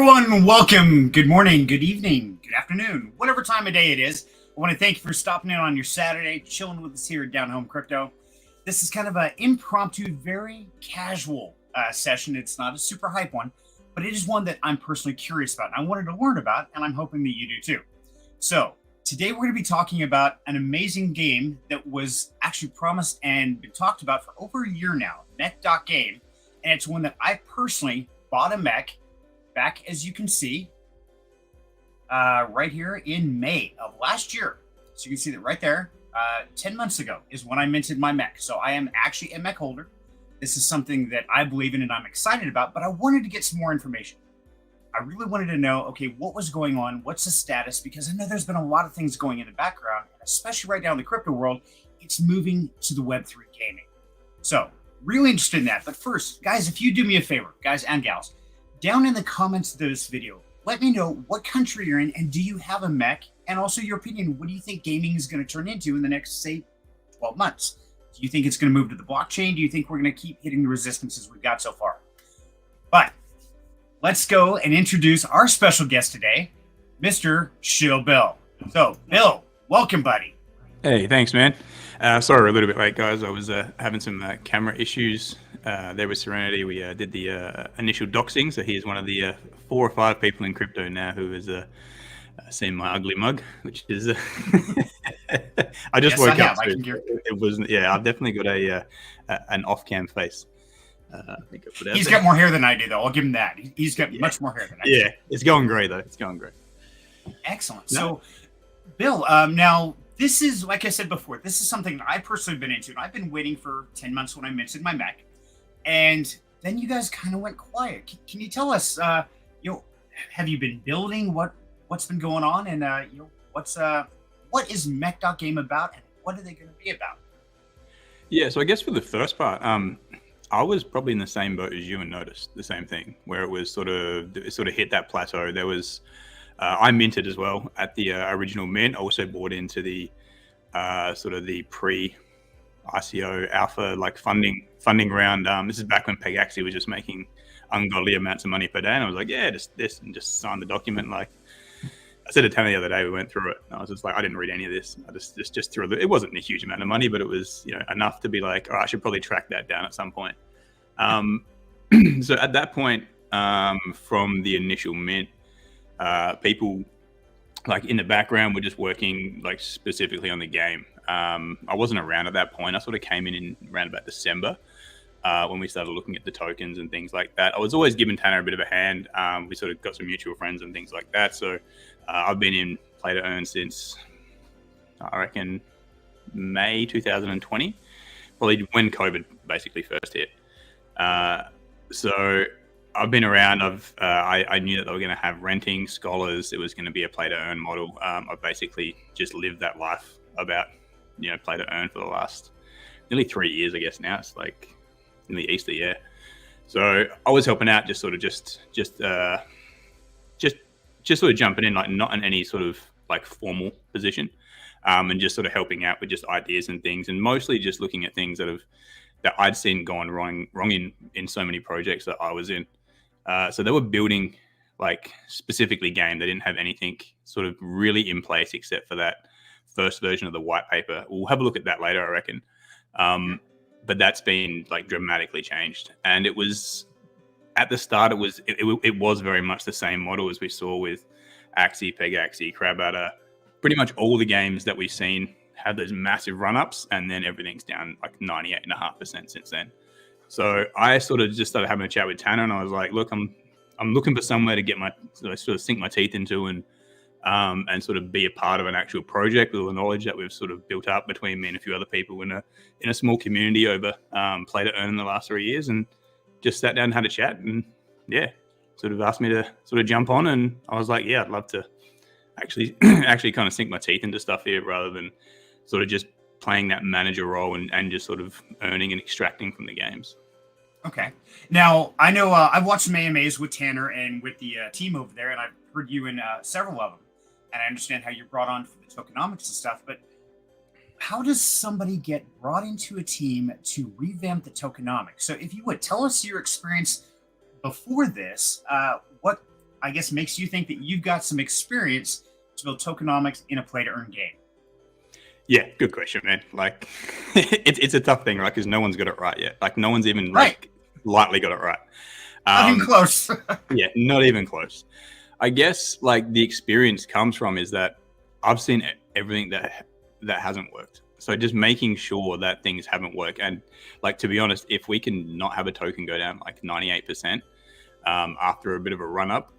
everyone. Welcome. Good morning, good evening, good afternoon, whatever time of day it is. I want to thank you for stopping in on your Saturday, chilling with us here at Down Home Crypto. This is kind of an impromptu, very casual session. It's not a super hype one, but it is one that I'm personally curious about. And I wanted to learn about, and I'm hoping that you do too. So today we're going to be talking about an amazing game that was actually promised and been talked about for over a year now, MECH.Game. And it's one that I personally bought a mech back, as you can see, right here in May of last year. So you can see that right there, 10 months ago is when I minted my mech. So I am actually a mech holder. This is something that I believe in and I'm excited about, but I wanted to get some more information. I really wanted to know, okay, what was going on? What's the status? Because I know there's been a lot of things going in the background, and especially right now in the crypto world, it's moving to the Web3 gaming. So really interested in that. But first, guys, if you do me a favor, guys and gals, down in the comments of this video, let me know what country you're in and do you have a mech, and also your opinion. What do you think gaming is going to turn into in the next, say, 12 months? Do you think it's going to move to the blockchain? Do you think we're going to keep hitting the resistances we've got so far? But let's go and introduce our special guest today, Mr. ShillBill. So, Bill, welcome, buddy. Hey, thanks, man. Sorry we're a little bit late, guys. I was having some camera issues there with Serenity. We did the initial doxing, so he's one of the 4 or 5 people in crypto now who has seen my ugly mug, which is I just woke up. So it wasn't. Yeah, I've definitely got an off-cam face. I think I put out He's there. got more hair than I do, though. I'll give him that. He's got much more hair than I do. Yeah, it's going great, though. It's going great. Excellent. No. So, Bill, now, this is, like I said before, this is something that I personally been into, and I've been waiting for 10 months when I mentioned my mech, and then you guys kind of went quiet. Can you tell us, have you been building? What's been going on, and what is MECH.Game about, and what are they going to be about? Yeah, so I guess for the first part, I was probably in the same boat as you and noticed the same thing, where it was sort of hit that plateau. There was I minted as well at the original mint. I also bought into the sort of the pre-ICO alpha funding round. This is back when Pegaxi was just making ungodly amounts of money per day, and I was like, yeah, just sign the document. Like I said to Tanner the other day, we went through it. And I was just like, I didn't read any of this. I just threw it. It wasn't a huge amount of money, but it was enough to be like, I should probably track that down at some point. So at that point, from the initial mint, people like in the background were just working like specifically on the game. I wasn't around at that point. I sort of came in around about December when we started looking at the tokens and things like that. I was always giving Tanner a bit of a hand. We sort of got some mutual friends and things like that. So I've been in play to earn since I reckon May 2020, probably when COVID basically first hit. So I've been around. I knew that they were going to have renting scholars. It was going to be a play to earn model. I've basically just lived that life about play to earn for the last nearly 3 years, I guess. Now it's like in the Easter year. So I was helping out, just sort of sort of jumping in, like not in any sort of like formal position, and just sort of helping out with just ideas and things, and mostly just looking at things that I'd seen gone wrong in so many projects that I was in. So they were building like specifically game. They didn't have anything sort of really in place except for that first version of the white paper. We'll have a look at that later, I reckon. But that's been like dramatically changed. And it was at the start, it was very much the same model as we saw with Axie, Pegaxi, Crabadder. Pretty much all the games that we've seen have those massive run-ups, and then everything's down like 98.5% since then. So I sort of just started having a chat with Tanner, and I was like, look, I'm looking for somewhere to get sort of sink my teeth into and sort of be a part of an actual project with all the knowledge that we've sort of built up between me and a few other people in a small community over play to earn in the last 3 years, and just sat down and had a chat, and yeah, sort of asked me to sort of jump on, and I was like, yeah, I'd love to actually kind of sink my teeth into stuff here rather than sort of just playing that manager role and just sort of earning and extracting from the games. Okay. Now, I know I've watched some AMAs with Tanner and with the team over there, and I've heard you in several of them. And I understand how you're brought on for the tokenomics and stuff, but how does somebody get brought into a team to revamp the tokenomics? So if you would, tell us your experience before this. I guess, makes you think that you've got some experience to build tokenomics in a play-to-earn game? Yeah, good question, man. Like, it's a tough thing, right? Because no one's got it right yet. Like, no one's even Right. like lightly got it right. Not even close. Yeah, not even close. I guess like the experience comes from is that I've seen everything that hasn't worked. So just making sure that things haven't worked, and like, to be honest, if we can not have a token go down like 98%. After a bit of a run up,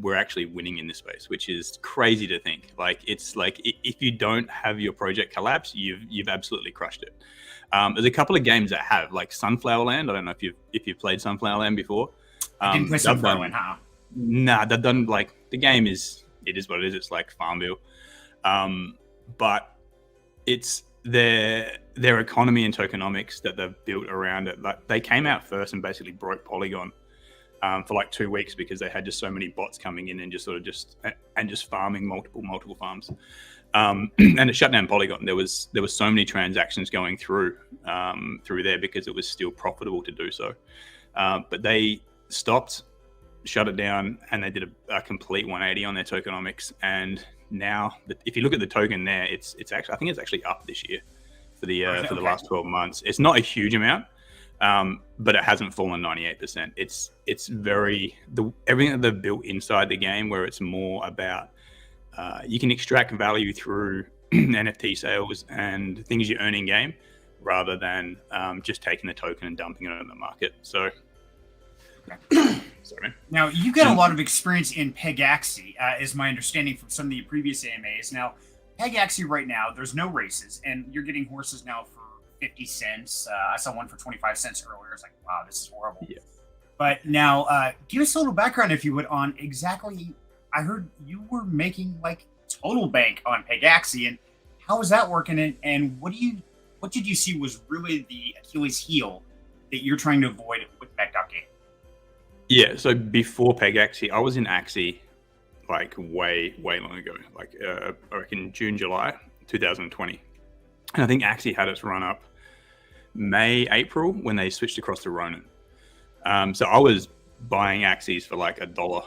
we're actually winning in this space, which is crazy to think. Like, it's like if you don't have your project collapse, you've absolutely crushed it. There's a couple of games that have, like Sunflower Land. I don't know if you've played Sunflower Land before. I didn't play Sunflower Land, huh? Nah, they've done, like, the game is what it is. It's like Farmville, but it's their economy and tokenomics that they've built around it. Like, they came out first and basically broke Polygon. For like 2 weeks, because they had just so many bots coming in and just farming multiple farms, and it shut down Polygon. There was so many transactions going through there because it was still profitable to do so, but they stopped, shut it down, and they did a complete 180 on their tokenomics. And now, if you look at the token there, it's actually, I think it's actually up this year for the last 12 months. It's not a huge amount. But it hasn't fallen 98%. It's everything that they've built inside the game, where it's more about you can extract value through NFT sales and things you earn in game, rather than just taking the token and dumping it on the market. So, sorry, man. Now, you got a lot of experience in Pegaxi, is my understanding from some of the previous AMAs. Now, Pegaxi right now, there's no races, and you're getting horses now for 50 cents. I saw one for 25 cents earlier. It's like, wow, this is horrible. Yeah. But now, give us a little background, if you would, on exactly. I heard you were making like total bank on Pegaxi, and how was that working? And what did you see was really the Achilles heel that you're trying to avoid with MECH.Game? Yeah. So before Pegaxi, I was in Axie like way long ago, like I reckon June, July 2020. And I think Axie had its run up May, April, when they switched across to Ronin. So I was buying Axies for like $1,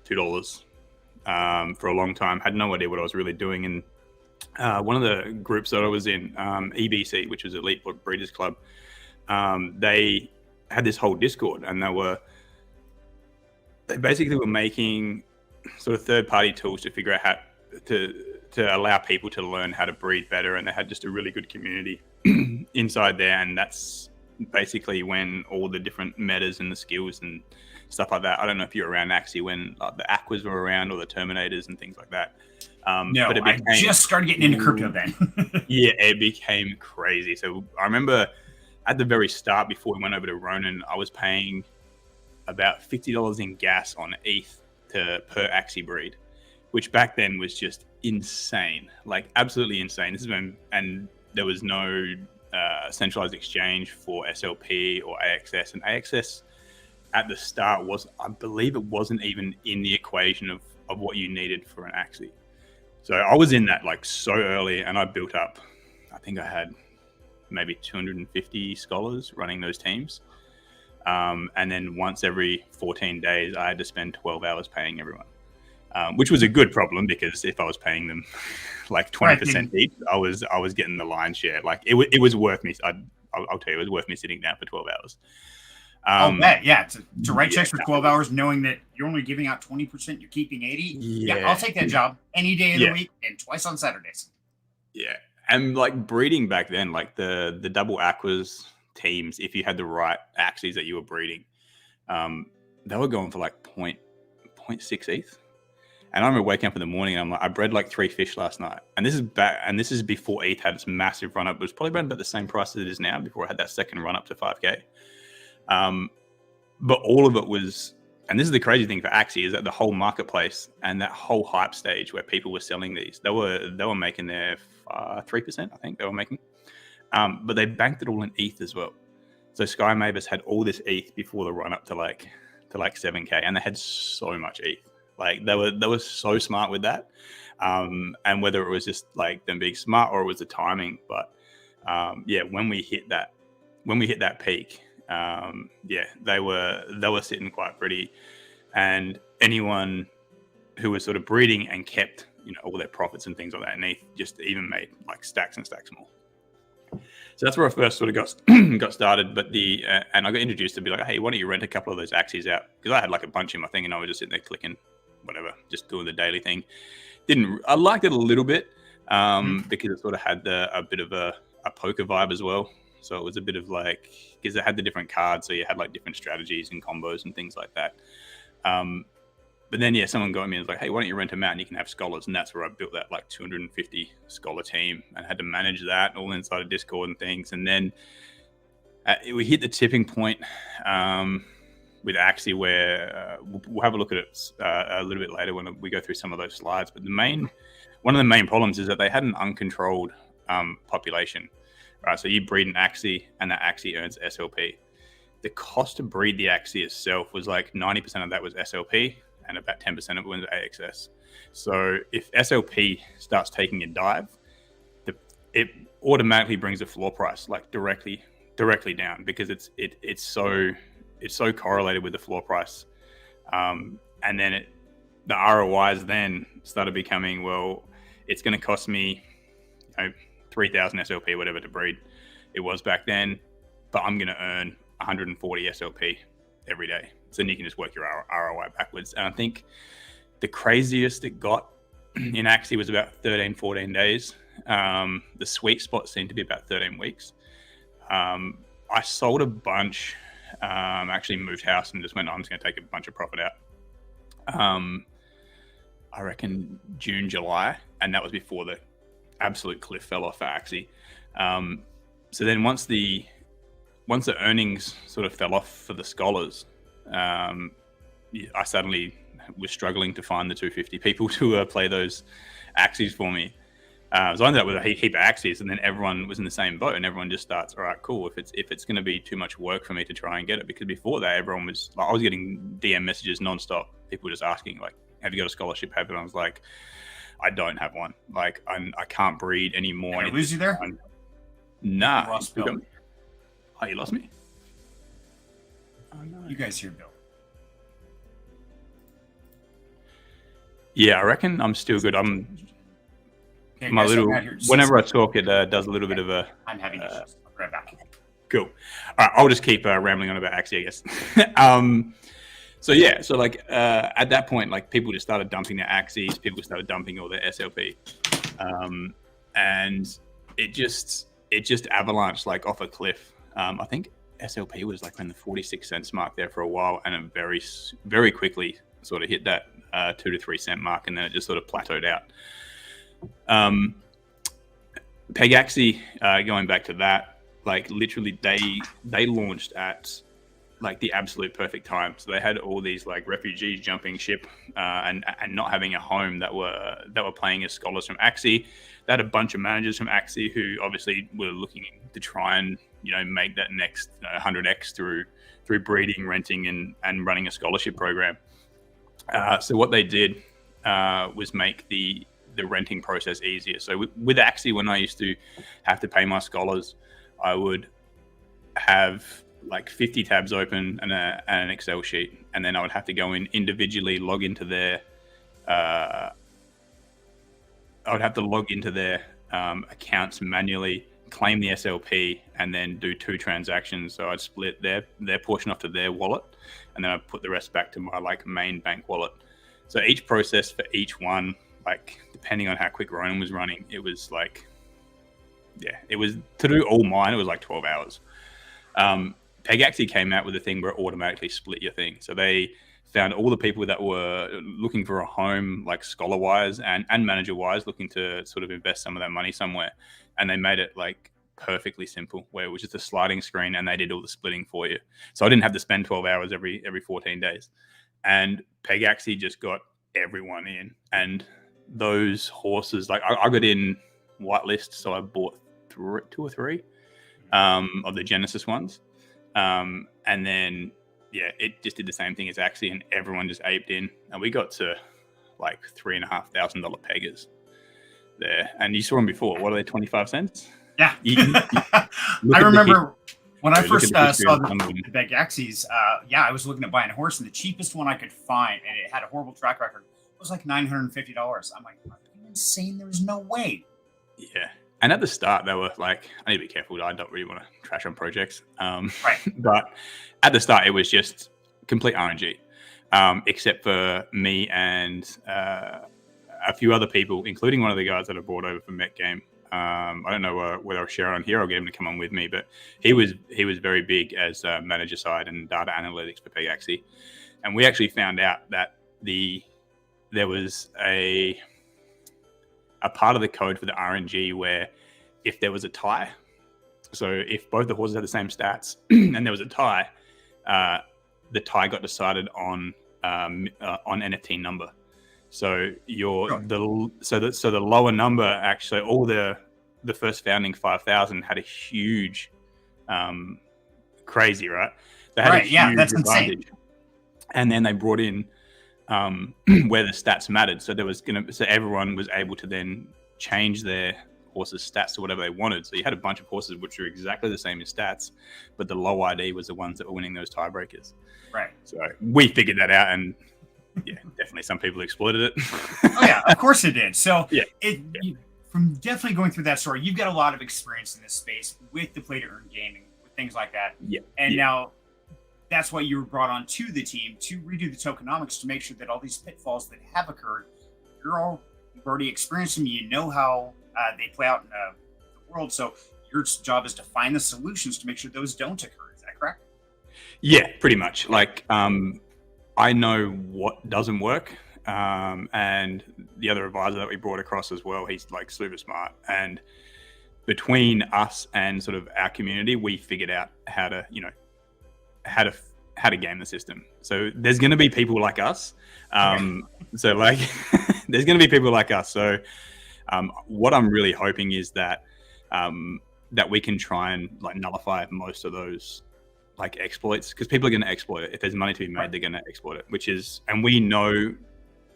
$2 for a long time. Had no idea what I was really doing. And one of the groups that I was in, EBC, which was Elite Breeders Club, they had this whole Discord, and they basically were making sort of third-party tools to figure out how to allow people to learn how to breed better. And they had just a really good community inside there. And that's basically when all the different metas and the skills and stuff like that. I don't know if you're around Axie when the Aquas were around, or the Terminators and things like that. No, but I just started getting into crypto then. Yeah, it became crazy. So I remember at the very start, before we went over to Ronin, I was paying about $50 in gas on ETH per Axie breed, which back then was just insane, like absolutely insane. This is when, and there was no centralized exchange for SLP or AXS, and AXS at the start was, I believe it wasn't even in the equation of what you needed for an Axie. So I was in that like so early, and I built up, I think I had maybe 250 scholars running those teams. And then once every 14 days, I had to spend 12 hours paying everyone. Which was a good problem, because if I was paying them like 20% each, I was getting the lion's share. Like it was worth me. I'll tell you, it was worth me sitting down for 12 hours. I'll bet, yeah. To write checks for 12 hours, knowing that you're only giving out 20%, you're keeping 80. Yeah, I'll take that job any day of the week, and twice on Saturdays. Yeah, and like breeding back then, like the double Aquas teams, if you had the right Axies that you were breeding, they were going for like 0.6 ETH. And I remember waking up in the morning and I'm like, I bred like 3 fish last night. And this is before ETH had its massive run up. It was probably around about the same price as it is now, before I had that second run up to 5K. But all of it was, and this is the crazy thing for Axie, is that the whole marketplace and that whole hype stage where people were selling these, they were making their 3%, I think they were making. But they banked it all in ETH as well. So Sky Mavis had all this ETH before the run up to like 7K, and they had so much ETH. Like they were so smart with that, and whether it was just like them being smart or it was the timing, but yeah, when we hit that peak, yeah, they were sitting quite pretty, and anyone who was sort of breeding and kept, all their profits and things like that, and they just even made like stacks and stacks more. So that's where I first sort of got started. But and I got introduced to be like, hey, why don't you rent a couple of those Axies out? Because I had like a bunch in my thing, and I was just sitting there clicking, whatever, just doing the daily thing. I liked it a little bit because it sort of had a bit of a poker vibe as well. So it was a bit of like, because it had the different cards, so you had like different strategies and combos and things like that. But then, someone got me and was like, hey, why don't you rent them out and you can have scholars? And that's where I built that like 250 scholar team and had to manage that all inside of Discord and things. And then we hit the tipping point with Axie where we'll have a look at it a little bit later when we go through some of those slides. But one of the main problems is that they had an uncontrolled population. Right, so you breed an Axie and that Axie earns SLP. The cost to breed the Axie itself was like 90% of that was SLP. And about 10% of it was AXS. So if SLP starts taking a dive, it automatically brings the floor price like directly down because it's so correlated with the floor price. And then the ROIs then started becoming, well, it's going to cost me 3,000 SLP, whatever, to breed. It was back then, but I'm going to earn 140 SLP every day. So then you can just work your ROI backwards. And I think the craziest it got in Axie was about 13, 14 days. The sweet spot seemed to be about 13 weeks. I sold a bunch, actually moved house and just went, I'm just going to take a bunch of profit out. I reckon June, July. And that was before the absolute cliff fell off for Axie. So then once the earnings sort of fell off for the scholars, I suddenly was struggling to find the 250 people to play those Axies for me. So I ended up with a heap of Axies, and then everyone was in the same boat, and everyone just starts, all right, cool. If it's going to be too much work for me to try and get it, because before that, everyone was like, I was getting DM messages nonstop. People were just asking, like, have you got a scholarship paper? And I was like, I don't have one. Like, I can't breed anymore. Did I lose you there? Nah. You lost Bill. Oh, you lost me? Oh, no. You guys hear Bill? Yeah, I reckon I'm still good. I'm Okay, my guys, little. Whenever I talk, it does a little bit of a. I'm having issues. I'll be right back. Cool. All right, I'll just keep rambling on about Axie, I guess. So yeah, so like at that point, like people just started dumping their Axies. People started dumping all their SLP, and it just avalanched like off a cliff. I think SLP was like in the 46 cents mark there for a while, and it very, very quickly sort of hit that 2 to 3 cent mark, and then it just sort of plateaued out. Peg Axie, going back to that, like literally they launched at like the absolute perfect time. So they had all these like refugees jumping ship and not having a home that were playing as scholars from Axie. They had a bunch of managers from Axie who obviously were looking to try and make that next 100x through breeding, renting, and running a scholarship program. So what they did was make the renting process easier. So with Axie, when I used to have to pay my scholars, I would have like 50 tabs open and an Excel sheet, and then I would have to go in individually, log into their accounts manually, claim the SLP, and then do 2 transactions. So I'd split their portion off to their wallet, and then I'd put the rest back to my like main bank wallet. So each process for each one, like depending on how quick Ronan was running, it was like, it was to do all mine. It was like 12 hours. Peg Axie came out with a thing where it automatically split your thing. So they found all the people that were looking for a home, like scholar-wise and manager-wise, looking to sort of invest some of that money somewhere. And they made it like perfectly simple, where it was just a sliding screen and they did all the splitting for you. So I didn't have to spend 12 hours every 14 days. And Peg Axie just got everyone in. And those horses, like I got in whitelist, so I bought 2 or 3 of the Genesis ones. And then, it just did the same thing as Axie, and everyone just aped in. And we got to like $3,500 peggers there. And you saw them before. What are they, 25 cents? Yeah. You I remember When I So look at first the history saw of some of them. the Beg Axes, yeah, I was looking at buying a horse, and the cheapest one I could find, and it had a horrible track record, was like $950. I'm like, are you insane? There's no way. Yeah. And at the start, they were like, I need to be careful. I don't really want to trash on projects. Right. But at the start, it was just complete RNG, except for me and a few other people, including one of the guys that I brought over from MECH.Game. I don't know whether I'll share on here. I'll get him to come on with me, but he was very big as manager side and data analytics for Pegaxi. And we actually found out that there was a part of the code for the RNG where if there was a tie, so if both the horses had the same stats and there was a tie, the tie got decided on NFT number. So the lower number, actually, all the first founding 5,000 had a huge, crazy, right? They had a huge that's advantage. insane. And then they brought in where the stats mattered. So so everyone was able to then change their horses' stats to whatever they wanted. So you had a bunch of horses which were exactly the same in stats, but the low ID was the ones that were winning those tiebreakers. Right. So we figured that out, and yeah, definitely some people exploited it. Oh yeah, of course it did. So yeah, from definitely going through that story, you've got a lot of experience in this space with the play to earn gaming, with things like that. Yeah. And now that's why you were brought on to the team to redo the tokenomics to make sure that all these pitfalls that have occurred, you've already experienced them. You know how they play out in the world. So your job is to find the solutions to make sure those don't occur. Is that correct? Yeah, pretty much. Like, I know what doesn't work. And the other advisor that we brought across as well, he's like super smart. And between us and sort of our community, we figured out how to game the system. So there's going to be people like us. So like, there's going to be people like us. So what I'm really hoping is that that we can try and like nullify most of those like exploits, because people are going to exploit it. If there's money to be made, they're going to exploit it, and we know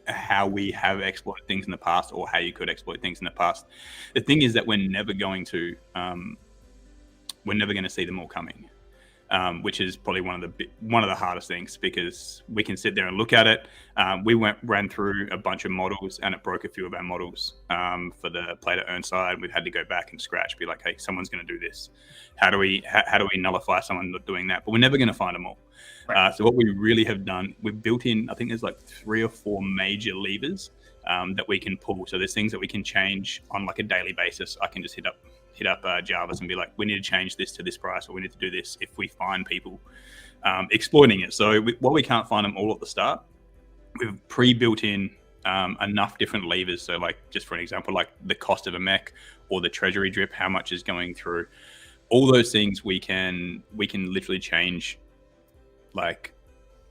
how we have exploited things in the past, or how you could exploit things in the past. The thing is that we're never going to see them all coming, which is probably one of the hardest things, because we can sit there and look at it. We ran through a bunch of models, and it broke a few of our models for the play to earn side. We've had to go back and scratch, be like, hey, someone's going to do this. How do we nullify someone not doing that? But we're never going to find them all. Right. So what we really have done, we've built in, I think there's like 3 or 4 major levers that we can pull. So there's things that we can change on like a daily basis. I can just hit up Jarvis and be like, we need to change this to this price, or we need to do this if we find people exploiting it. So while we can't find them all at the start, we've pre-built in enough different levers. So like, just for an example, like the cost of a mech or the treasury drip, how much is going through, all those things we can literally change like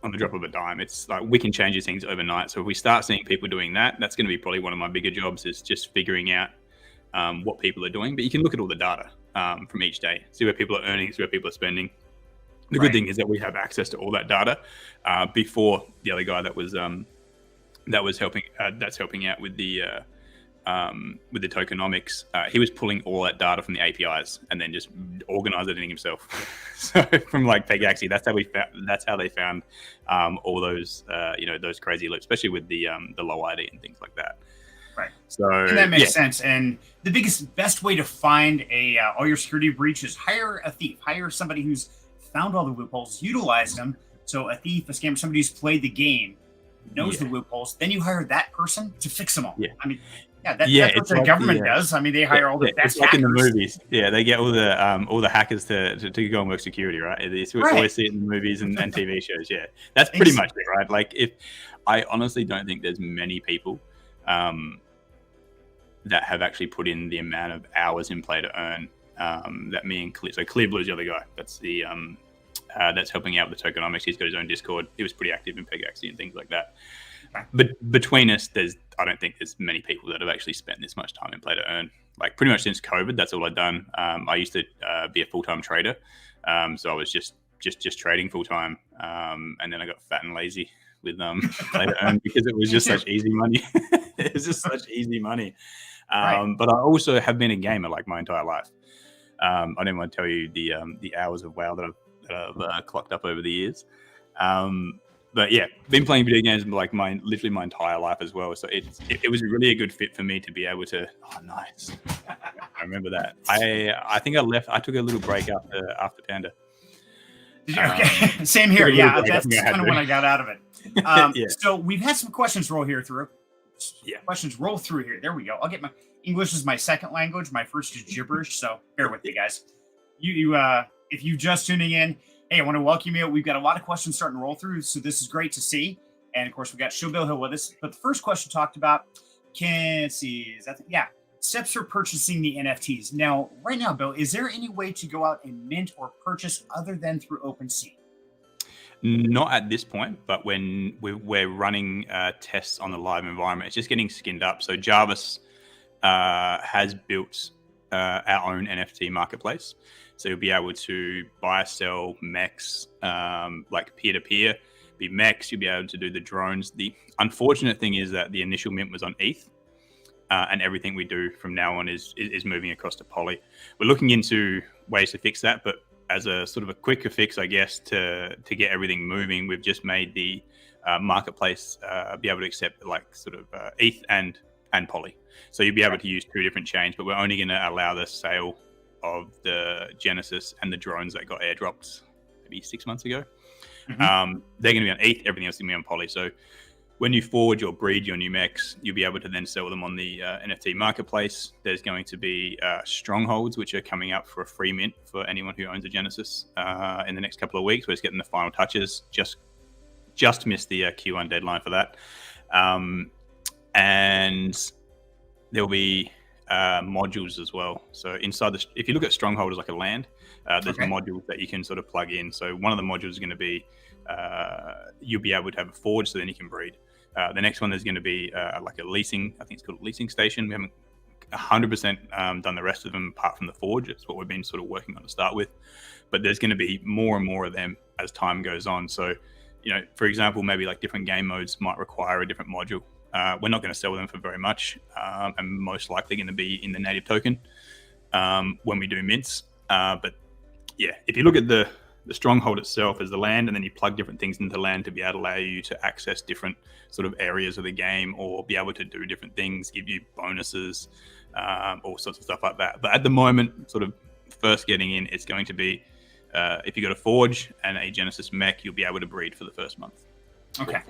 on the drop of a dime. It's like we can change these things overnight. So if we start seeing people doing that, that's going to be probably one of my bigger jobs, is just figuring out what people are doing. But you can look at all the data from each day, see where people are earning, see where people are spending. The good thing is that we have access to all that data before the other guy that was helping out with the tokenomics. He was pulling all that data from the APIs and then just organizing it himself. So from like Pegaxi, that's how they found all those those crazy loops, especially with the low ID and things like that. Right. So and that makes sense. And the best way to find all your security breaches, hire a thief, hire somebody who's found all the loopholes, utilized them. So a thief, a scammer, somebody who's played the game, knows the loopholes. Then you hire that person to fix them all. Yeah. I mean, that's what the government does. I mean, they hire all the best hackers. Like in the movies. Yeah, they get all the hackers to go and work security, right? We always see it in the movies and TV shows. Yeah, that's pretty much it, right? Like, if I honestly don't think there's many people that have actually put in the amount of hours in play to earn that me and Clear Blue's the other guy. That's the that's helping out with the tokenomics. He's got his own Discord. He was pretty active in Pegaxi and things like that. But between us, I don't think there's many people that have actually spent this much time in play to earn. Like, pretty much since COVID, that's all I've done. I used to be a full-time trader, so I was just trading full-time, and then I got fat and lazy with play to earn, because it was just such easy money. It was just such easy money. But I also have been a gamer like my entire life. I don't want to tell you the hours of WoW that I've clocked up over the years. But yeah, been playing video games like literally my entire life as well. So it was really a good fit for me to be able to. Oh, nice! I remember that. I think I left. I took a little break after Panda. Did you? Okay, same here. Yeah, that's kind of when I got out of it. Yeah. So we've had some questions roll through. Yeah. Questions roll through here. There we go. I'll get my English is my second language. My first is gibberish. So bear with me, guys. You if you just tuning in, hey, I want to welcome you. We've got a lot of questions starting to roll through, so this is great to see. And of course, we got ShillBill here with us. But the first question talked about steps for purchasing the NFTs. Now, right now, Bill, is there any way to go out and mint or purchase other than through OpenSea? Not at this point, but when we're running tests on the live environment, it's just getting skinned up. So Jarvis has built our own NFT marketplace. So you'll be able to buy, sell mechs, like peer-to-peer, be mechs. You'll be able to do the drones. The unfortunate thing is that the initial mint was on ETH, and everything we do from now on is moving across to Poly. We're looking into ways to fix that, but as a sort of a quicker fix, I guess, to get everything moving, we've just made the marketplace be able to accept like sort of ETH and Poly. So you'll be able to use two different chains, but we're only going to allow the sale of the Genesis and the drones that got airdropped maybe 6 months ago. Mm-hmm. They're going to be on ETH. Everything else is going to be on Poly. So when you forge or breed your new mechs, you'll be able to then sell them on the NFT marketplace. There's going to be strongholds, which are coming up for a free mint for anyone who owns a Genesis in the next couple of weeks. We're just getting the final touches. Just missed the Q1 deadline for that. And there'll be modules as well. So inside if you look at Stronghold as like a land, there's modules that you can sort of plug in. So one of the modules is going to be you'll be able to have a forge, so then you can breed. The next one there's going to be like a leasing, I think it's called a leasing station. We haven't 100% done the rest of them apart from the forge. It's what we've been sort of working on to start with. But there's going to be more and more of them as time goes on. So, for example, maybe like different game modes might require a different module. We're not going to sell them for very much, and most likely going to be in the native token when we do mints. But yeah, if you look at the stronghold itself as the land, and then you plug different things into the land to be able to allow you to access different sort of areas of the game, or be able to do different things, give you bonuses, all sorts of stuff like that. But at the moment, sort of first getting in, it's going to be if you got a forge and a Genesis mech, you'll be able to breed for the first month. Okay.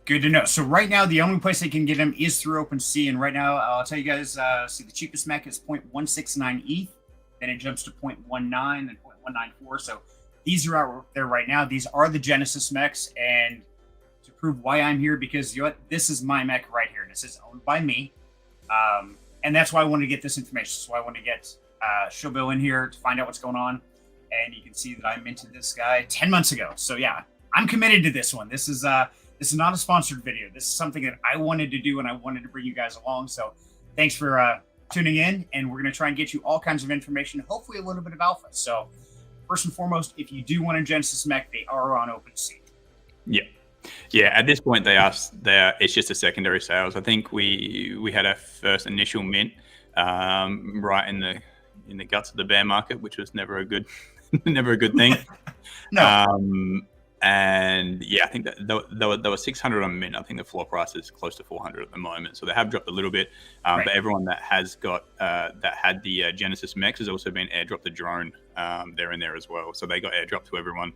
Good to know. So right now, the only place they can get them is through OpenSea. And right now, I'll tell you guys, see the cheapest mech is 0.169 ETH. Then it jumps to 0.19 and 0.194. So these are out there right now. These are the Genesis mechs. And to prove why I'm here, because you know what? This is my mech right here. This is owned by me. And that's why I wanted to get this information. So I want to get ShillBill in here to find out what's going on. And you can see that I minted this guy 10 months ago. So yeah, I'm committed to this one. This is not a sponsored video. This is something that I wanted to do, and I wanted to bring you guys along. So thanks for tuning in, and we're going to try and get you all kinds of information, hopefully a little bit of alpha. So first and foremost, if you do want a Genesis mech, they are on OpenSea. Yeah. At this point, it's just a secondary sales. I think we had our first initial mint right in the guts of the bear market, which was never a good thing. No. And yeah, I think that there were 600 on mint. I think the floor price is close to 400 at the moment. So they have dropped a little bit. Right. But everyone that has got that had the Genesis mechs has also been airdropped the drone. They're in there as well. So they got airdropped to everyone,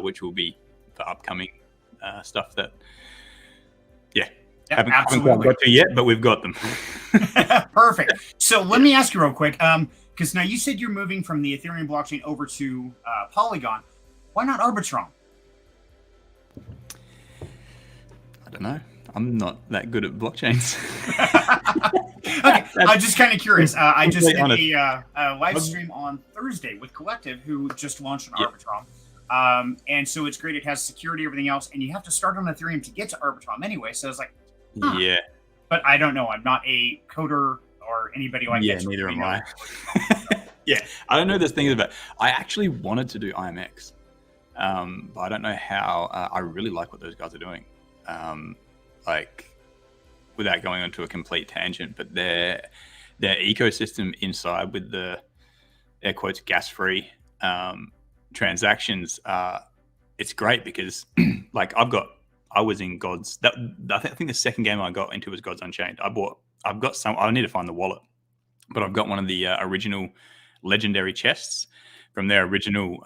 which will be for upcoming stuff that haven't quite got to yet, but we've got them. Perfect. So let me ask you real quick, because now you said you're moving from the Ethereum blockchain over to Polygon. Why not Arbitrum? I don't know. I'm not that good at blockchains. Okay, I'm just kind of curious. I just did a live stream on Thursday with Collective, who just launched an Arbitrum. And so it's great. It has security, everything else, and you have to start on Ethereum to get to Arbitrum anyway. So I was like, yeah. But I don't know. I'm not a coder or anybody like that. Yeah, neither am I. Yeah, I don't know this thing about. I actually wanted to do IMX, but I don't know how. I really like what those guys are doing. Like, without going onto a complete tangent, but their ecosystem inside with the air quotes gas-free transactions, it's great because like I was in Gods. I think the second game I got into was Gods Unchained. I've got some. I need to find the wallet, but I've got one of the original legendary chests from their original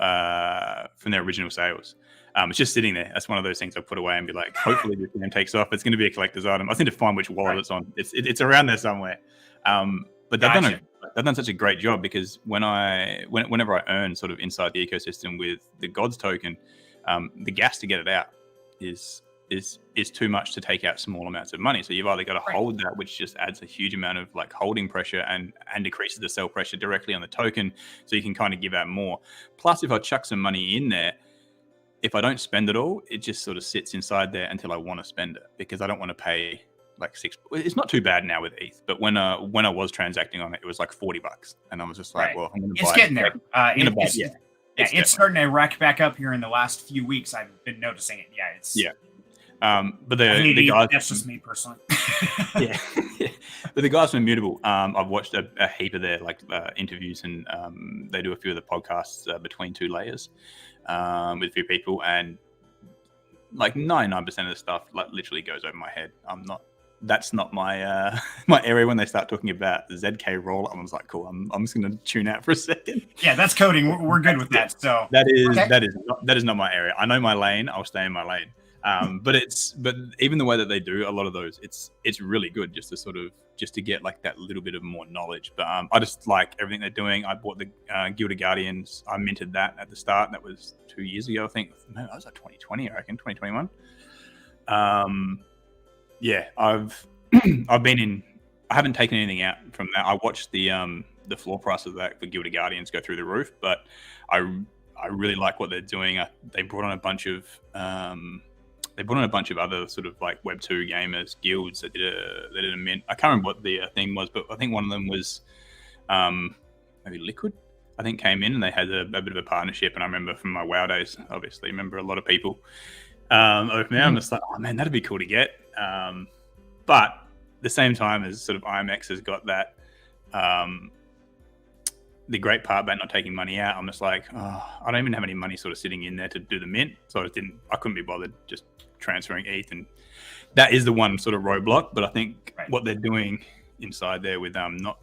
sales. It's just sitting there. That's one of those things I put away and be like, hopefully this game takes off. It's going to be a collector's item. I just need to find which wallet it's on. It's around there somewhere. But they've done such a great job because whenever I earn sort of inside the ecosystem with the Gods token, the gas to get it out is too much to take out small amounts of money. So you've either got to hold that, which just adds a huge amount of like holding pressure and decreases the sell pressure directly on the token, so you can kind of give out more. Plus, if I chuck some money in there, if I don't spend it all, it just sort of sits inside there until I want to spend it, because I don't want to pay like it's not too bad now with ETH, but when I was transacting on it, it was like $40, and I was just like, well, I'm going to buy it. It's getting there. It's starting to rack back up here in the last few weeks. I've been noticing it. But the guys, that's just me personally. But the guys from Immutable, I've watched a heap of their like interviews, and they do a few of the podcasts between two layers with a few people, and like 99% of the stuff like literally goes over my head. That's not my my area. When they start talking about the ZK roll, I was like, cool, I'm just going to tune out for a second. Yeah, that's coding. We're good with that. So that is not my area. I know my lane. I'll stay in my lane. But even the way that they do a lot of those, it's really good just to get like that little bit of more knowledge. But I just like everything they're doing. I bought the Guild of Guardians. I minted that at the start. That was 2 years ago, I think. No, that was like 2020, I reckon, 2021. I've been in. I haven't taken anything out from that. I watched the floor price of that for Guild of Guardians go through the roof, but I really like what they're doing. They brought on a bunch of other sort of like Web2 gamers, guilds that did a mint. I can't remember what the thing was, but I think one of them was maybe Liquid. I think came in and they had a bit of a partnership. And I remember from my WoW days, obviously, remember a lot of people over there. I'm just like, oh man, that'd be cool to get. But at the same time as sort of IMX has got that, the great part about not taking money out, I'm just like, I don't even have any money sort of sitting in there to do the mint. So I couldn't be bothered just transferring ETH. And that is the one sort of roadblock. But I think what they're doing inside there with not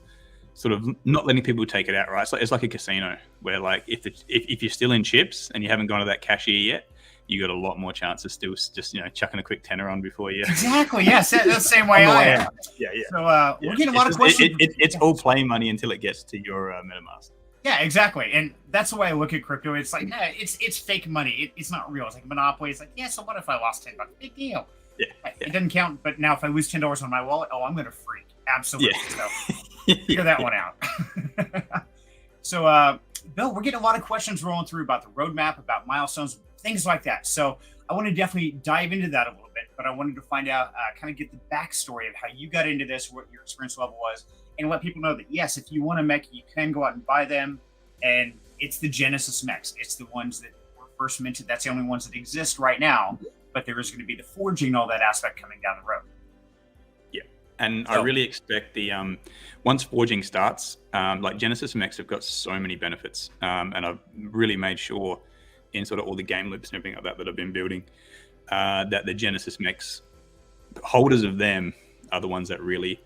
letting people take it out, right? So it's like a casino where like if you're still in chips and you haven't gone to that cashier yet, you got a lot more chance of still just chucking a quick tenner on before you. Exactly. Yes, that's the same way I am. Yeah. So we're getting a lot of questions. It's all play money until it gets to your MetaMask. Yeah, exactly. And that's the way I look at crypto. It's like, it's fake money. It's not real. It's like Monopoly. It's like, so what if I lost $10? Big deal. Yeah. It doesn't count. But now if I lose $10 on my wallet, I'm going to freak. Absolutely. Yeah. So figure that one out. So, Bill, we're getting a lot of questions rolling through about the roadmap, about milestones, things like that. So I want to definitely dive into that a little bit, but I wanted to find out, kind of get the backstory of how you got into this, what your experience level was, and let people know that, yes, if you want a mech, you can go out and buy them. And it's the Genesis mechs. It's the ones that were first minted. That's the only ones that exist right now. But there is going to be the forging and all that aspect coming down the road. Yeah. And I really expect the once forging starts, like Genesis mechs have got so many benefits. And I've really made sure in sort of all the game loops and everything like that I've been building, that the Genesis mechs, holders of them are the ones that really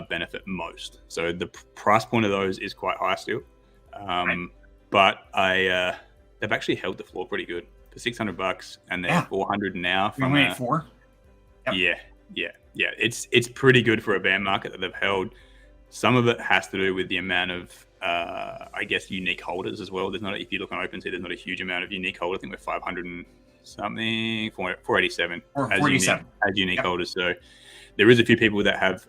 benefit most. So the price point of those is quite high still. But they've actually held the floor pretty good for $600, and they're $400 now. From only at 4. Yep. Yeah. It's pretty good for a bear market that they've held. Some of it has to do with the amount of, I guess, unique holders as well. If you look on OpenSea, there's not a huge amount of unique holders. I think we're 500 and something, 487 as unique holders. So there is a few people that have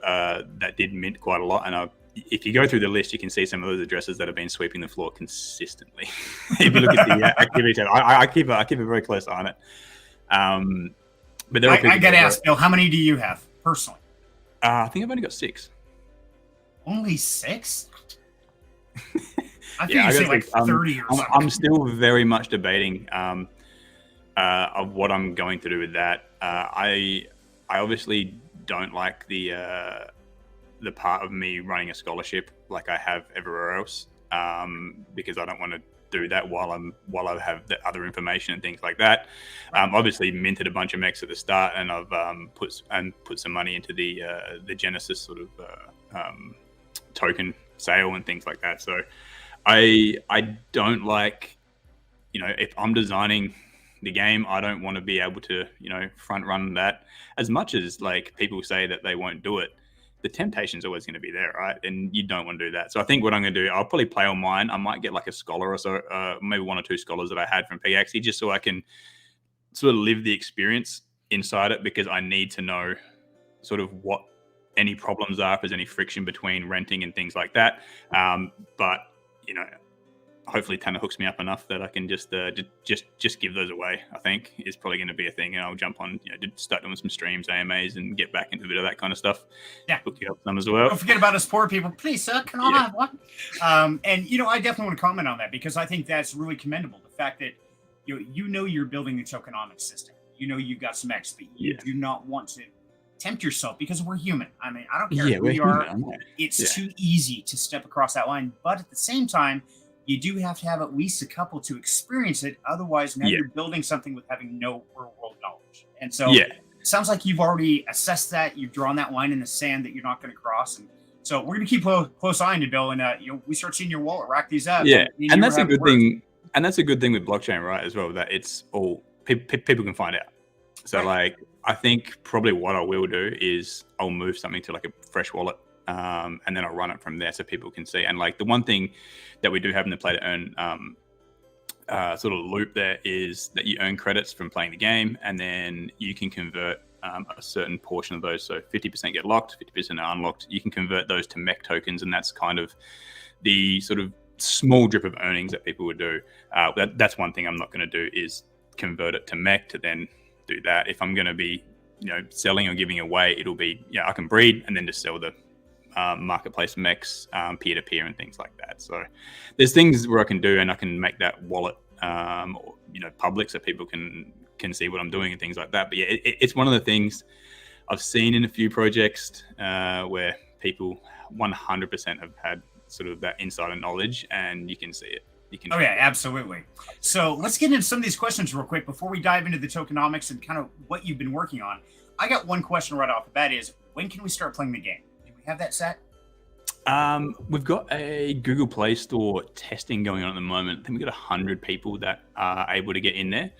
that did mint quite a lot, and if you go through the list, you can see some of those addresses that have been sweeping the floor consistently. If you look at the activity tab, I keep a very close eye on it. But there are I got to ask, Bill, how many do you have personally? I think I've only got 6. Only 6? I think you say like 30 or something. I'm still very much debating of what I'm going to do with that. I obviously don't like the part of me running a scholarship like I have everywhere else. because I don't want to do that while I have the other information and things like that. Obviously minted a bunch of mechs at the start, and I've put some money into the Genesis sort of token sale and things like that. So I don't like, if I'm designing the game, I don't want to be able to, front run that. As much as like people say that they won't do it, the temptation's always going to be there, right? And you don't want to do that. So I think what I'm going to do, I'll probably play on mine. I might get like a scholar or so, maybe 1 or 2 scholars that I had from PXE, just so I can sort of live the experience inside it, because I need to know sort of what any problems are, if there's any friction between renting and things like that. But hopefully Tanner hooks me up enough that I can just give those away. I think is probably going to be a thing, and I'll jump on, start doing some streams, AMAs, and get back into a bit of that kind of stuff. Yeah, hook you up some as well. Don't forget about us poor people, please, sir. Can I have one? And I definitely want to comment on that, because I think that's really commendable. The fact that you're building the tokenomics system. You've got some X, but you do not want to tempt yourself, because we're human. I mean, I don't care who you are. It's too easy to step across that line. But at the same time, you do have to have at least a couple to experience it. Otherwise, now you're building something with having no real-world knowledge. And so it sounds like you've already assessed that. You've drawn that line in the sand that you're not going to cross. And so we're going to keep a close eye on you, Bill. And we start seeing your wallet rack these up. Yeah, and that's a good thing. And that's a good thing with blockchain, right, as well, that it's all people can find out. So like, I think probably what I will do is I'll move something to like a fresh wallet, and then I'll run it from there so people can see. And like the one thing that we do have in the play to earn sort of loop there is that you earn credits from playing the game, and then you can convert a certain portion of those. So 50% get locked, 50% are unlocked. You can convert those to MECH tokens, and that's kind of the sort of small drip of earnings that people would do. That's one thing I'm not going to do, is convert it to MECH to then do that. If I'm going to be selling or giving away, it'll be I can breed and then just sell the marketplace mechs peer-to-peer and things like that. So there's things where I can do, and I can make that wallet public so people can see what I'm doing and things like that. But it's one of the things I've seen in a few projects where people 100% have had sort of that insider knowledge, and you can see it. Absolutely. So let's get into some of these questions real quick before we dive into the tokenomics and kind of what you've been working on. I got one question right off the bat: is when can we start playing the game? Do we have that set? We've got a Google Play Store testing going on at the moment. I think we've got 100 people that are able to get in there.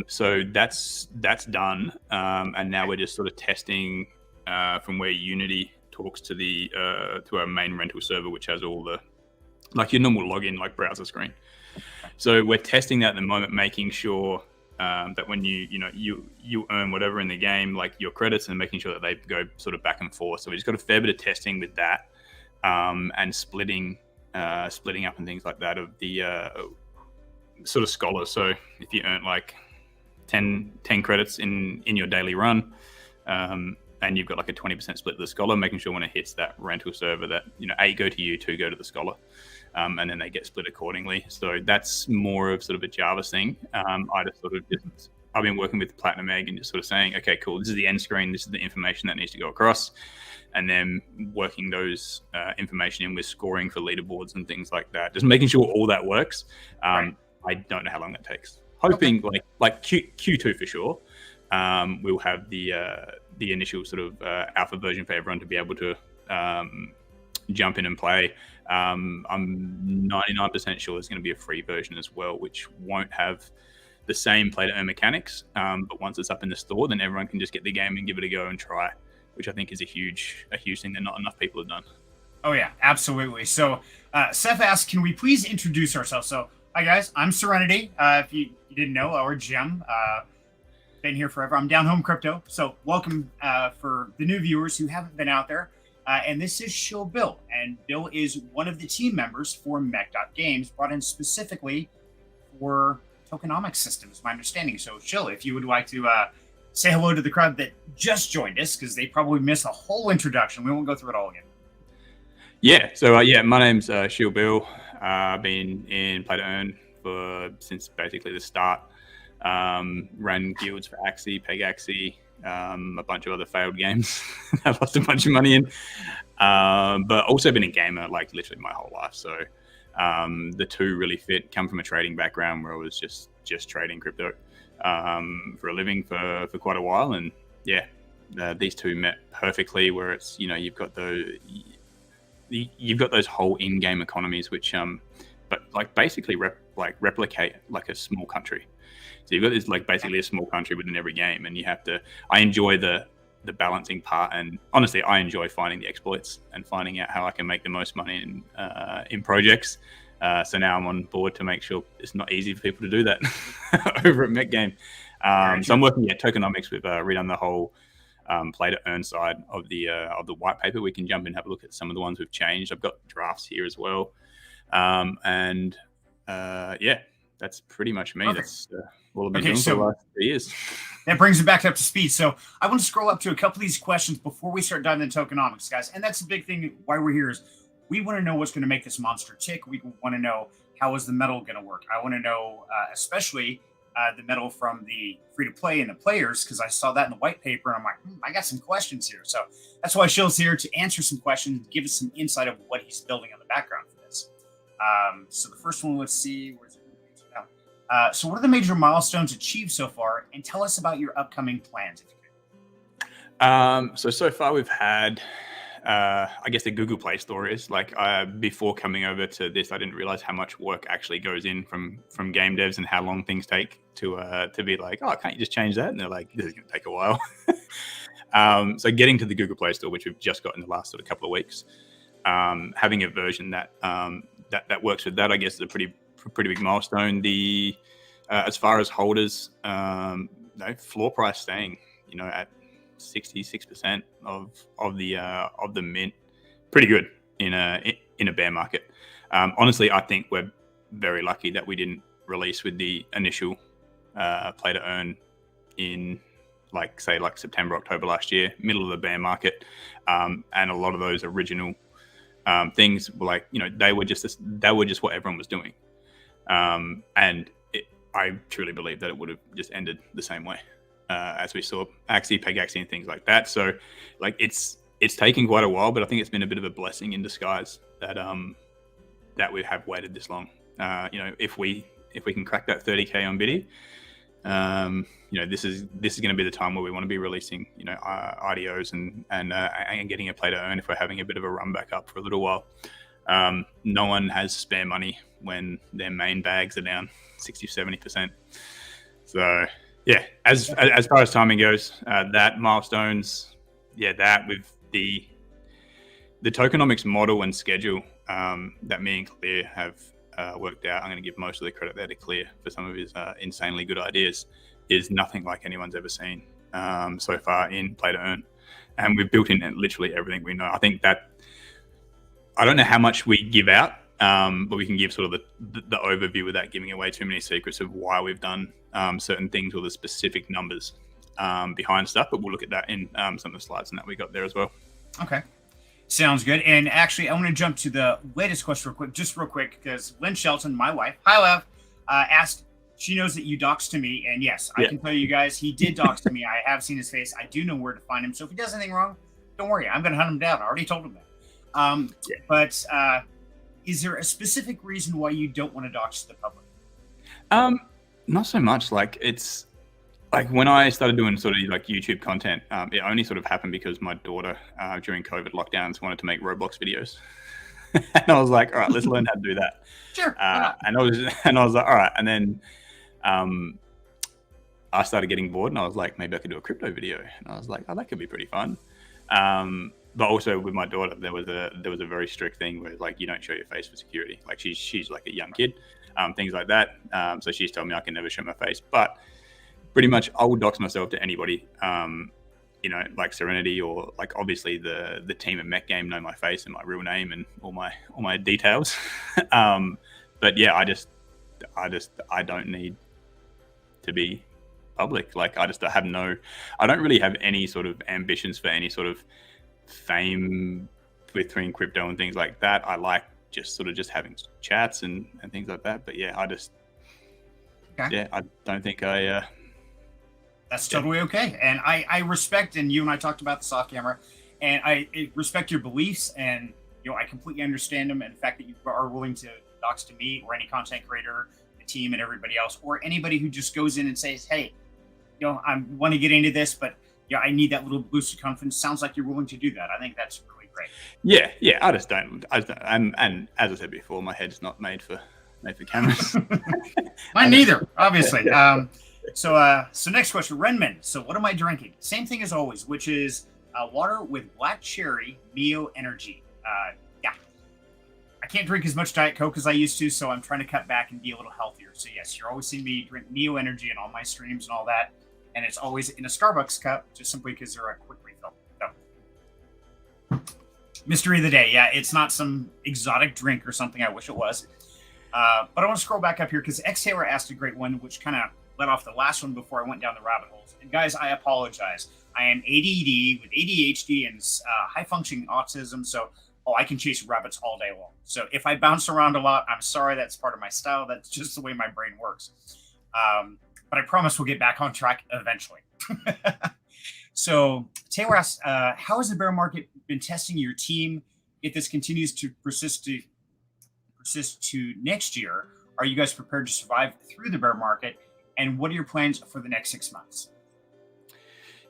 So that's done. And now we're just sort of testing from where Unity talks to to our main rental server, which has all the like your normal login, like browser screen. So we're testing that at the moment, making sure that when you earn whatever in the game, like your credits, and making sure that they go sort of back and forth. So we just got a fair bit of testing with that, and splitting up and things like that of the sort of scholars. So if you earn like 10 credits in your daily run, and you've got like a 20% split of the scholar, making sure when it hits that rental server that 8 go to you, 2 go to the scholar, and then they get split accordingly. So that's more of sort of a Java thing. I've been working with Platinum Egg and just sort of saying, okay, cool, this is the end screen, this is the information that needs to go across, and then working those information in with scoring for leaderboards and things like that, just making sure all that works. I don't know how long that takes. Hoping like Q2 for sure. We'll have the initial sort of alpha version for everyone to be able to jump in and play. I'm 99% sure there's going to be a free version as well, which won't have the same play to earn mechanics. But once it's up in the store, then everyone can just get the game and give it a go and try, which I think is a huge thing that not enough people have done. Oh yeah, absolutely. So Seth asks, can we please introduce ourselves? So hi guys, I'm Serenity. If you didn't know, or Jim. Been here forever. I'm Down Home Crypto. So welcome for the new viewers who haven't been out there. And this is ShillBill. And Bill is one of the team members for MECH.Games, brought in specifically for tokenomics systems, my understanding. So Shill, if you would like to say hello to the crowd that just joined us, because they probably missed the whole introduction. We won't go through it all again. Yeah. So my name's ShillBill. I've been in Play to Earn since basically the start. Ran guilds for Axie, Peg Axie, a bunch of other failed games I lost a bunch of money in, but also been a gamer like literally my whole life. So The two really fit. Come from a trading background where I was just trading crypto for a living for quite a while, and yeah, these two met perfectly. Where it's you've got those whole in-game economies, which but like basically replicate like a small country. So you've got this like basically a small country within every game, and you have to. I enjoy the balancing part, and honestly, I enjoy finding the exploits and finding out how I can make the most money in projects. So now I'm on board to make sure it's not easy for people to do that over at MECH.Game. So I'm working at tokenomics. We've redone the whole play to earn side of the white paper. We can jump in and have a look at some of the ones we've changed. I've got drafts here as well, and yeah, that's pretty much me. Okay. That's what I've been doing for the last 3 years. That brings it back up to speed. So I want to scroll up to a couple of these questions before we start diving into tokenomics, guys. And that's the big thing why we're here is we want to know what's going to make this monster tick. We want to know how is the metal going to work. I want to know especially the metal from the free-to-play and the players, because I saw that in the white paper, and I'm like, I got some questions here. So that's why Shill's here to answer some questions, give us some insight of what he's building on the background for this. So the first one, let's see. Where's it? So what are the major milestones achieved so far? And tell us about your upcoming plans, if you could. So far we've had, I guess the Google Play Store is like, before coming over to this, I didn't realize how much work actually goes in from game devs and how long things take to be like, oh, can't you just change that? And they're like, this is going to take a while. So getting to the Google Play Store, which we've just got in the last sort of couple of weeks, having a version that works with that, I guess is a pretty big milestone. The as far as holders, floor price staying, at 66% of the mint, pretty good in a bear market. Honestly, I think we're very lucky that we didn't release with the initial play to earn in say September, October last year, middle of the bear market, and a lot of those original things were they were just what everyone was doing. And I truly believe that it would have just ended the same way as we saw Axie, Peg Axie, and things like that. So, it's taken quite a while, but I think it's been a bit of a blessing in disguise that we have waited this long. If we can crack that 30K on Biddy, this is going to be the time where we want to be releasing IDOs and getting a play to earn if we're having a bit of a run back up for a little while. No one has spare money when their main bags are down 60-70%. So yeah, as far as timing goes, that milestones, that with the tokenomics model and schedule that me and Clear have worked out, I'm going to give most of the credit there to Clear for some of his insanely good ideas, is nothing like anyone's ever seen so far in play to earn, and we've built in literally everything we know. I think that I don't know how much we give out, but we can give sort of the overview without giving away too many secrets of why we've done certain things or the specific numbers behind stuff. But we'll look at that in some of the slides and that we got there as well. Okay. Sounds good. And actually, I want to jump to the latest question real quick, because Lynn Shelton, my wife, hi, Lev, asked, she knows that you doxed to me. And yes, I can tell you guys, he did dox to me. I have seen his face. I do know where to find him. So if he does anything wrong, don't worry. I'm going to hunt him down. I already told him that. But is there a specific reason why you don't want to dox the public? Not so much. It's when I started doing sort of YouTube content, it only sort of happened because my daughter during COVID lockdowns wanted to make Roblox videos. And I was like, all right, let's learn how to do that. Sure. And I was like, all right. And then I started getting bored, and I was like, maybe I could do a crypto video. And I was like, oh, that could be pretty fun. But also with my daughter, there was a very strict thing where you don't show your face for security. She's like a young kid, things like that. So she's told me I can never show my face. But pretty much I will dox myself to anybody, like Serenity or obviously the team at MECH.Game know my face and my real name and all my details. But yeah, I don't need to be public. I don't really have any sort of ambitions for any sort of fame between crypto and things like that. I like just having chats and things like that. But yeah, I don't think that's totally okay. And I respect, and you and I talked about this off camera, and I respect your beliefs, and I completely understand them, and the fact that you are willing to docs to me or any content creator, the team, and everybody else, or anybody who just goes in and says, "Hey, I want to get into this, but I need that little boost of confidence." Sounds like you're willing to do that. I think that's really great. Yeah. I just don't. And as I said before, my head's not made for cameras. Mine neither, obviously. So next question, Renman. So what am I drinking? Same thing as always, which is water with black cherry Neo Energy. Yeah, I can't drink as much Diet Coke as I used to, so I'm trying to cut back and be a little healthier. So yes, you're always seeing me drink Neo Energy in all my streams and all that, and it's always in a Starbucks cup, just simply because they're a quick refill. So, mystery of the day. Yeah, it's not some exotic drink or something. I wish it was. But I want to scroll back up here because X Taylor asked a great one, which kind of led off the last one before I went down the rabbit holes. And guys, I apologize. I am ADD with ADHD and high functioning autism, so I can chase rabbits all day long. So if I bounce around a lot, I'm sorry. That's part of my style. That's just the way my brain works. But I promise we'll get back on track eventually. So Taylor asks, how has the bear market been testing your team? If this continues to persist to next year, are you guys prepared to survive through the bear market? And what are your plans for the next 6 months?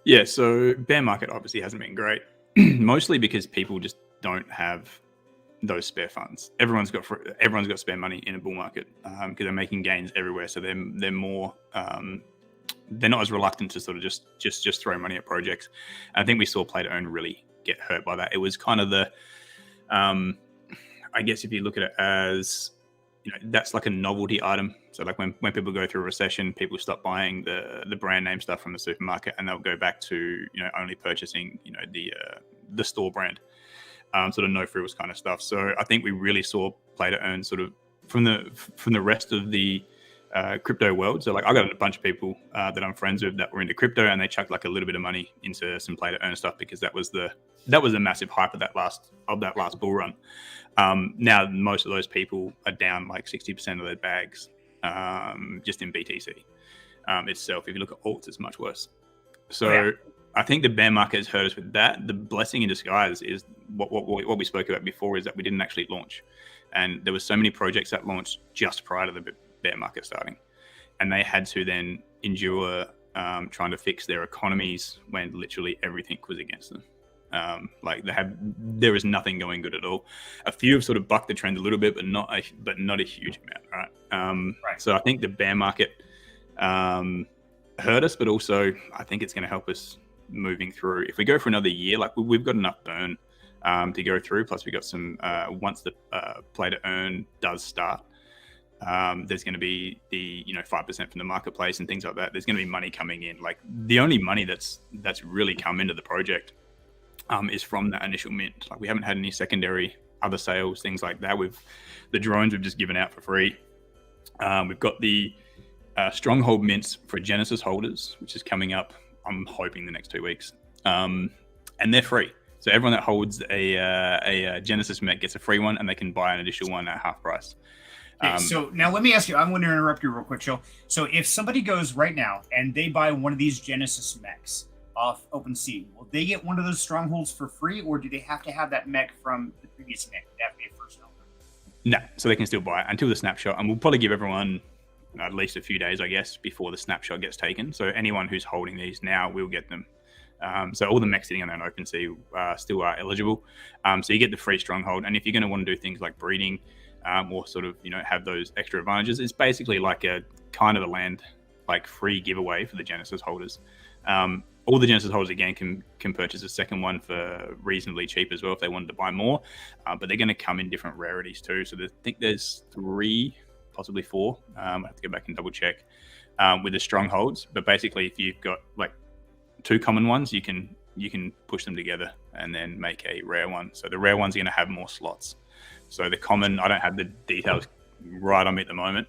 Yeah, so bear market obviously hasn't been great, mostly because people just don't have those spare funds. Everyone's got spare money in a bull market because they're making gains everywhere. So they're more they're not as reluctant to sort of just throw money at projects. And I think we saw play to earn really get hurt by that. It was kind of the I guess if you look at it as, that's like a novelty item. So like when people go through a recession, people stop buying the brand name stuff from the supermarket and they'll go back to, only purchasing, the store brand, sort of no frills kind of stuff. So I think we really saw play to earn sort of from the rest of the crypto world. So like I got a bunch of people that I'm friends with that were into crypto and they chucked like a little bit of money into some play to earn stuff because that was the massive hype of that last bull run. Now most of those people are down like 60% of their bags just in BTC itself. If you look at alts, it's much worse. So I think the bear market has hurt us with that. The blessing in disguise is what we spoke about before is that we didn't actually launch, and there were so many projects that launched just prior to the bear market starting, and they had to then endure trying to fix their economies when literally everything was against them. There was nothing going good at all. A few have sort of bucked the trend a little bit, but not a huge amount, right? So I think the bear market hurt us, but also I think it's going to help us moving through. If we go for another year, like we've got enough burn to go through. Plus we got some once the play to earn does start. There's going to be the 5% from the marketplace and things like that. There's going to be money coming in. Like the only money that's really come into the project is from that initial mint. Like we haven't had any secondary other sales, things like that. With the drones we've just given out for free. We've got the stronghold mints for Genesis holders, which is coming up, I'm hoping, the next 2 weeks. And they're free. So everyone that holds a Genesis mint gets a free one, and they can buy an additional one at half price. Okay, so now let me ask you, I'm going to interrupt you real quick, Chill. So if somebody goes right now and they buy one of these Genesis mechs off OpenSea, will they get one of those strongholds for free, or do they have to have that mech from the previous mech? They have to be a first owner? No, so they can still buy it until the snapshot, and we'll probably give everyone at least a few days, I guess, before the snapshot gets taken. So anyone who's holding these now will get them. So all the mechs sitting on OpenSea still are eligible. So you get the free stronghold, and if you're going to want to do things like breeding, or sort of have those extra advantages, it's basically like a kind of a land like free giveaway for the Genesis holders. All the Genesis holders again can purchase a second one for reasonably cheap as well if they wanted to buy more, but they're going to come in different rarities too. So I think there's 3, possibly 4. I have to go back and double check with the strongholds. But basically, if you've got like 2 common ones, you can push them together and then make a rare one. So the rare one's going to have more slots. So the common, I don't have the details right on me at the moment,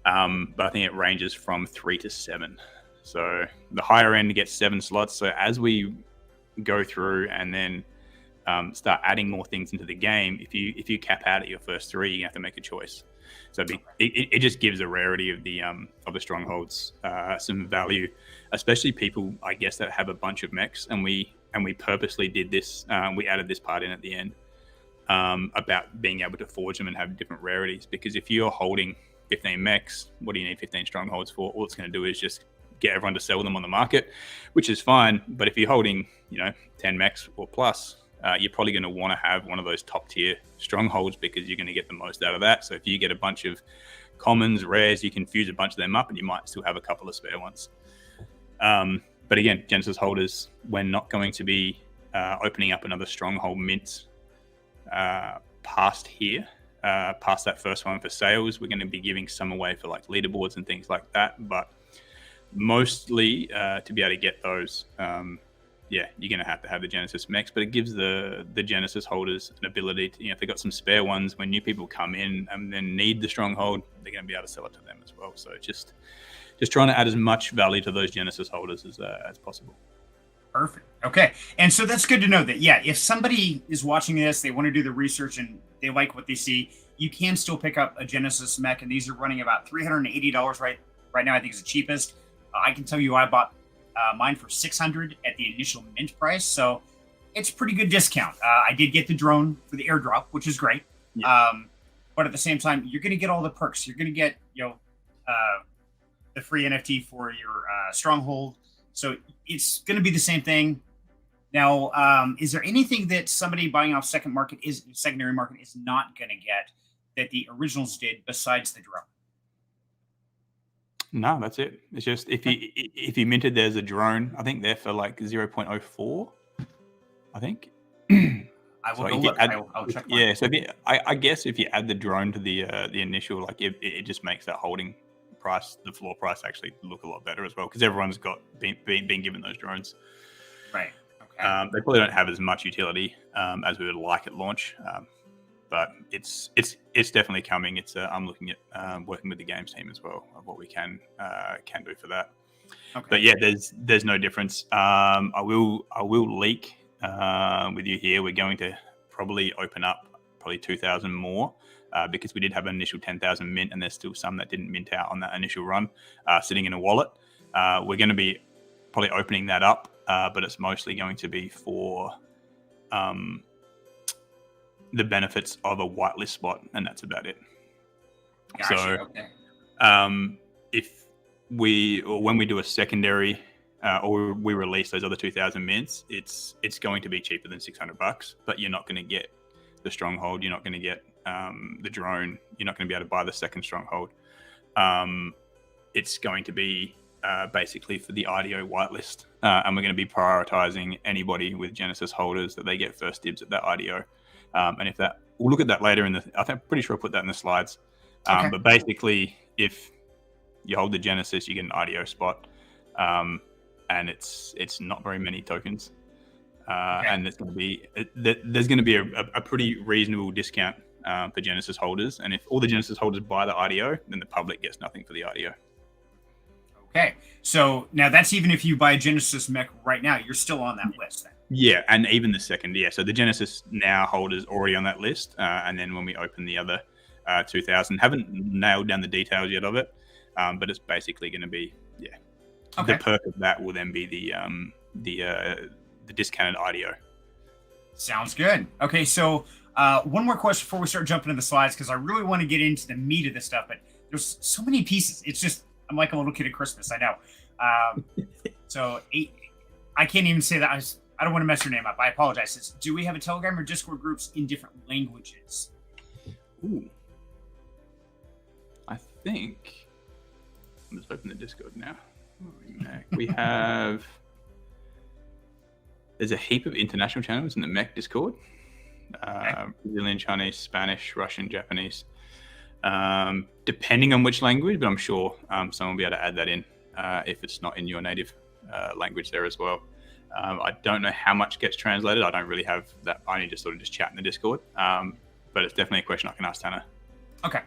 but I think it ranges from 3 to 7. So the higher end gets 7 slots. So as we go through and then start adding more things into the game, if you cap out at your first 3, you have to make a choice. So it just gives a rarity of the strongholds some value, especially people, I guess, that have a bunch of mechs, and we purposely did this. We added this part in at the end. about being able to forge them and have different rarities. Because if you're holding 15 mechs, what do you need 15 strongholds for? All it's going to do is just get everyone to sell them on the market, which is fine. But if you're holding, 10 mechs or plus, you're probably going to want to have one of those top tier strongholds because you're going to get the most out of that. So if you get a bunch of commons, rares, you can fuse a bunch of them up and you might still have a couple of spare ones. But again, Genesis holders, we're not going to be opening up another stronghold mint past that first one for sales. We're going to be giving some away for like leaderboards and things like that, but mostly to be able to get those, you're going to have the Genesis mechs. But it gives the Genesis holders an ability to, if they've got some spare ones, when new people come in and then need the stronghold, they're going to be able to sell it to them as well. So just trying to add as much value to those Genesis holders as possible. Perfect. Okay. And so that's good to know that, if somebody is watching this, they want to do the research and they like what they see, you can still pick up a Genesis mech. And these are running about $380 right now. I think is the cheapest. I can tell you I bought mine for $600 at the initial mint price. So it's a pretty good discount. I did get the drone for the airdrop, which is great. Yeah. But at the same time, you're going to get all the perks. You're going to get, the free NFT for your stronghold. So it's going to be the same thing. Now, is there anything that somebody buying off secondary market is not going to get that the originals did besides the drone? No, that's it. It's just if you minted, there's a drone. I think they're for like 0.04. I think. I will go look. I'll check. Yeah, so I guess if you add the drone to the initial, like it just makes that holding price, the floor price, actually look a lot better as well, because everyone's been given those drones. Right. Okay. They probably don't have as much utility as we would like at launch, but it's definitely coming. It's I'm looking at working with the games team as well of what we can do for that. Okay. But yeah, there's no difference. I will leak with you here. We're going to probably open up 2,000 more. Because we did have an initial 10,000 mint, and there's still some that didn't mint out on that initial run, sitting in a wallet. We're going to be probably opening that up, but it's mostly going to be for the benefits of a whitelist spot, and that's about it. Gotcha. So, okay. When we do a secondary or we release those other 2,000 mints, it's going to be cheaper than $600, but you're not going to get the stronghold. You're not going to get the drone. You're not going to be able to buy the second stronghold. It's going to be basically for the IDO whitelist, and we're going to be prioritizing anybody with Genesis holders that they get first dibs at that IDO. And if that, we'll look at that later I'm pretty sure I put that in the slides. Okay. But basically, if you hold the Genesis, you get an IDO spot, and it's not very many tokens. Okay. And there's going to be a pretty reasonable discount for Genesis holders. And if all the Genesis holders buy the IDO, then the public gets nothing for the IDO. Okay. So now that's even if you buy a Genesis mech right now, you're still on that list then. Yeah, and even the second, so the Genesis now holders already on that list. And then when we open the other 2,000, haven't nailed down the details yet of it, but it's basically going to be, okay. The perk of that will then be the discounted IDO. Sounds good. Okay, so one more question before we start jumping into the slides, because I really want to get into the meat of this stuff, but there's so many pieces. It's just, I'm like a little kid at Christmas, I know. So I can't even say that. I don't want to mess your name up. I apologize. Do we have a Telegram or Discord groups in different languages? Ooh. I think, I'm just opening the Discord now. We have, there's a heap of international channels in the MECH Discord. Brazilian, Chinese, Spanish, Russian, Japanese. Depending on which language, but I'm sure someone will be able to add that in if it's not in your native language there as well. I don't know how much gets translated. I don't really have that. I only just sort of chat in the Discord. But it's definitely a question I can ask Tanner. Okay.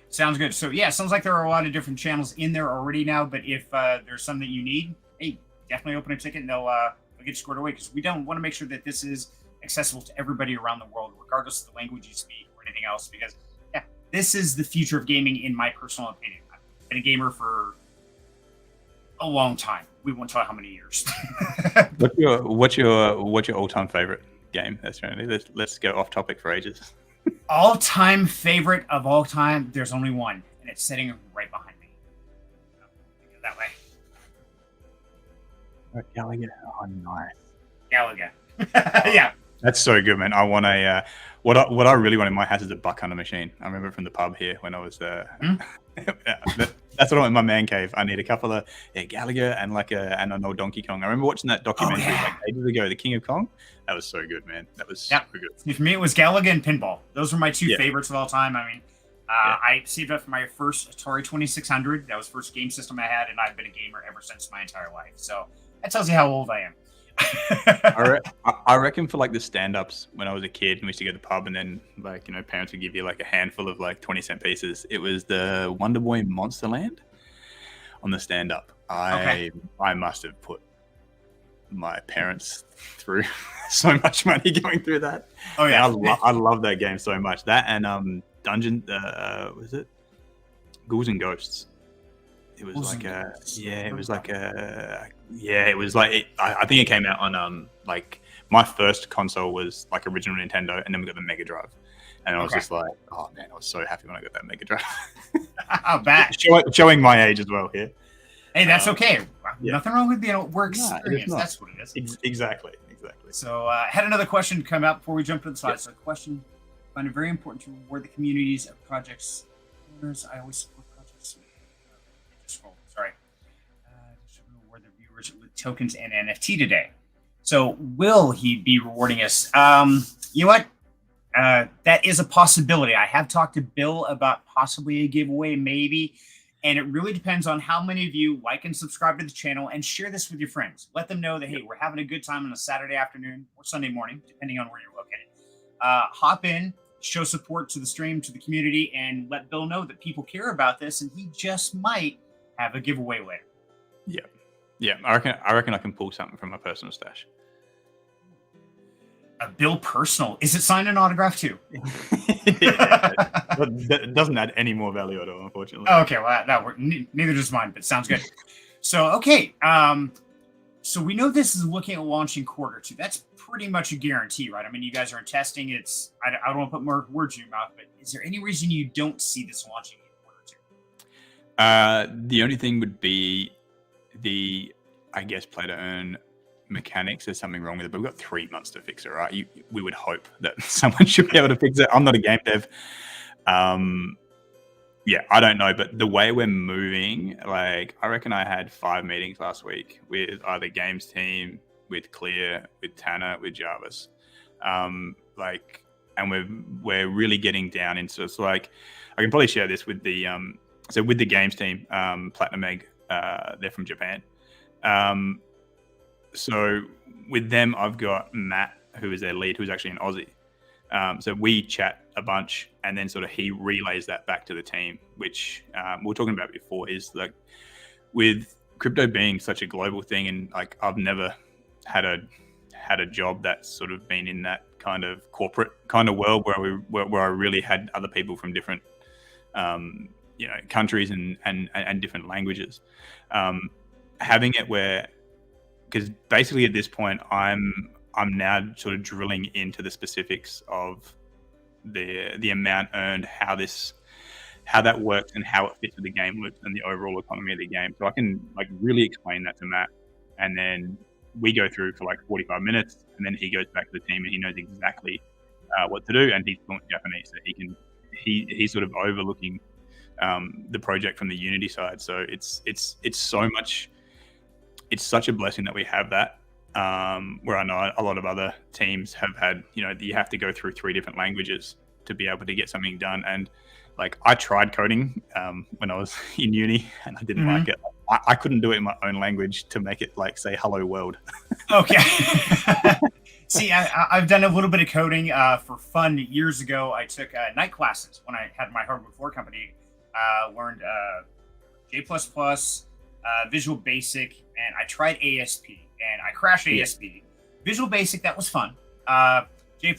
Sounds good. So yeah, sounds like there are a lot of different channels in there already now, but if there's some that you need, hey, definitely open a ticket and they'll get you squared away, because we don't want to make sure that this is accessible to everybody around the world, regardless of the language you speak or anything else, because this is the future of gaming in my personal opinion. I've been a gamer for a long time. We won't tell how many years. What's your all-time favorite game. That's right. Let's go off topic for ages. All-time favorite of all time. There's only one, and it's sitting right behind me. Go that way. Gallagher. Oh, nice. Gallagher. Yeah. That's so good, man. I want a what I really want in my house is a buck hunter machine. I remember it from the pub here when I was that's what I want in my man cave. I need a couple of Gallagher and and an old Donkey Kong. I remember watching that documentary like ages ago, The King of Kong. That was so good, man. That was so good. For me, it was Gallagher and pinball. Those were my two favorites of all time. I mean, I saved up for my first Atari 2600. That was the first game system I had, and I've been a gamer ever since my entire life. So that tells you how old I am. I reckon for like the stand-ups when I was a kid and we used to go to the pub and then like, you know, parents would give you like a handful of like 20-cent pieces. It was the Wonder Boy Monsterland on the stand-up. I must have put my parents through so much money going through that. Oh yeah, I love that game so much. That and Dungeon was it Ghouls and Ghosts? It was like I think it came out on like my first console was like original Nintendo, and then we got the Mega Drive, and I was just like, oh man, I was so happy when I got that Mega Drive. How bad? Showing my age as well here. Hey, that's okay. Nothing wrong with work experience. That's what it is. Exactly. So I had another question come out before we jump to the slides. So the question: I find it very important to reward the communities of projects owners. I always support projects. Sorry. Reward the viewers with tokens and NFT today. So will he be rewarding us? You know what? That is a possibility. I have talked to Bill about possibly a giveaway, maybe. And it really depends on how many of you like and subscribe to the channel and share this with your friends. Let them know that, hey, we're having a good time on a Saturday afternoon or Sunday morning, depending on where you're located. Hop in, show support to the stream, to the community, and let Bill know that people care about this, and he just might have a giveaway later. Yeah. I reckon I can pull something from my personal stash. A Bill personal? Is it signed and autographed too? That doesn't add any more value at all, unfortunately. Okay, well, neither does mine, but sounds good. So, okay. So we know this is looking at launching Q2. That's pretty much a guarantee, right? I mean, you guys are in testing. I don't want to put more words in your mouth, but is there any reason you don't see this launching in Q2? The only thing would be I guess, play to earn mechanics. There's something wrong with it, but we've got 3 months to fix it, right? We would hope that someone should be able to fix it. I'm not a game dev. I don't know, but the way we're moving, like, I reckon I had 5 meetings last week with either games team, with Clear, with Tanner, with Jarvis. And we're really getting down into, it's like, I can probably share this with the, so with the games team, Platinum Egg, they're from Japan. So with them, I've got Matt, who is their lead, who's actually an Aussie. So we chat a bunch, and then sort of he relays that back to the team, which we were talking about before, is like with crypto being such a global thing, and like I've never had a job that's sort of been in that kind of corporate kind of world where I really had other people from different countries and different languages. Having it where, because basically at this point I'm now sort of drilling into the specifics of the amount earned, how that works, and how it fits with the game loops and the overall economy of the game. So I can like really explain that to Matt, and then we go through for like 45 minutes, and then he goes back to the team and he knows exactly what to do, and he's fluent Japanese, so he's sort of overlooking the project from the Unity side. So it's so much. It's such a blessing that we have that. Where I know a lot of other teams have had, you have to go through 3 different languages to be able to get something done. And like I tried coding when I was in uni, and I didn't like it. I couldn't do it in my own language to make it like say hello world. Okay. See, I've done a little bit of coding for fun years ago. I took night classes when I had my hardware floor company. Learned J++, Visual Basic, and I tried ASP, and I crashed ASP. Visual Basic, that was fun. J++,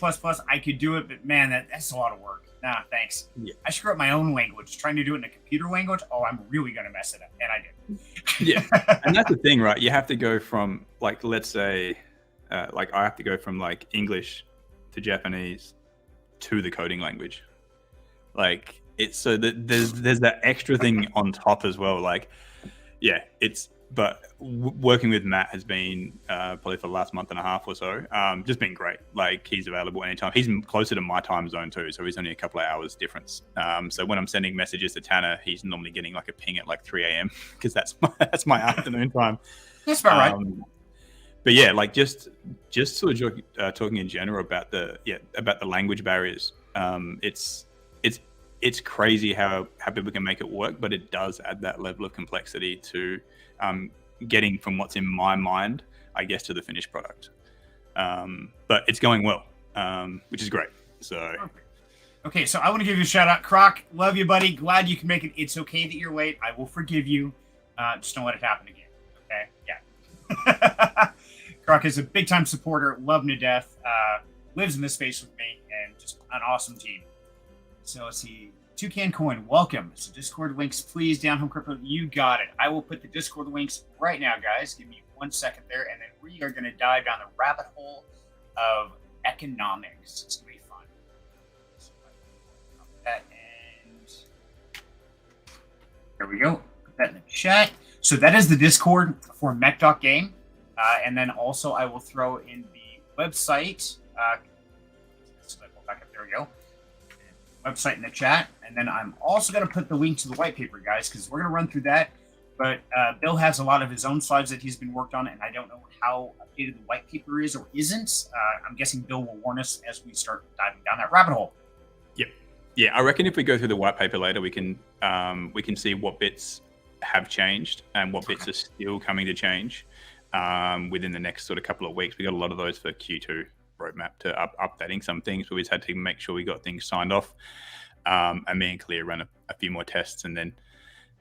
I could do it, but man, that's a lot of work. Nah, thanks. I screw up my own language. Trying to do it in a computer language, I'm really going to mess it up. And I did. And that's the thing, right? You have to go from, like, let's say, like I have to go from like English to Japanese to the coding language. Like it's so that there's that extra thing on top as well. Like, yeah, working with Matt has been probably for the last month and a half or so, just been great. Like he's available anytime. He's closer to my time zone too, so he's only a couple of hours difference. So when I'm sending messages to Tanner, he's normally getting like a ping at like 3 a.m. because that's my afternoon time. That's about right. But yeah, like just sort of talking in general about the language barriers. It's crazy how people can make it work, but it does add that level of complexity to getting from what's in my mind, I guess, to the finished product. But it's going well, which is great. So, okay, so I want to give you a shout out, Croc. Love you, buddy. Glad you can make it. It's okay that you're late. I will forgive you. Just don't let it happen again. Okay, yeah. Croc is a big time supporter. Love him to death. Lives in this space with me, and just an awesome team. So let's see. Toucan Coin, welcome. So Discord links, please. Down Home Crypto, you got it. I will put the Discord links right now, guys. Give me 1 second there, and then we are going to dive down the rabbit hole of economics. It's going to be fun. So that, and there we go. Put that in the chat. So that is the Discord for MECH.Game. And then also I will throw in the website. So back up, there we go. Website in the chat, and then I'm also going to put the link to the white paper, guys, because we're going to run through that. But Bill has a lot of his own slides that he's been worked on, and I don't know how updated the white paper is or isn't. I'm guessing Bill will warn us as we start diving down that rabbit hole. Yep. Yeah, I reckon if we go through the white paper later, we can see what bits have changed and what bits are still coming to change within the next sort of couple of weeks. We got a lot of those for Q2 roadmap to updating some things, but we just had to make sure we got things signed off. And me and Clear ran a few more tests and then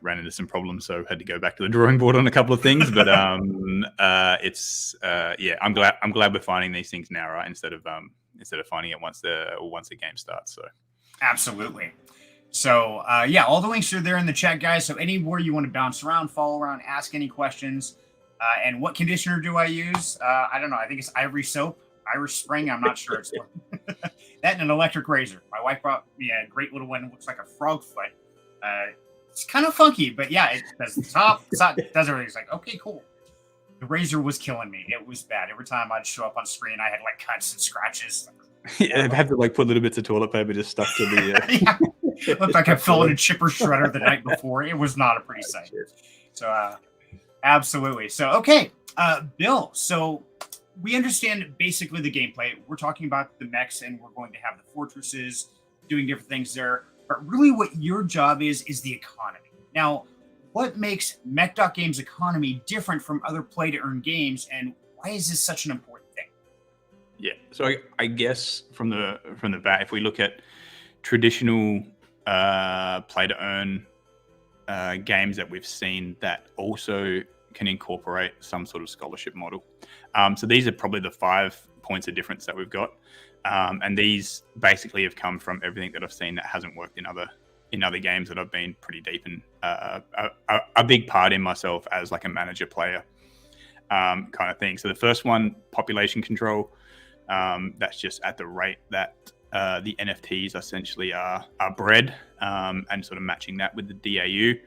ran into some problems, so had to go back to the drawing board on a couple of things. But it's I'm glad we're finding these things now, right? Instead of finding it once the game starts. So absolutely. So all the links are there in the chat, guys. So anywhere you want to bounce around, follow around, ask any questions. And what conditioner do I use? I don't know. I think it's Ivory Soap. Irish Spring, I'm not sure. It's that and an electric razor. My wife brought me a great little one. It looks like a frog foot. It's kind of funky, but yeah, it does the top, it does everything. It's like, okay, cool. The razor was killing me. It was bad. Every time I'd show up on screen, I had like cuts and scratches. Yeah, I'd have to like put a little bits of toilet paper just stuck to the. Yeah. It looked like I filled in a chipper shredder the night before. It was not a pretty sight. So, absolutely. So, okay, Bill. So. We understand basically the gameplay. We're talking about the mechs, and we're going to have the fortresses doing different things there. But really what your job is the economy. Now, what makes MECH.Game's economy different from other play-to-earn games, and why is this such an important thing? Yeah, so I guess from the bat, if we look at traditional play-to-earn games that we've seen that also can incorporate some sort of scholarship model. So these are probably the 5 points of difference that we've got. And these basically have come from everything that I've seen that hasn't worked in other games that I've been pretty deep in, a big part in myself as like a manager player kind of thing. So the first one, population control, that's just at the rate that the NFTs essentially are bred, and sort of matching that with the DAU.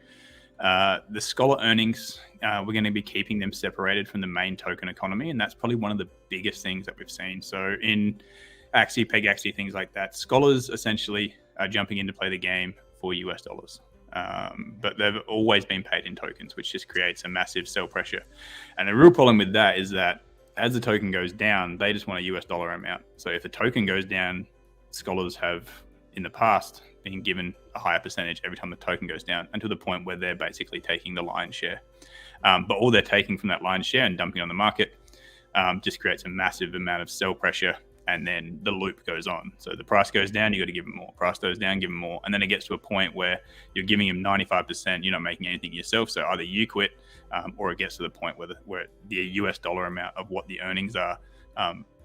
The scholar earnings, we're going to be keeping them separated from the main token economy, and that's probably one of the biggest things that we've seen. So in Axie, Peg Axie, things like that, scholars essentially are jumping in to play the game for US dollars. But they've always been paid in tokens, which just creates a massive sell pressure. And the real problem with that is that as the token goes down, they just want a US dollar amount. So if the token goes down, scholars have in the past been given a higher percentage every time the token goes down, and to the point where they're basically taking the lion's share. But all they're taking from that lion's share and dumping on the market just creates a massive amount of sell pressure, and then the loop goes on. So the price goes down, you got to give them more. Price goes down, give them more. And then it gets to a point where you're giving them 95%, you're not making anything yourself. So either you quit, or it gets to the point where the US dollar amount of what the earnings are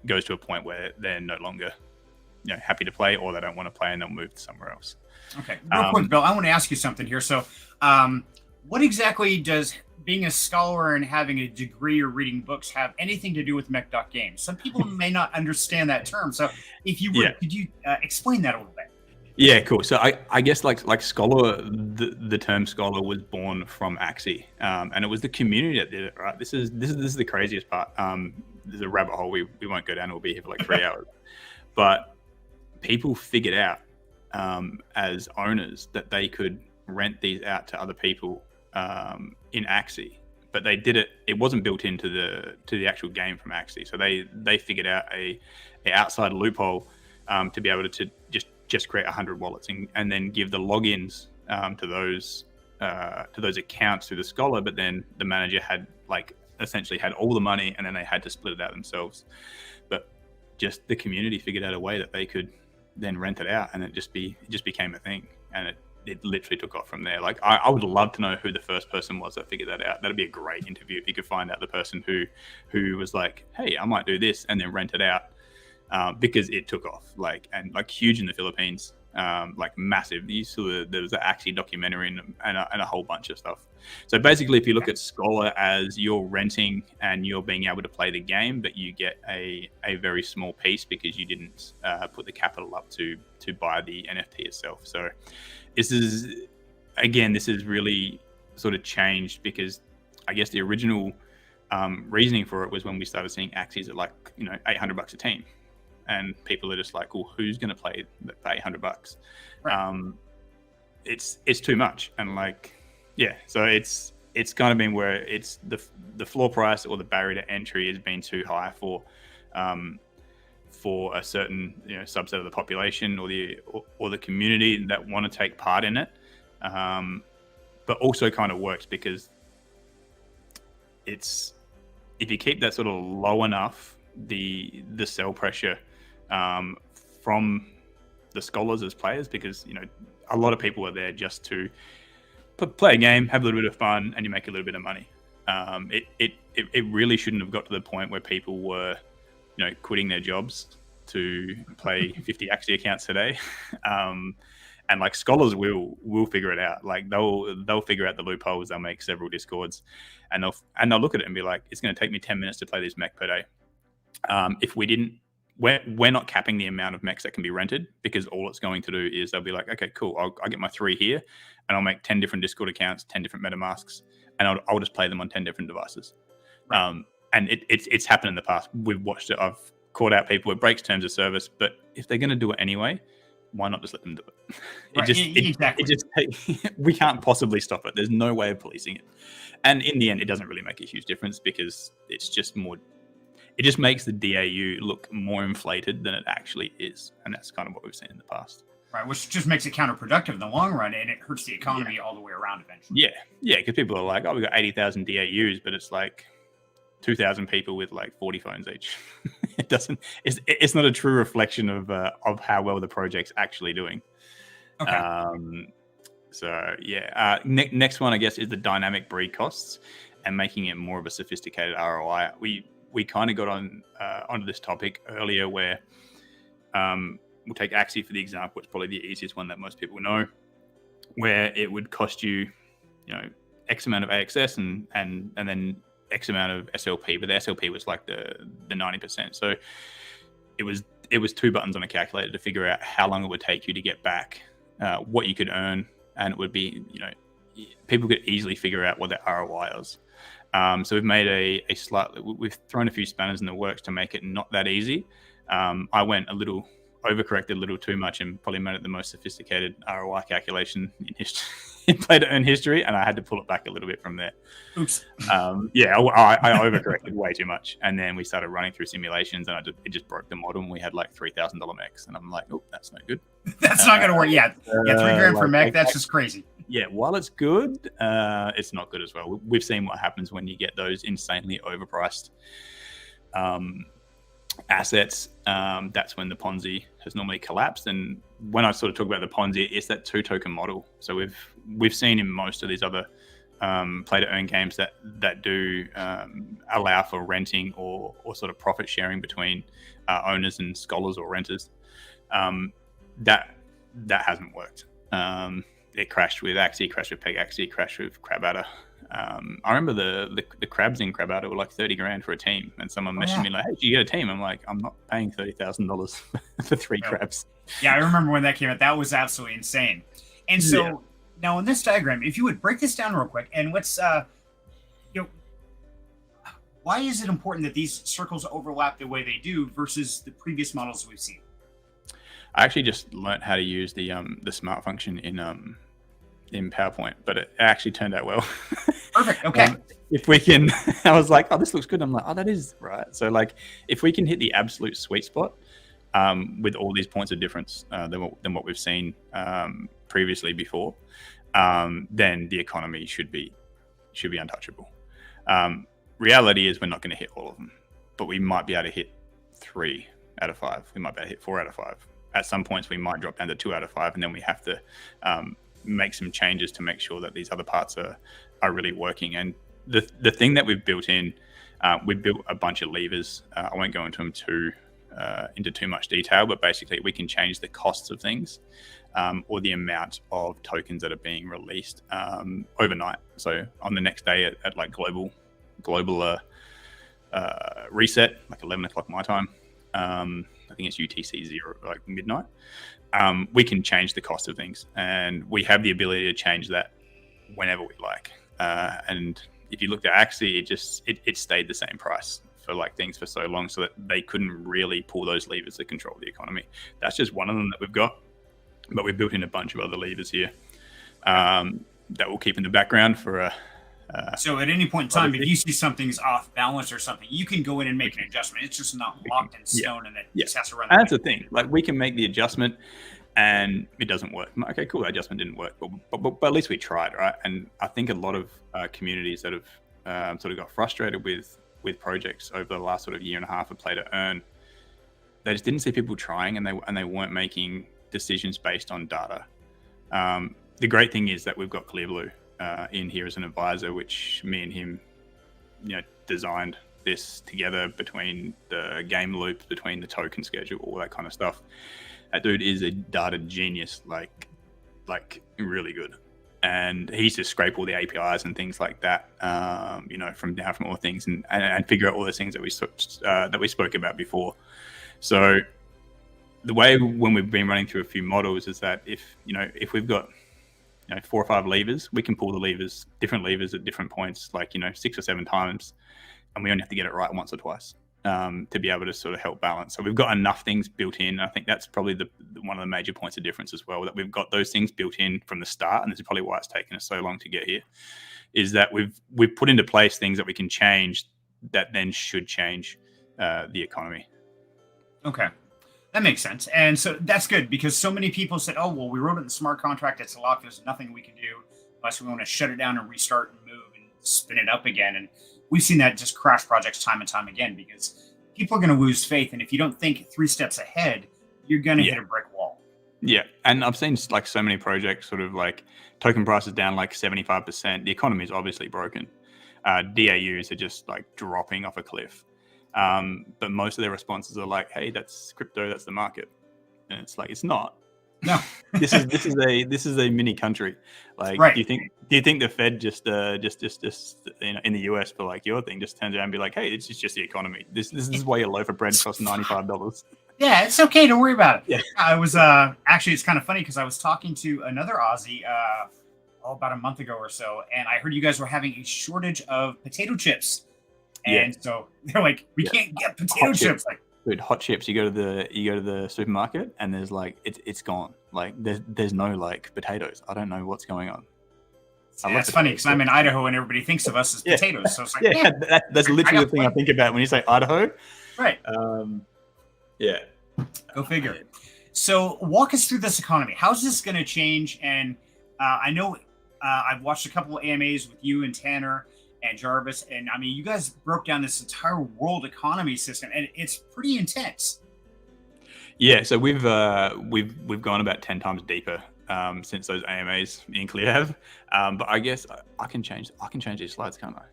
goes to a point where they're no longer happy to play, or they don't want to play and they'll move to somewhere else. Okay, real quick, Bill, I want to ask you something here. So what exactly does being a scholar and having a degree or reading books have anything to do with MECH.Game? Some people may not understand that term. So if you Yeah. would, could you explain that a little bit? Yeah, cool. So I guess like scholar, the term scholar was born from Axie, and it was the community that did it. Right. This is the craziest part. There's a rabbit hole we won't go down. We'll be here for like 3 hours. But people figured out as owners that they could rent these out to other people in Axie, but they did it. It wasn't built into the actual game from Axie. So they figured out a outside loophole to be able to just create 100 wallets and then give the logins to those accounts through the scholar. But then the manager had essentially had all the money, and then they had to split it out themselves. But just the community figured out a way that they could then rent it out, and it just became a thing, and it literally took off from there. Like I would love to know who the first person was that figured that out. That'd be a great interview if you could find out the person who was like, hey, I might do this, and then rent it out. Because it took off, and huge in the Philippines, massive. You saw there was an Axie documentary and a whole bunch of stuff. So basically, if you look at Scholar as you're renting and you're being able to play the game, but you get a very small piece because you didn't put the capital up to buy the NFT itself. So this is really sort of changed, because I guess the original reasoning for it was when we started seeing Axies at $800 a team. And people are just like, well, who's going to play $800? Right. It's too much. And so it's kind of been where it's the floor price or the barrier to entry has been too high for a certain subset of the population or the community that want to take part in it. But also kind of works because if you keep that sort of low enough, the sell pressure from the scholars as players, because a lot of people are there just to play a game, have a little bit of fun, and you make a little bit of money. It really shouldn't have got to the point where people were quitting their jobs to play 50 Axie accounts today. And scholars will figure it out. They'll figure out the loopholes. They'll make several discords, and they'll look at it and be like, it's going to take me 10 minutes to play this mech per day. If we didn't, we're not capping the amount of mechs that can be rented, because all it's going to do is they'll be like, okay, cool, I'll get my 3 here, and I'll make 10 different Discord accounts, 10 different MetaMasks, and I'll just play them on 10 different devices. Right. And it's happened in the past. We've watched it. I've called out people. It breaks terms of service, but if they're going to do it anyway, why not just let them do it? Exactly. We can't possibly stop it. There's no way of policing it. And in the end, it doesn't really make a huge difference, because it's just more. It just makes the DAU look more inflated than it actually is. And that's kind of what we've seen in the past. Right, which just makes it counterproductive in the long run, and it hurts the economy all the way around eventually. Yeah, because people are like, oh, we've got 80,000 DAUs, but it's 2,000 people with 40 phones each. It's not a true reflection of how well the project's actually doing. Okay. Next one, I guess, is the dynamic breed costs and making it more of a sophisticated ROI. We kind of got onto this topic earlier, where we'll take Axie for the example. It's probably the easiest one that most people know, where it would cost you, X amount of AXS and then X amount of SLP, but the SLP was the 90%. So it was 2 buttons on a calculator to figure out how long it would take you to get back what you could earn, and it would be, people could easily figure out what their ROI was. So we've made we've thrown a few spanners in the works to make it not that easy. I went overcorrected a little too much and probably made it the most sophisticated ROI calculation in history, in play-to-earn history, and I had to pull it back a little bit from there. Oops. I overcorrected way too much, and then we started running through simulations, and it just broke the model, and we had $3,000 mechs, and I'm like, oh, that's no good. That's not going to work. Yeah, $3,000 for mech. That's just crazy. Yeah, while it's good, it's not good as well. We've seen what happens when you get those insanely overpriced assets. That's when the Ponzi has normally collapsed. And when I sort of talk about the Ponzi, it's that 2-token model. So we've seen in most of these other play-to-earn games that do allow for renting or sort of profit sharing between owners and scholars or renters. That hasn't worked. it crashed with Axie, crashed with Peg Axie, crashed with Crabadder. I remember the crabs in Crabadder were like 30 grand for a team, and someone messaged me like, "Hey, did you get a team?" I'm like, "I'm not paying $30,000 for three crabs." Yeah, I remember when that came out. That was absolutely insane. And so now in this diagram, if you would break this down real quick, and let's why is it important that these circles overlap the way they do versus the previous models we've seen? I actually just learned how to use the smart function in PowerPoint, but it actually turned out well. Perfect. Okay. If we can, I was like, "Oh, this looks good." I'm like, "Oh, that is right." So like, if we can hit the absolute sweet spot with all these points of difference than what we've seen previously before, then the economy should be untouchable. Reality is we're not going to hit all of them, but we might be able to hit 3 out of 5. We might be able to hit 4 out of 5. At some points, we might drop down to 2 out of 5, and then we have to make some changes to make sure that these other parts are really working. And the thing that we've built in, we built a bunch of levers. I won't go into them into too much detail, but basically we can change the costs of things or the amount of tokens that are being released overnight. So on the next day at like global reset, like 11 o'clock my time, I think it's UTC 0, like midnight, we can change the cost of things, and we have the ability to change that whenever we like. And if you looked at Axie, it stayed the same price for like things for so long, so that they couldn't really pull those levers to control the economy. That's just one of them that we've got, but we've built in a bunch of other levers here that we'll keep in the background for so at any point in time, if you see something's off balance or something, you can go in and make an adjustment. It's just not locked in stone, and it just has to run. And that's the thing. Like, we can make the adjustment, and it doesn't work. Okay, cool. The adjustment didn't work, but at least we tried, right? And I think a lot of communities that have sort of got frustrated with projects over the last sort of year and a half of play to earn, they just didn't see people trying, and they weren't making decisions based on data. The great thing is that we've got Clearblue in here as an advisor, which me and him, designed this together between the game loops, between the token schedule, all that kind of stuff. That dude is a data genius, like really good. And he used to scrape all the APIs and things like that, from all the things and figure out all the things that we spoke about before. So the way when we've been running through a few models is that if we've got 4 or 5 levers, we can pull different levers at different points, 6 or 7 times, and we only have to get it right once or twice to be able to sort of help balance. So we've got enough things built in. I think that's probably one of the major points of difference as well, that we've got those things built in from the start, and this is probably why it's taken us so long to get here, is that we've put into place things that we can change that then should change the economy. Okay. That makes sense. And so that's good, because so many people said, "Oh, well, we wrote it in the smart contract. It's locked. There's nothing we can do unless we want to shut it down and restart and move and spin it up again." And we've seen that just crash projects time and time again, because people are going to lose faith. And if you don't think 3 steps ahead, you're going to hit a brick wall. Yeah. And I've seen like so many projects sort of like token prices down like 75%. The economy is obviously broken. DAUs are just like dropping off a cliff. But most of their responses are like, "Hey, that's crypto, that's the market," and it's like, it's not. No, this is a mini country. Like, right. do you think the Fed just in the US for like your thing just turns around and be like, "Hey, it's just the economy. This is why your loaf of bread costs $95." Yeah, it's okay. Don't worry about it. Yeah. I was actually, it's kind of funny, because I was talking to another Aussie about a month ago or so, and I heard you guys were having a shortage of potato chips. And so they're like, "We can't get potato chips." Like, dude, hot chips. You go to the supermarket, and there's like it's gone. Like there's no like potatoes. I don't know what's going on. That's funny, because I'm in Idaho and everybody thinks of us as potatoes. So it's like, that's literally the thing I think about when you say Idaho. Right. Go figure. So walk us through this economy. How's this going to change? And I know I've watched a couple of AMAs with you and Tanner and Jarvis, and I mean, you guys broke down this entire world economy system, and it's pretty intense. Yeah, so we've gone about 10 times deeper since those AMAs in ClearHave. But I guess I can change these slides, can't I?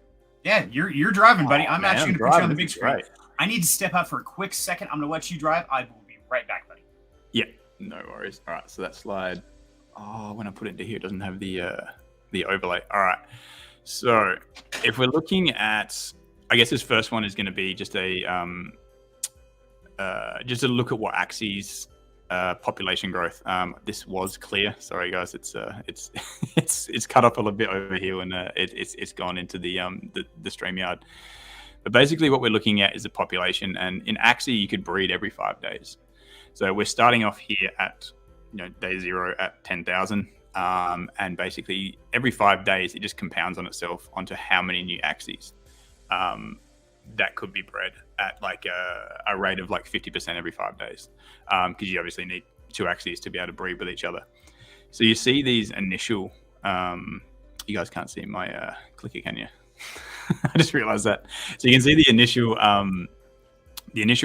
Yeah, you're driving, buddy. I'm actually going to put you on the big screen. Right. I need to step out for a quick second. I'm going to let you drive. I will be right back, buddy. Yeah, no worries. All right, so that slide, when I put it into here, it doesn't have the overlay. All right. So if we're looking at, I guess this first one is going to be just a look at what Axie's population growth. This was clear. Sorry guys, it's it's cut up a little bit over here when it's gone into the StreamYard. But basically, what we're looking at is the population, and in Axie you could breed every 5 days. So we're starting off here at day 0 at 10,000. And basically every 5 days it just compounds on itself onto how many new Axies that could be bred at like a rate of like 50% every 5 days, because you obviously need 2 Axies to be able to breed with each other. So you see these initial you guys can't see my clicker, can you? I just realized that. So you can see the initial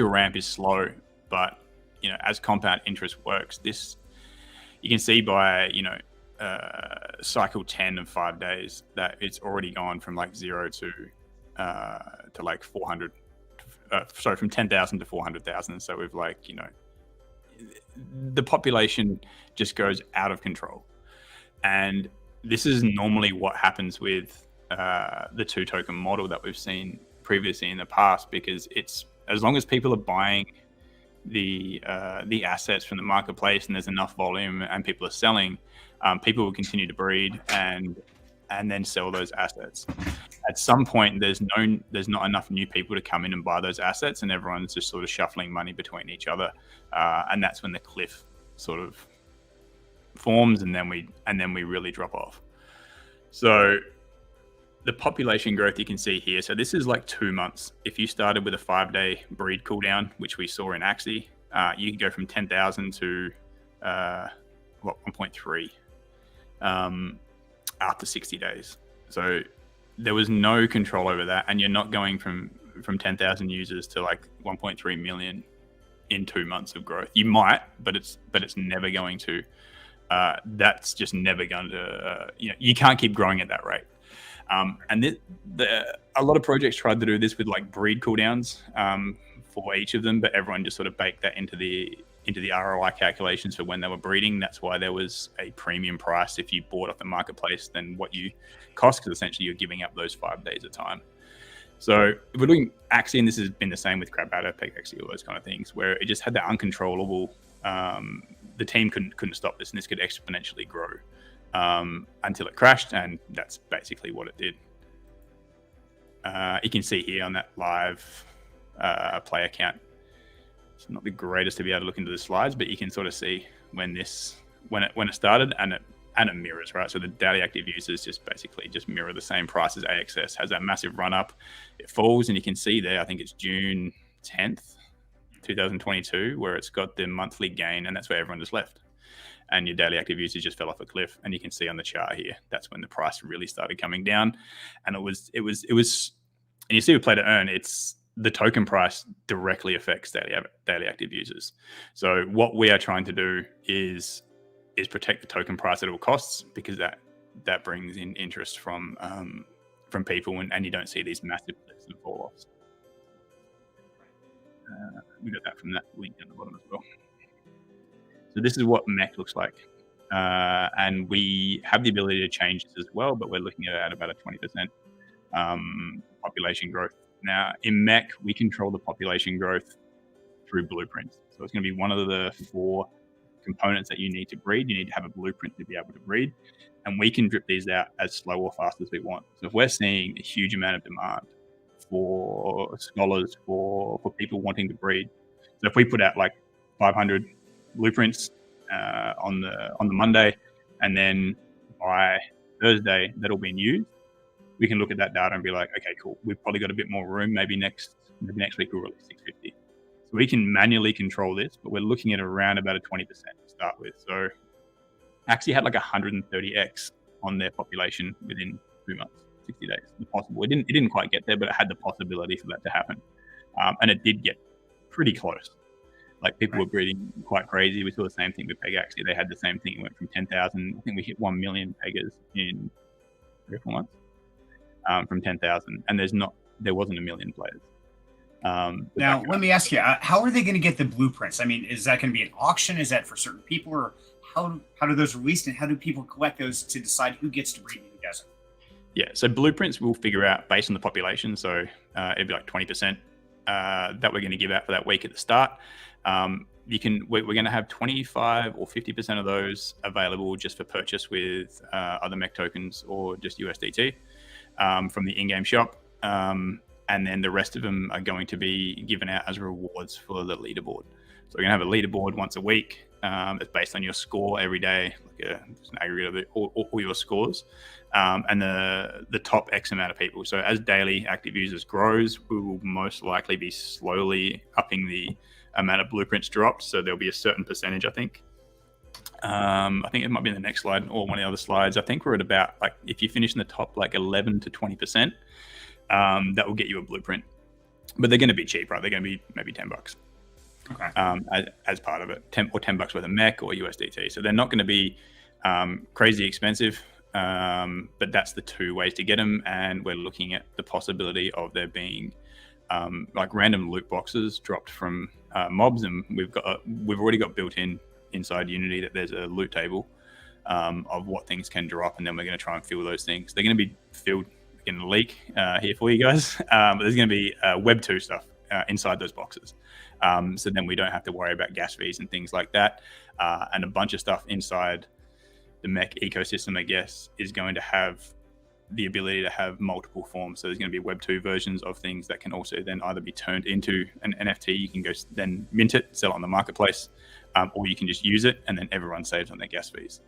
ramp is slow, but as compound interest works, this you can see by cycle 10 of 5 days that it's already gone from like 0 to like 400. Sorry, from 10,000 to 400,000. So we've like the population just goes out of control, and this is normally what happens with the 2 token model that we've seen previously in the past, because it's as long as people are buying the assets from the marketplace and there's enough volume and people are selling, people will continue to breed and then sell those assets. At some point, there's not enough new people to come in and buy those assets, and everyone's just sort of shuffling money between each other, and that's when the cliff sort of forms, and then we really drop off. So the population growth you can see here. So this is like 2 months. If you started with a 5-day breed cooldown, which we saw in Axie, you can go from 10,000 to 1.3 after 60 days. So there was no control over that, and you're not going from 10,000 users to like 1.3 million in 2 months of growth. You might, but it's never going to. That's just never going to. You can't keep growing at that rate. And a lot of projects tried to do this with like breed cooldowns for each of them, but everyone just sort of baked that into the ROI calculations for when they were breeding. That's why there was a premium price if you bought off the marketplace than what you cost, because essentially you're giving up those 5 days of time. So if we're doing Axie, and this has been the same with Crab Batter, Peg Axie, all those kind of things, where it just had that uncontrollable, the team couldn't stop this, and this could exponentially grow until it crashed, and that's basically what it did. You can see here on that live player count, it's not the greatest to be able to look into the slides, but you can sort of see when it started, and it mirrors, right? So the daily active users just basically mirror the same price as AXS, has that massive run up, it falls, and you can see there, I think it's June 10th, 2022, where it's got the monthly gain, and that's where everyone just left. And your daily active users just fell off a cliff. And you can see on the chart here, that's when the price really started coming down. And it was, and you see with play to earn, it's the token price directly affects daily active users. So what we are trying to do is protect the token price at all costs, because that brings in interest from people, and you don't see these massive cliffs and fall-offs. We got that from that link at the bottom as well. So this is what MECH looks like. And we have the ability to change this as well, but we're looking at about a 20% population growth. Now, in MECH, we control the population growth through blueprints. So it's going to be one of the 4 components that you need to breed. You need to have a blueprint to be able to breed. And we can drip these out as slow or fast as we want. So if we're seeing a huge amount of demand for scholars, for people wanting to breed, so if we put out like 500 blueprints on the Monday, and then by Thursday that'll be used, we can look at that data and be like, okay, cool, we've probably got a bit more room. Maybe next week we'll release 650. So we can manually control this, but we're looking at around about a 20% to start with. So Axie had like 130x on their population within 2 months, 60 days. It didn't quite get there, but it had the possibility for that to happen, and it did get pretty close. Like people were breeding quite crazy. We saw the same thing with Peg Axie. They had the same thing. It went from 10,000. I think we hit 1 million peggers in 3 or 4 months from 10,000, and there wasn't a million players. Now, let me ask you, how are they going to get the blueprints? I mean, is that going to be an auction? Is that for certain people, or how do those released, and how do people collect those to decide who gets to breed and who doesn't? Yeah, so blueprints we'll figure out based on the population. So it'd be like 20% that we're going to give out for that week at the start. We're going to have 25 or 50% of those available just for purchase with other MECH tokens or just USDT from the in-game shop. And then the rest of them are going to be given out as rewards for the leaderboard. So we're going to have a leaderboard once a week. It's based on your score every day, it's an aggregate of all your scores, and the top X amount of people. So as daily active users grows, we will most likely be slowly upping the amount of blueprints dropped. So there'll be a certain percentage, I think. I think it might be in the next slide or one of the other slides. I think we're at about, like, if you finish in the top like 11 to 20%, that will get you a blueprint. But they're going to be cheap, right? They're going to be maybe $10. Okay. As part of it, $10 worth of MECH or USDT. So they're not going to be crazy expensive, but that's the two ways to get them. And we're looking at the possibility of there being like random loot boxes dropped from mobs, and we've already got built inside Unity that there's a loot table of what things can drop, and then we're going to try and fill those things. They're going to be filled in the leak here for you guys, but there's going to be Web 2 stuff inside those boxes. So then we don't have to worry about gas fees and things like that. And a bunch of stuff inside the MECH ecosystem, I guess, is going to have the ability to have multiple forms. So there's going to be Web 2 versions of things that can also then either be turned into an NFT. You can go then mint it, sell it on the marketplace, or you can just use it and then everyone saves on their gas fees.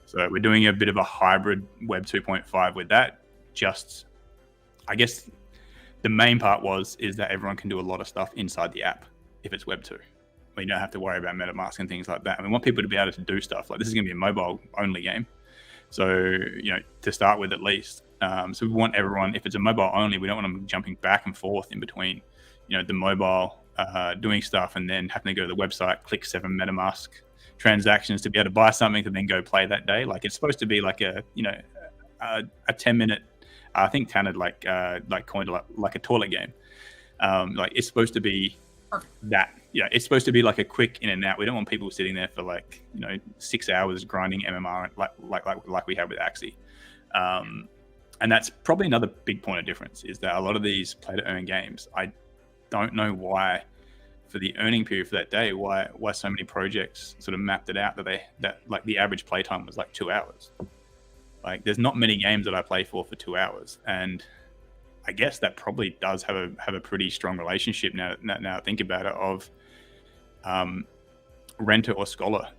So we're doing a bit of a hybrid Web 2.5 with that. Just, I guess, the main part is that everyone can do a lot of stuff inside the app if it's Web 2. We don't have to worry about MetaMask and things like that. And we want people to be able to do stuff. Like, this is going to be a mobile-only game. So, to start with at least. So we want everyone, if it's a mobile-only, we don't want them jumping back and forth in between, the mobile, doing stuff and then having to go to the website, click 7 MetaMask transactions to be able to buy something to then go play that day. Like, it's supposed to be like a 10-minute, I think Tanner coined it like a toilet game. Like, it's supposed to be that. It's supposed to be like a quick in and out. We don't want people sitting there for 6 hours grinding MMR like we have with Axie. And that's probably another big point of difference, is that a lot of these play to earn games, I don't know why, for the earning period for that day, why so many projects sort of mapped it out that like the average playtime was like 2 hours. Like, there's not many games that I play for 2 hours, and I guess that probably does have a pretty strong relationship now I think about it, of renter or scholar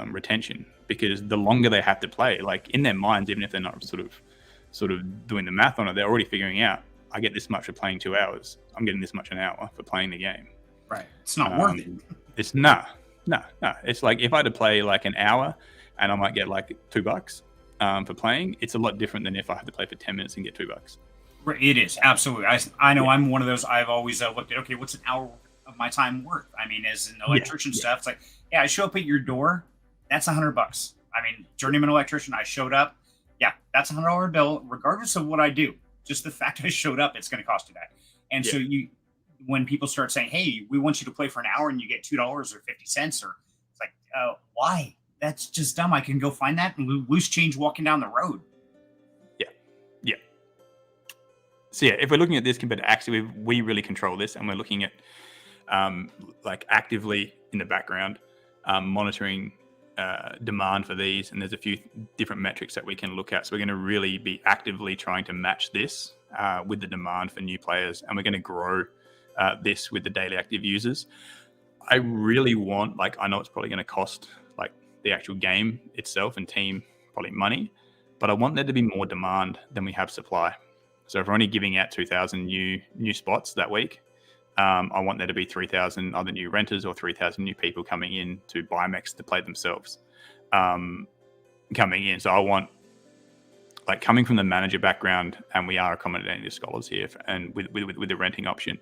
retention, because the longer they have to play, like in their minds, even if they're not sort of doing the math on it, they're already figuring out, I get this much for playing 2 hours, I'm getting this much an hour for playing the game. Right. It's not worth it. It's no. It's like, if I had to play like an hour and I might get like $2 for playing, it's a lot different than if I had to play for 10 minutes and get $2. Right, it is, absolutely. I know. I'm one of those. I've always looked at, okay, what's an hour of my time worth? I mean, as an electrician stuff, it's like, I show up at your door, that's $100. I mean, journeyman electrician, I showed up, that's $100 bill, regardless of what I do. Just the fact I showed up, it's going to cost you that. And so when people start saying, hey, we want you to play for an hour and you get $2 or 50 cents, or it's like, why? That's just dumb. I can go find that and loose change walking down the road. Yeah. So if we're looking at this compared to Axie, we really control this, and we're looking at actively in the background monitoring demand for these, and there's a few different metrics that we can look at. So we're going to really be actively trying to match this with the demand for new players, and we're going to grow this with the daily active users. I really want, I know it's probably going to cost the actual game itself and team probably money, but I want there to be more demand than we have supply. So if we're only giving out 2,000 new spots that week, I want there to be 3,000 other new renters or 3,000 new people coming in to buy mechs to play themselves coming in. So I want, coming from the manager background, and we are accommodating the scholars here, and with the renting option,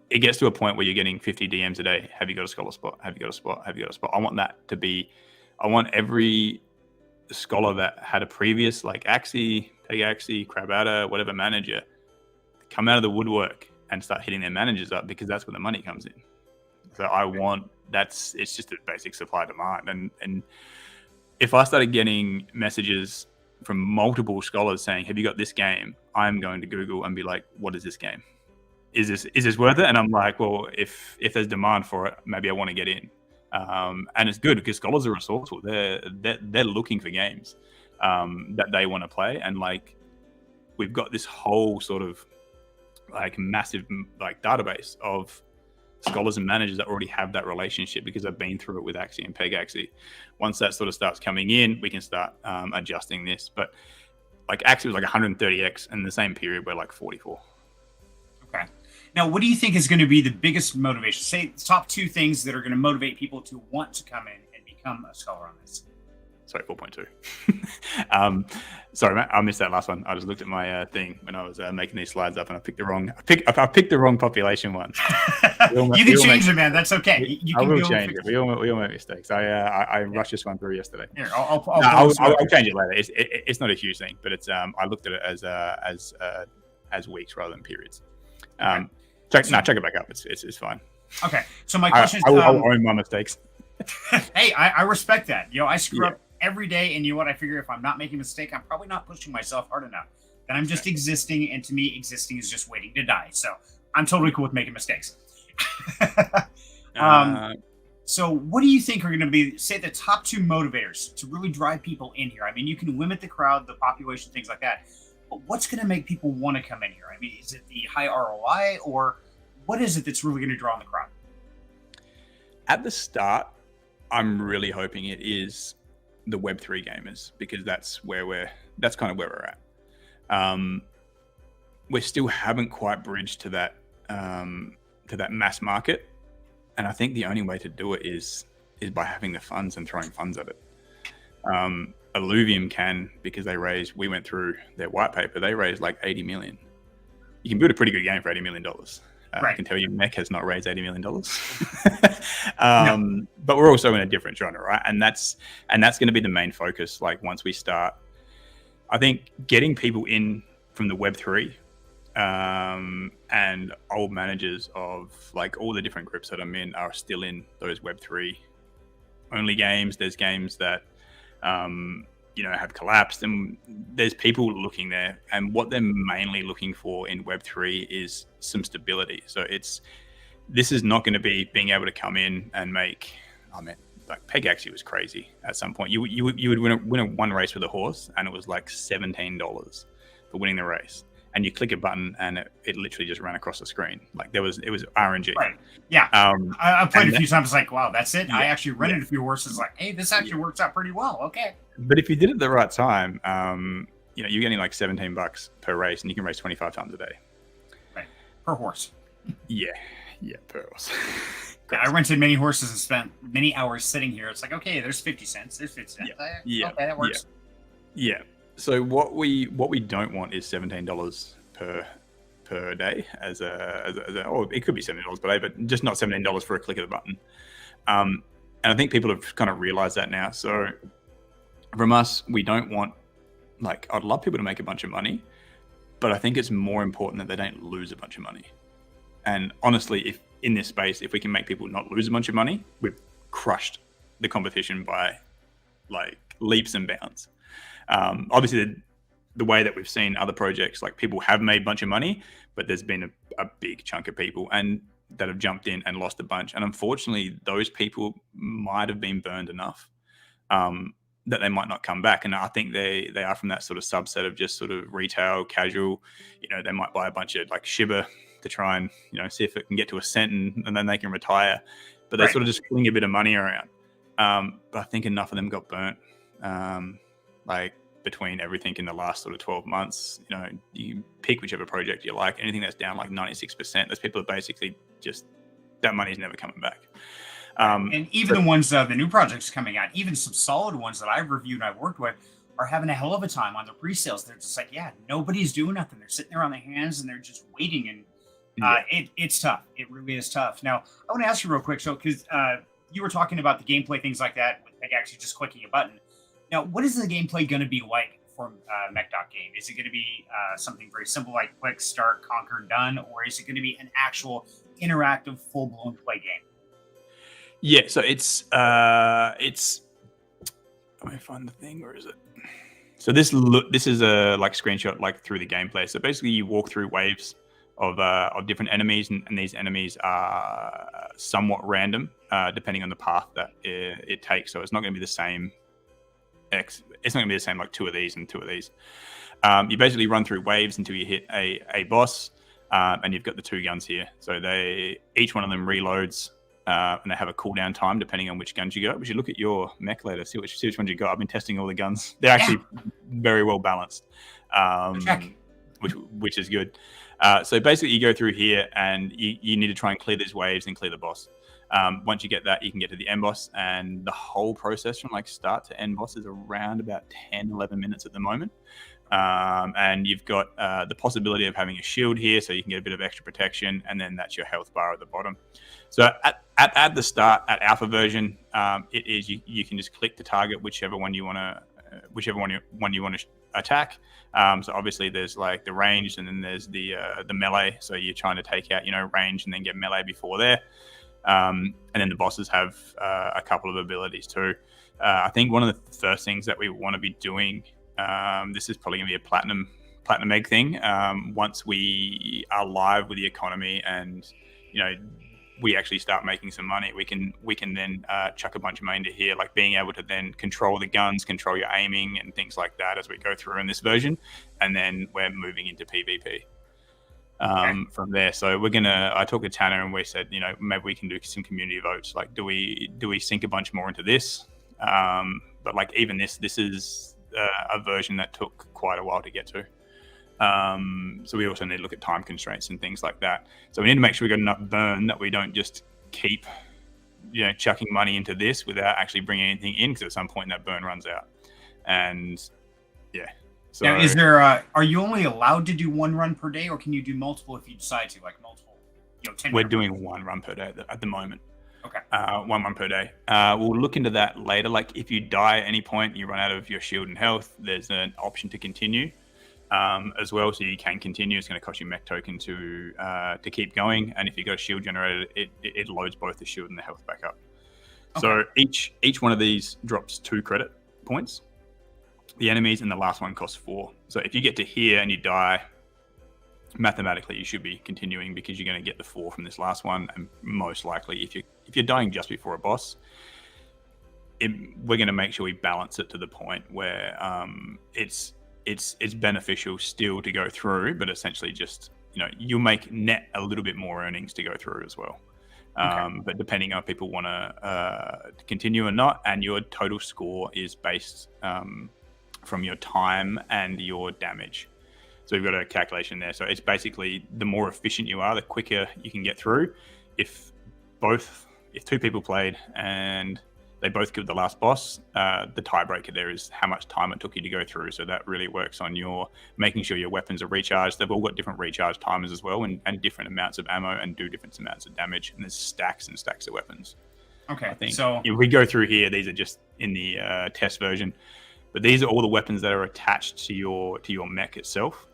it gets to a point where you're getting 50 DMs a day. Have you got a scholar spot? Have you got a spot? Have you got a spot? I want that to be, I want every scholar that had a previous Axie, Peg Axie, Crabada, whatever manager, come out of the woodwork and start hitting their managers up, because that's where the money comes in. So I want it's just a basic supply demand. And if I started getting messages from multiple scholars saying, "Have you got this game?" I'm going to Google and be like, "What is this game? Is this worth it?" And I'm like, well, if there's demand for it, maybe I want to get in. And it's good because scholars are resourceful. They're looking for games that they want to play, and like we've got this whole sort of like massive like database of scholars and managers that already have that relationship because I've been through it with Axie and Peg Axie. Once that sort of starts coming in, we can start adjusting this. But like Axie was like 130x, and the same period we're like 44. Okay. Now, what do you think is going to be the biggest motivation? Say the top 2 things that are going to motivate people to want to come in and become a scholar on this. Sorry, 4.2. Sorry, Matt, I missed that last one. I just looked at my thing when I was making these slides up, and I picked the wrong population one. You can change it, man. That's okay. I will change it. We all make mistakes. I rushed this one through yesterday. Here, I'll change it later. It's not a huge thing, but it's I looked at it as weeks rather than periods. Okay. Check it back up. It's fine. Okay. So my question is, I'll own my mistakes. Hey, I respect that. I screw up every day, and you know what? I figure if I'm not making a mistake, I'm probably not pushing myself hard enough. Then I'm just existing, and to me, existing is just waiting to die. So I'm totally cool with making mistakes. So what do you think are going to be, say, the top 2 motivators to really drive people in here? I mean, you can limit the crowd, the population, things like that. But what's going to make people want to come in here? I mean, is it the high ROI, or what is it that's really going to draw in the crowd? At the start, I'm really hoping it is the Web3 gamers, because that's kind of where we're at. We still haven't quite bridged to that mass market, and I think the only way to do it is by having the funds and throwing funds at it. Illuvium can, because we went through their white paper, they raised like 80 million. You can build a pretty good game for $80 million. Right. I can tell you MECH has not raised $80 million. No. But we're also in a different genre, right? And that's going to be the main focus. Like once we start, I think getting people in from the Web3 and old managers of like all the different groups that I'm in are still in those Web3 only games. There's games that have collapsed, and there's people looking there, and what they're mainly looking for in Web3 is some stability. So this is not going to be being able to come in and make, like Peg Axie was crazy at some point. You would win one race with a horse, and it was like $17 for winning the race. And you click a button, and it literally just ran across the screen. Like it was RNG. Right. Yeah. I played a few times. Like, wow, that's it. Yeah, I actually rented a few horses. Like, hey, this actually works out pretty well. Okay. But if you did it at the right time, you're getting like $17 per race, and you can race 25 times a day. Right. Per horse. Yeah, per horse. Yeah, I rented many horses and spent many hours sitting here. It's like, okay, there's 50 cents. There's 50 cents. Yeah. Okay, that works. Yeah. So what we don't want is $17 per day as or it could be $17 per day, but just not $17 for a click of the button. And I think people have kind of realized that now. So from us, we don't want, like, I'd love people to make a bunch of money, but I think it's more important that they don't lose a bunch of money. And honestly, if in this space, if we can make people not lose a bunch of money, we've crushed the competition by like leaps and bounds. Obviously, the way that we've seen other projects, like people have made a bunch of money, but there's been a big chunk of people and that have jumped in and lost a bunch. And unfortunately, those people might have been burned enough that they might not come back. And I think they are from that sort of subset of just sort of retail, casual. They might buy a bunch of like Shiba to try and see if it can get to a cent and then they can retire. But they sort of just fling a bit of money around. But I think enough of them got burnt. Like between everything in the last sort of 12 months, you pick whichever project you like. Anything that's down like 96%, those people are basically just, that money's never coming back. And even the ones, the new projects coming out, even some solid ones that I've reviewed and I've worked with are having a hell of a time on the pre-sales. They're just like, nobody's doing nothing. They're sitting there on their hands and they're just waiting. And it's tough. It really is tough. Now, I want to ask you real quick. So, because you were talking about the gameplay, things like that, with like actually just clicking a button. Now, what is the gameplay going to be like for MECH.Game? Is it going to be something very simple like click, start, conquer, done? Or is it going to be an actual interactive, full-blown play game? Yeah, so it's let me find the thing. Where is it? So this is a like screenshot like through the gameplay. So basically, you walk through waves of different enemies, and these enemies are somewhat random depending on the path that it takes. So it's not going to be the same. It's not going to be the same like two of these and two of these. You basically run through waves until you hit a boss, and you've got the two guns here. So each one of them reloads. And they have a cooldown time depending on which guns you got. We should look at your mech later, see which ones you got. I've been testing all the guns. They're actually very well balanced, which is good. So basically, you go through here and you need to try and clear these waves and clear the boss. Once you get that, you can get to the end boss, and the whole process from like start to end boss is around about 10, 11 minutes at the moment. And you've got the possibility of having a shield here, so you can get a bit of extra protection, and then that's your health bar at the bottom. So at the start, at alpha version, it is you can just click to target whichever one you want to attack. So obviously there's like the ranged, and then there's the melee. So you're trying to take out range and then get melee before there. And then the bosses have a couple of abilities too. I think one of the first things that we want to be doing. This is probably going to be a platinum egg thing. Once we are live with the economy and we actually start making some money, we can then chuck a bunch of money into here, like being able to then control the guns, control your aiming and things like that as we go through in this version, and then we're moving into PvP from there. So I talked to Tanner and we said, maybe we can do some community votes. Like, do we sink a bunch more into this? But like even this is a version that took quite a while to get to. So we also need to look at time constraints and things like that. So we need to make sure we got enough burn that we don't just keep, chucking money into this without actually bringing anything in, because at some point that burn runs out. And yeah. So now, is there? Are you only allowed to do one run per day, or can you do multiple if you decide to, like multiple? 10. We're doing one run per day at the moment. Okay. One run per day. We'll look into that later. Like if you die at any point, you run out of your shield and health, there's an option to continue as well. So you can continue. It's going to cost you mech token to keep going. And if you've got a shield generator, it loads both the shield and the health back up. Okay. So each one of these drops 2 credit points. The enemies and the last one costs 4. So if you get to here and you die, mathematically you should be continuing because you're going to get the 4 from this last one, and most likely if you're dying just before a boss, we're going to make sure we balance it to the point where it's beneficial still to go through, but essentially just you'll make net a little bit more earnings to go through as well. Okay. But depending on if people want to continue or not, and your total score is based from your time and your damage. So we've got a calculation there. So it's basically the more efficient you are, the quicker you can get through. If 2 people played and they both killed the last boss, the tiebreaker there is how much time it took you to go through. So that really works on your making sure your weapons are recharged. They've all got different recharge timers as well, and different amounts of ammo and do different amounts of damage. And there's stacks and stacks of weapons. Okay. I think so if we go through here, these are just in the test version, but these are all the weapons that are attached to your mech itself.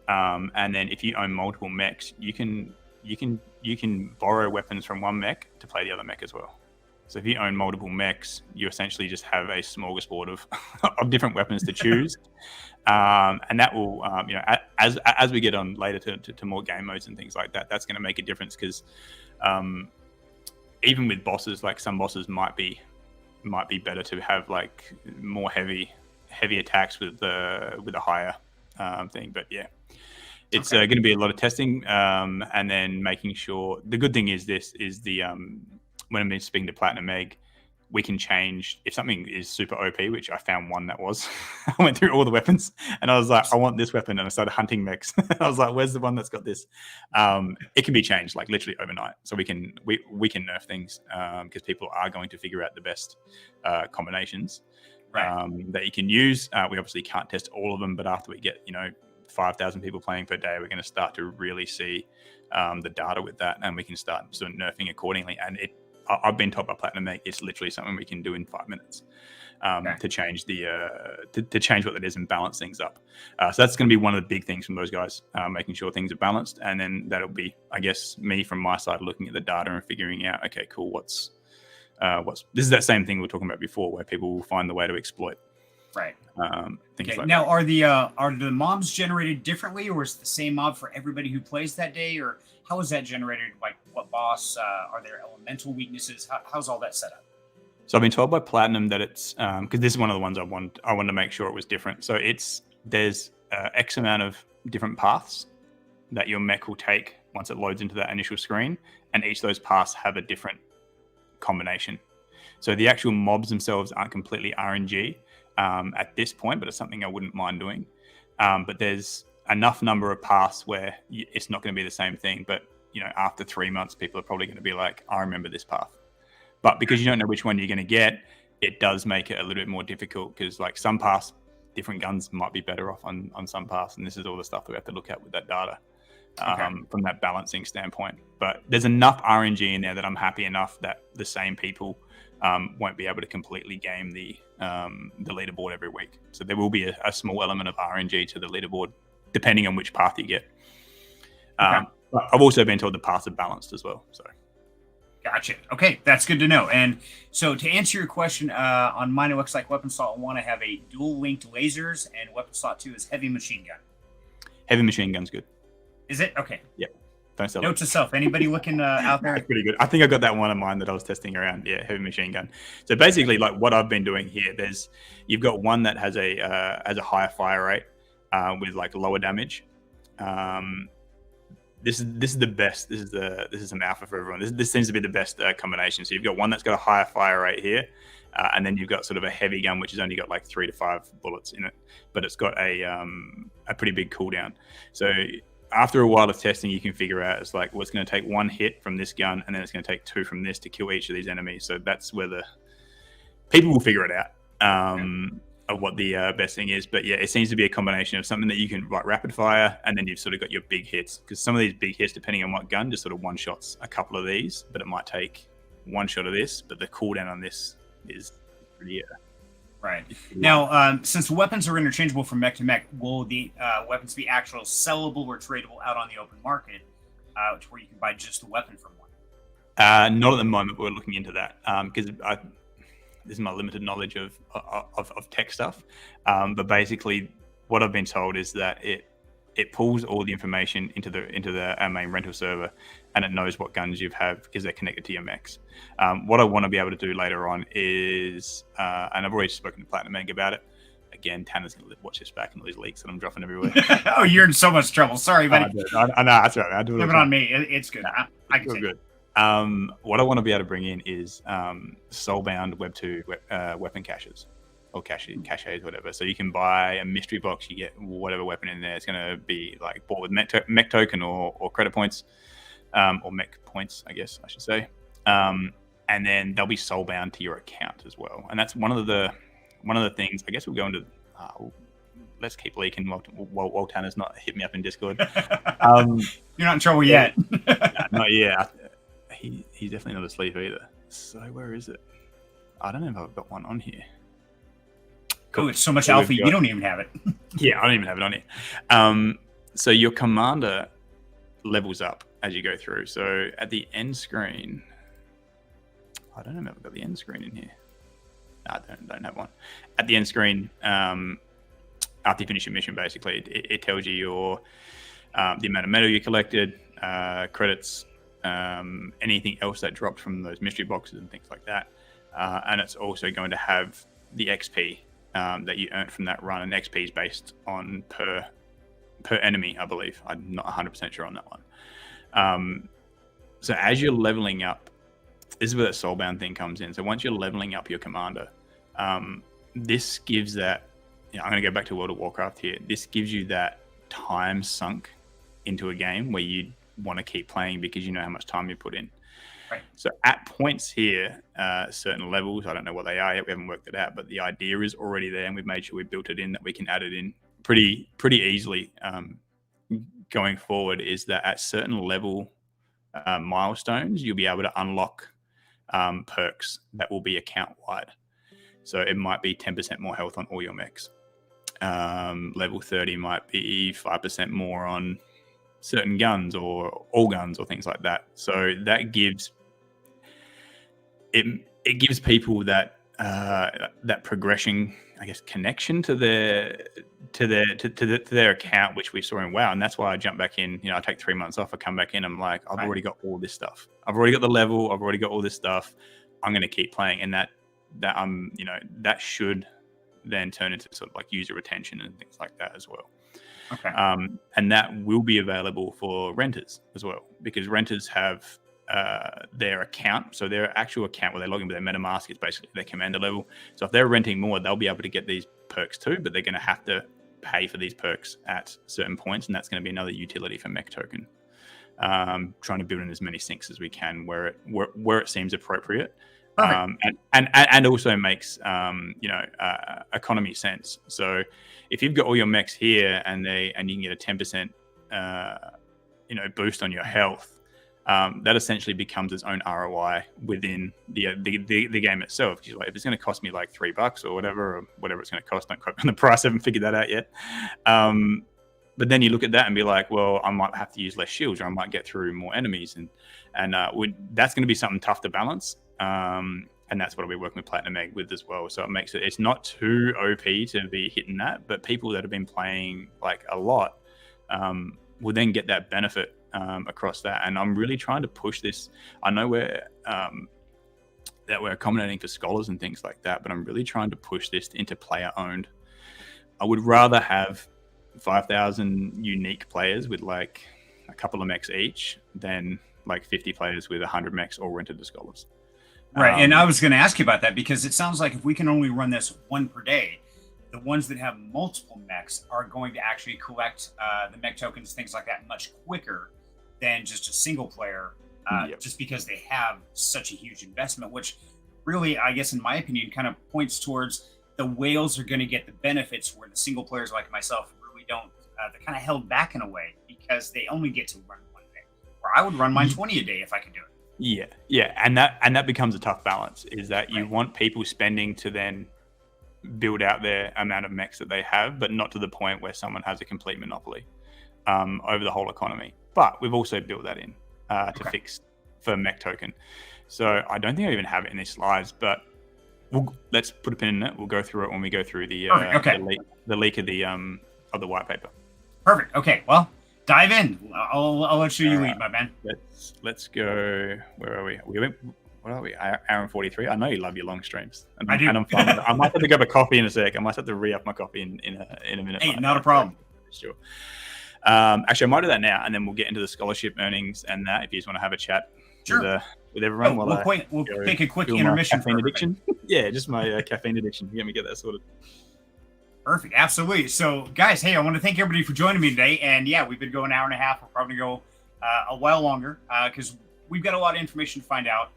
And then if you own multiple mechs, you can borrow weapons from one mech to play the other mech as well. So if you own multiple mechs, you essentially just have a smorgasbord of different weapons to choose. And that will, as we get on later to more game modes and things like that, that's going to make a difference, because even with bosses, like some bosses might be better to have like more heavy attacks with a higher thing. But yeah, it's going to be a lot of testing, and then making sure. The good thing is when I'm speaking to Platinum Egg, we can change if something is super OP, which I found one that was. I went through all the weapons and I was like, I want this weapon, and I started hunting mechs. I was like, where's the one that's got this? It can be changed like literally overnight, so we can nerf things because people are going to figure out the best combinations that you can use. We obviously can't test all of them, but after we get 5,000 people playing per day, we're going to start to really see the data with that, and we can start sort of nerfing accordingly. And I've been told by Platinum Egg it's literally something we can do in 5 minutes to change to change what that is and balance things up. So that's going to be one of the big things from those guys, making sure things are balanced. And then that'll be, I guess, me from my side looking at the data and figuring out, okay, cool, what's this is that same thing we were talking about before, where people will find the way to exploit. Right. Things Okay. like Now, that. are the mobs generated differently, or is it the same mob for everybody who plays that day, or how is that generated? Like, what boss? Are there elemental weaknesses? How's all that set up? So I've been told by Platinum that it's because this is one of the ones I wanted to make sure it was different. So there's X amount of different paths that your mech will take once it loads into that initial screen, and each of those paths have a different combination. So the actual mobs themselves aren't completely RNG at this point, but it's something I wouldn't mind doing. But there's enough number of paths where it's not going to be the same thing. But after 3 months, people are probably going to be like, I remember this path. But because you don't know which one you're going to get, it does make it a little bit more difficult, because like some paths, different guns might be better off on some paths, and this is all the stuff that we have to look at with that data from that balancing standpoint. But there's enough RNG in there that I'm happy enough that the same people won't be able to completely game the leaderboard every week. So there will be a small element of RNG to the leaderboard, depending on which path you get. But I've also been told the paths are balanced as well. So. Gotcha. Okay, that's good to know. And so to answer your question, on mine it looks like weapon slot 1, I have a dual linked lasers, and weapon slot 2 is heavy machine gun. Heavy machine gun's good. Is it? Okay. Yep. Don't sell Note to self, anybody looking out there? That's pretty good. I think I got that one of mine that I was testing around. Yeah, heavy machine gun. So basically, like what I've been doing here, you've got one that has a higher fire rate with like lower damage. This is the best. This is some alpha for everyone. This seems to be the best combination. So you've got one that's got a higher fire rate here, and then you've got sort of a heavy gun which has only got like 3 to 5 bullets in it, but it's got a pretty big cooldown. So after a while of testing, you can figure out it's like, well, it's going to take 1 hit from this gun, and then it's going to take 2 from this to kill each of these enemies. So that's where the people will figure it out. Of what the best thing is. But yeah, it seems to be a combination of something that you can rapid fire, and then you've sort of got your big hits, because some of these big hits, depending on what gun, just sort of one shots a couple of these, but it might take 1 shot of this, but the cooldown on this is pretty right. Now, since weapons are interchangeable from mech to mech, will the weapons be actual sellable or tradable out on the open market, where you can buy just the weapon from one? Not at the moment, but we're looking into that, because this is my limited knowledge of tech stuff, but basically what I've been told is that it pulls all the information into the main rental server, and it knows what guns you have because they're connected to your mechs. What I want to be able to do later on is, and I've already spoken to Platinum Meg about it. Again, Tanner's going to watch this back and all these leaks that I'm dropping everywhere. Oh, you're in so much trouble. Sorry, buddy. I know, that's right. I do it. Leave it on me. It's good. I can take good. What I want to be able to bring in is soulbound Web 2 weapon caches, or caches, whatever. So you can buy a mystery box, you get whatever weapon in there. It's going to be like bought with mech token or credit points, or mech points, I guess I should say. And then they'll be soulbound to your account as well. And that's one of the things. I guess we'll go into. Let's keep leaking while Tanner's not hit me up in Discord. You're not in trouble yet. Not yet. He's definitely not asleep either. So where is it? I don't know if I've got one on here. Cool. Oh, it's so much alpha, you don't even have it. Yeah, I don't even have it on here. So your commander levels up as you go through. So at the end screen, I don't know if I've got the end screen in here. No, I don't have one. At the end screen, after you finish your mission, basically, it tells you the amount of metal you collected, credits, anything else that dropped from those mystery boxes and things like that. And it's also going to have the XP that you earned from that run, and XP is based on per enemy, I believe. I'm not 100% sure on that one. So as you're leveling up, this is where that soulbound thing comes in. So once you're leveling up your commander, this gives that, I'm going to go back to World of Warcraft here. This gives you that time sunk into a game where you want to keep playing because you know how much time you put in. Right. So at points here, certain levels, I don't know what they are yet, we haven't worked it out, but the idea is already there, and we've made sure we built it in that we can add it in pretty easily going forward, is that at certain level milestones, you'll be able to unlock perks that will be account-wide. So it might be 10% more health on all your mechs. Level 30 might be 5% more on certain guns or all guns or things like that. So that gives it it gives people that that progression, I guess, connection to their account, which we saw in WoW, and that's why I jump back in. I take 3 months off, I come back in, I'm like, I've already got all this stuff. I've already got the level. I've already got all this stuff. I'm going to keep playing, and that that should then turn into sort of like user retention and things like that as well. Okay. And that will be available for renters as well, because renters have their account. So their actual account where they log in with their MetaMask is basically their commander level. So if they're renting more, they'll be able to get these perks too, but they're going to have to pay for these perks at certain points. And that's going to be another utility for MECH token. Trying to build in as many sinks as we can where it seems appropriate. And also makes economy sense. So if you've got all your mechs here and you can get a 10% boost on your health, that essentially becomes its own ROI within the game itself. Because if it's going to cost me like $3 or whatever it's going to cost, don't quote me on the price. I haven't figured that out yet. But then you look at that and be like, well, I might have to use less shields, or I might get through more enemies, and that's going to be something tough to balance. And that's what we're working with Platinum Egg with as well. So it makes it's not too OP to be hitting that, but people that have been playing like a lot will then get that benefit across that. And I'm really trying to push this. I know that we're accommodating for scholars and things like that, but I'm really trying to push this into player owned. I would rather have 5,000 unique players with like a couple of mechs each than like 50 players with 100 mechs all rented to scholars. Right, and I was going to ask you about that, because it sounds like if we can only run this one per day, the ones that have multiple mechs are going to actually collect the mech tokens, things like that, much quicker than just a single player, just because they have such a huge investment, which really, I guess, in my opinion, kind of points towards the whales are going to get the benefits where the single players like myself really don't. They're kind of held back in a way because they only get to run one day. Or I would run mine 20 a day if I could do it. Yeah, and that becomes a tough balance, is that you want people spending to then build out their amount of mechs that they have, but not to the point where someone has a complete monopoly over the whole economy. But we've also built that in to fix for mech token. So I don't think I even have it in these slides, but let's put a pin in it. We'll go through it when we go through the leak of the white paper. Perfect. Okay. Well, dive in. I'll let you lead, my man. Let's go. Where are we? What are we? Hour and 43. I know you love your long streams. I do. And I'm fine with it. I might have to grab a coffee in a sec. I might have to re-up my coffee in a minute. Hey, not a problem. Sure. Actually, I might do that now, and then we'll get into the scholarship earnings and that. If you just want to have a chat with everyone, we'll take a quick intermission for addiction. Yeah, just my caffeine addiction. Get that sorted. Perfect. Absolutely. So, guys, hey, I want to thank everybody for joining me today. And yeah, we've been going an hour and a half. We're probably going to go a while longer because we've got a lot of information to find out.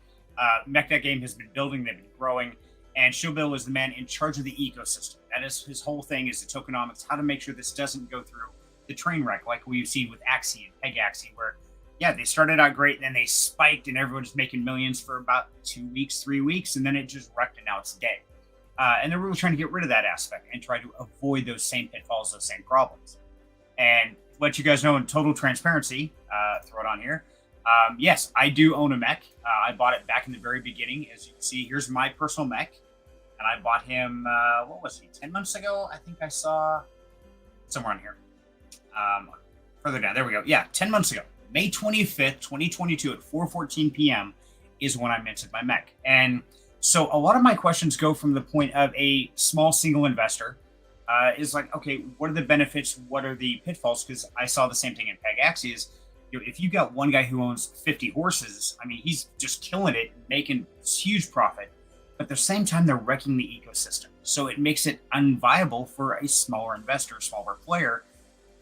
MECH.Game has been building, they've been growing, and ShillBill is the man in charge of the ecosystem. That is his whole thing, is the tokenomics, how to make sure this doesn't go through the train wreck like we've seen with Axie and Peg Axie, where, yeah, they started out great and then they spiked and everyone's making millions for about 2 weeks, 3 weeks, and then it just wrecked and now it's dead. And they're really trying to get rid of that aspect and try to avoid those same pitfalls, those same problems. And let you guys know in total transparency, throw it on here. Yes, I do own a mech. I bought it back in the very beginning. As you can see, here's my personal mech. And I bought him, 10 months ago? I think I saw somewhere on here. Further down, there we go. Yeah, 10 months ago. May 25th, 2022 at 4:14 p.m. is when I minted my mech. And so a lot of my questions go from the point of a small single investor is like, okay, what are the benefits? What are the pitfalls? Because I saw the same thing in Peg Axie is, if you got one guy who owns 50 horses, I mean, he's just killing it, making huge profit. But at the same time, they're wrecking the ecosystem. So it makes it unviable for a smaller investor, smaller player.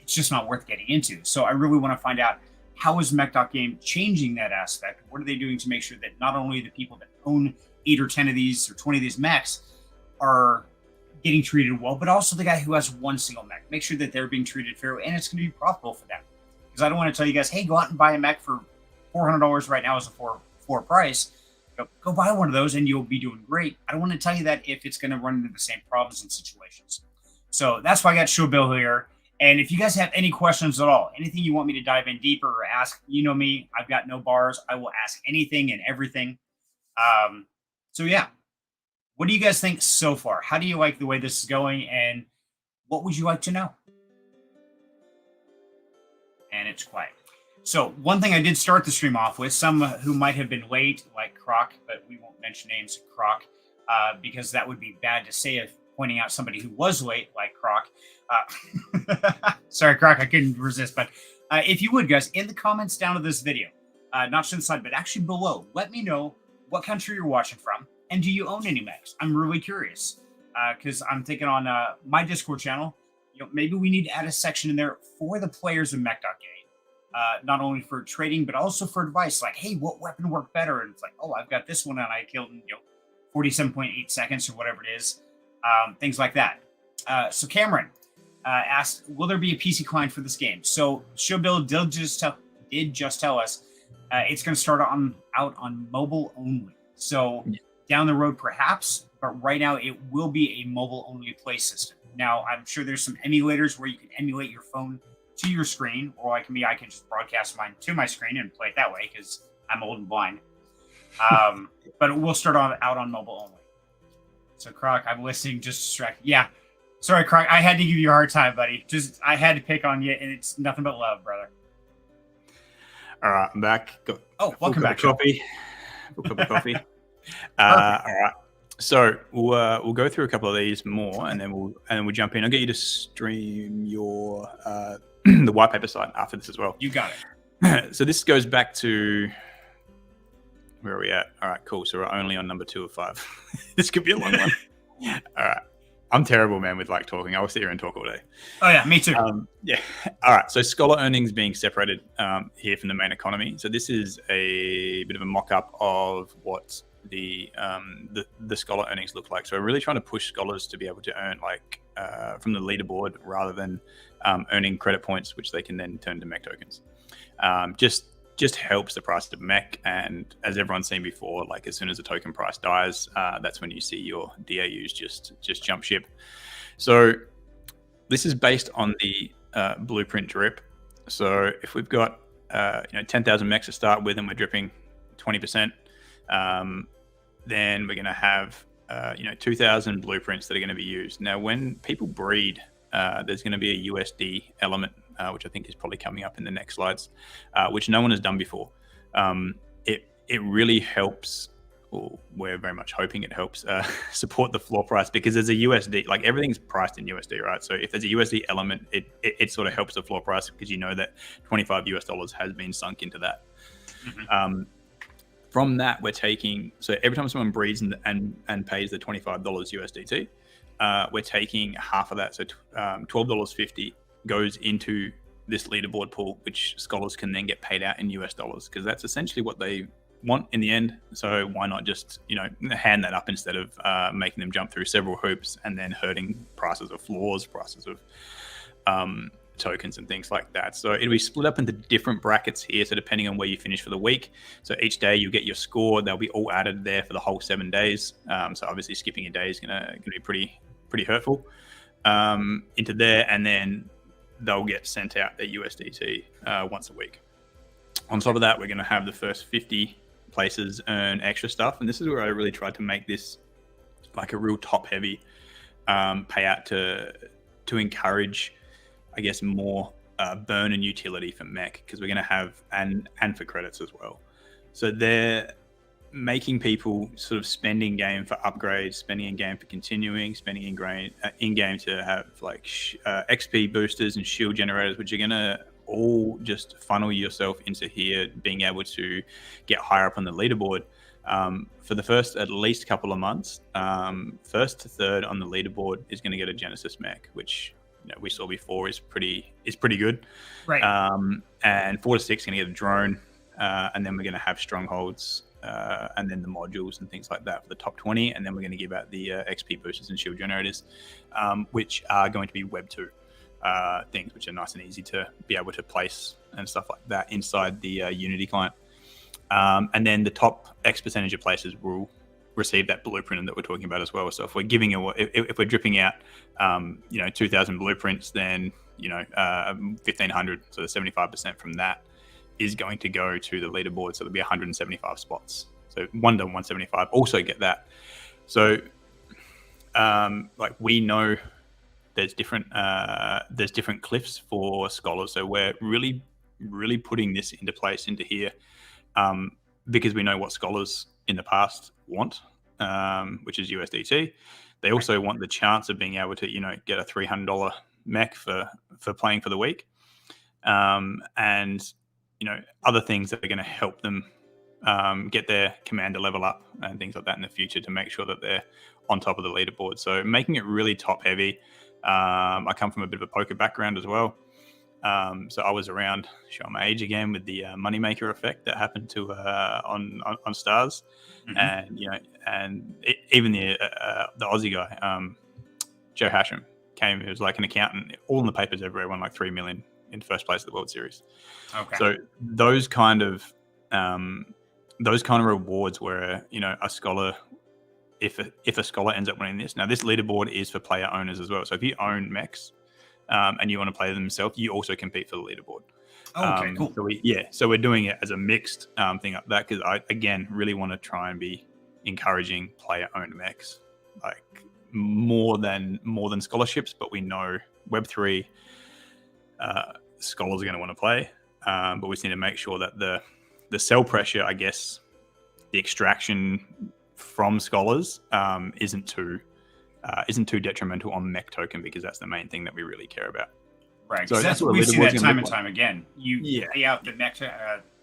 It's just not worth getting into. So I really want to find out, how is MECH.Game changing that aspect? What are they doing to make sure that not only the people that own 8 or 10 of these or 20 of these mechs are getting treated well, but also the guy who has one single mech. Make sure that they're being treated fairly and it's going to be profitable for them. Because I don't want to tell you guys, hey, go out and buy a mech for $400 right now as a floor price. Go buy one of those and you'll be doing great. I don't want to tell you that if it's going to run into the same problems and situations. So that's why I got ShillBill here. And if you guys have any questions at all, anything you want me to dive in deeper or ask, you know me, I've got no bars. I will ask anything and everything. So yeah, what do you guys think so far? How do you like the way this is going, and what would you like to know? And it's quiet. So one thing I did start the stream off with, some who might have been late, like Croc, but we won't mention names, Croc, because that would be bad to say if pointing out somebody who was late, like Croc. Sorry, Croc, I couldn't resist. But if you would, guys, in the comments down to this video, not to the side, but actually below, let me know what country you're watching from, and do you own any mechs? I'm really curious, because I'm thinking on my Discord channel, maybe we need to add a section in there for the players of MECH.Game. Not only for trading, but also for advice, like, hey, what weapon worked better? And it's like, oh, I've got this one and I killed in 47.8 seconds or whatever it is. Things like that. So Cameron asked, will there be a PC client for this game? So ShillBill did just tell us it's going to start out on mobile only. So down the road, perhaps, but right now it will be a mobile only play system. Now, I'm sure there's some emulators where you can emulate your phone to your screen, or I can just broadcast mine to my screen and play it that way because I'm old and blind. But it will start out on mobile only. So Croc, I'm listening, just distracted. Yeah, sorry, Croc, I had to give you a hard time, buddy. I had to pick on you, and it's nothing but love, brother. All right, I'm back. Welcome back. Coffee. Full cup of coffee. All right. So we'll go through a couple of these more, and then we'll jump in. I'll get you to stream your the white paper site after this as well. You got it. So this goes back to where are we at? All right, cool. So we're only on number 2 of 5. This could be a long one. All right. I'm terrible, man, with talking. I will sit here and talk all day. Oh yeah, me too. Yeah. All right. So scholar earnings being separated here from the main economy. So this is a bit of a mock-up of what the scholar earnings look like. So we're really trying to push scholars to be able to earn from the leaderboard rather than earning credit points, which they can then turn to MECH tokens. Just helps the price of MECH, and as everyone's seen before, as soon as the token price dies, that's when you see your DAUs just jump ship. So this is based on the blueprint drip. So if we've got 10,000 MECHs to start with, and we're dripping 20%, then we're going to have 2,000 blueprints that are going to be used. Now, when people breed, there's going to be a USD element, which I think is probably coming up in the next slides, which no one has done before. It really helps, or we're very much hoping it helps support the floor price, because there's a USD, everything's priced in USD, right? So if there's a USD element, it sort of helps the floor price, because that $25 has been sunk into that. Mm-hmm. From that, we're taking, so every time someone breeds and pays the $25 USDT, we're taking half of that, so $12.50 goes into this leaderboard pool, which scholars can then get paid out in US dollars, because that's essentially what they want in the end. So why not just hand that up instead of making them jump through several hoops and then hurting prices of floors, prices of tokens and things like that. So it'll be split up into different brackets here, so depending on where you finish for the week. So each day you get your score, they'll be all added there for the whole 7 days. So obviously skipping a day is gonna be pretty hurtful into there, and then they'll get sent out their USDT once a week. On top of that, we're going to have the first 50 places earn extra stuff, and this is where I really tried to make this a real top-heavy payout to encourage, I guess, more burn and utility for MECH, because we're going to have and for credits as well. So they're making people sort of spend in game for upgrades, spending in game for continuing, spending in game to have XP boosters and shield generators, which are going to all just funnel yourself into here, being able to get higher up on the leaderboard. For the first at least couple of months, first to third on the leaderboard is going to get a Genesis mech, which we saw before is pretty good. Right. And 4 to 6 going to get a drone, and then we're going to have strongholds, and then the modules and things like that for the top 20, and then we're going to give out the XP boosters and shield generators, which are going to be Web 2 things, which are nice and easy to be able to place and stuff like that inside the Unity client. And then the top X percentage of places will receive that blueprint that we're talking about as well. So if we're giving if we're dripping out 2,000 blueprints, then 1,500, so the 75% from that is going to go to the leaderboard. So there'll be 175 spots. So So 1 to 175 also get that. So like we know there's different cliffs for scholars. So we're really putting this into place into here, because we know what scholars in the past want, which is USDT. They also want the chance of being able to, get a $300 mech for playing for the week, and other things that are going to help them get their commander level up and things like that in the future to make sure that they're on top of the leaderboard. So making it really top heavy. I come from a bit of a poker background as well. So I was around, showing my age again, with the moneymaker effect that happened to on stars, and even the Aussie guy, Joe Hasham, came. He was like an accountant, all in the papers everywhere, won like $3 million in first place at the World Series. Okay. So those kind of rewards where a scholar, if a scholar ends up winning this. Now this leaderboard is for player owners as well. So if you own mechs, and you want to play them yourself, you also compete for the leaderboard. Okay, cool. So we're doing it as a mixed thing up that, because I again really want to try and be encouraging player-owned mechs, like more than scholarships. But we know Web3 scholars are going to want to play, but we just need to make sure that the sell pressure, I guess, the extraction from scholars isn't too detrimental on mech token, because that's the main thing that we really care about. Right. So that's what we see that time and time again. You pay out the mech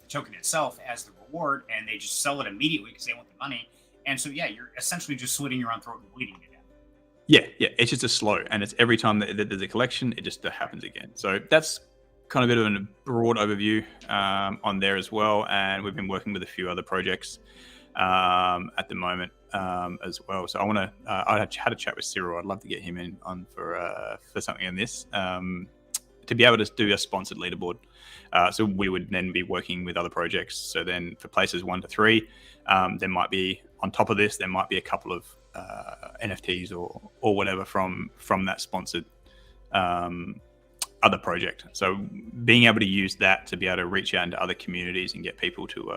token itself as the reward, and they just sell it immediately because they want the money. And so, you're essentially just slitting your own throat and bleeding to death. Yeah. It's just a slow, and it's every time that there's a collection, it just happens again. So that's kind of a bit of a broad overview on there as well. And we've been working with a few other projects at the moment as well. So I want to. I had a chat with Cyril. I'd love to get him on for something in this, to be able to do a sponsored leaderboard. So we would then be working with other projects. So then for places 1 to 3, there might be, on top of this, there might be a couple of NFTs or whatever from that sponsored other project. So being able to use that to be able to reach out into other communities and get people to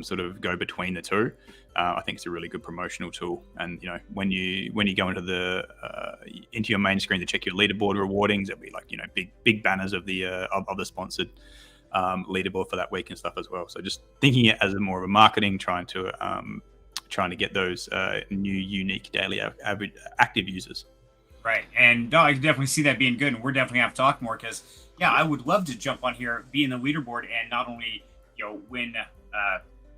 sort of go between the two, I think it's a really good promotional tool. And when you go into into your main screen to check your leaderboard rewardings, it'll be like big banners of the sponsored leaderboard for that week and stuff as well. So just thinking it as more of a marketing, trying to get those new unique daily average active users. Right. And no, I can definitely see that being good, and we're definitely have to talk more, because I would love to jump on here, be in the leaderboard, and not only win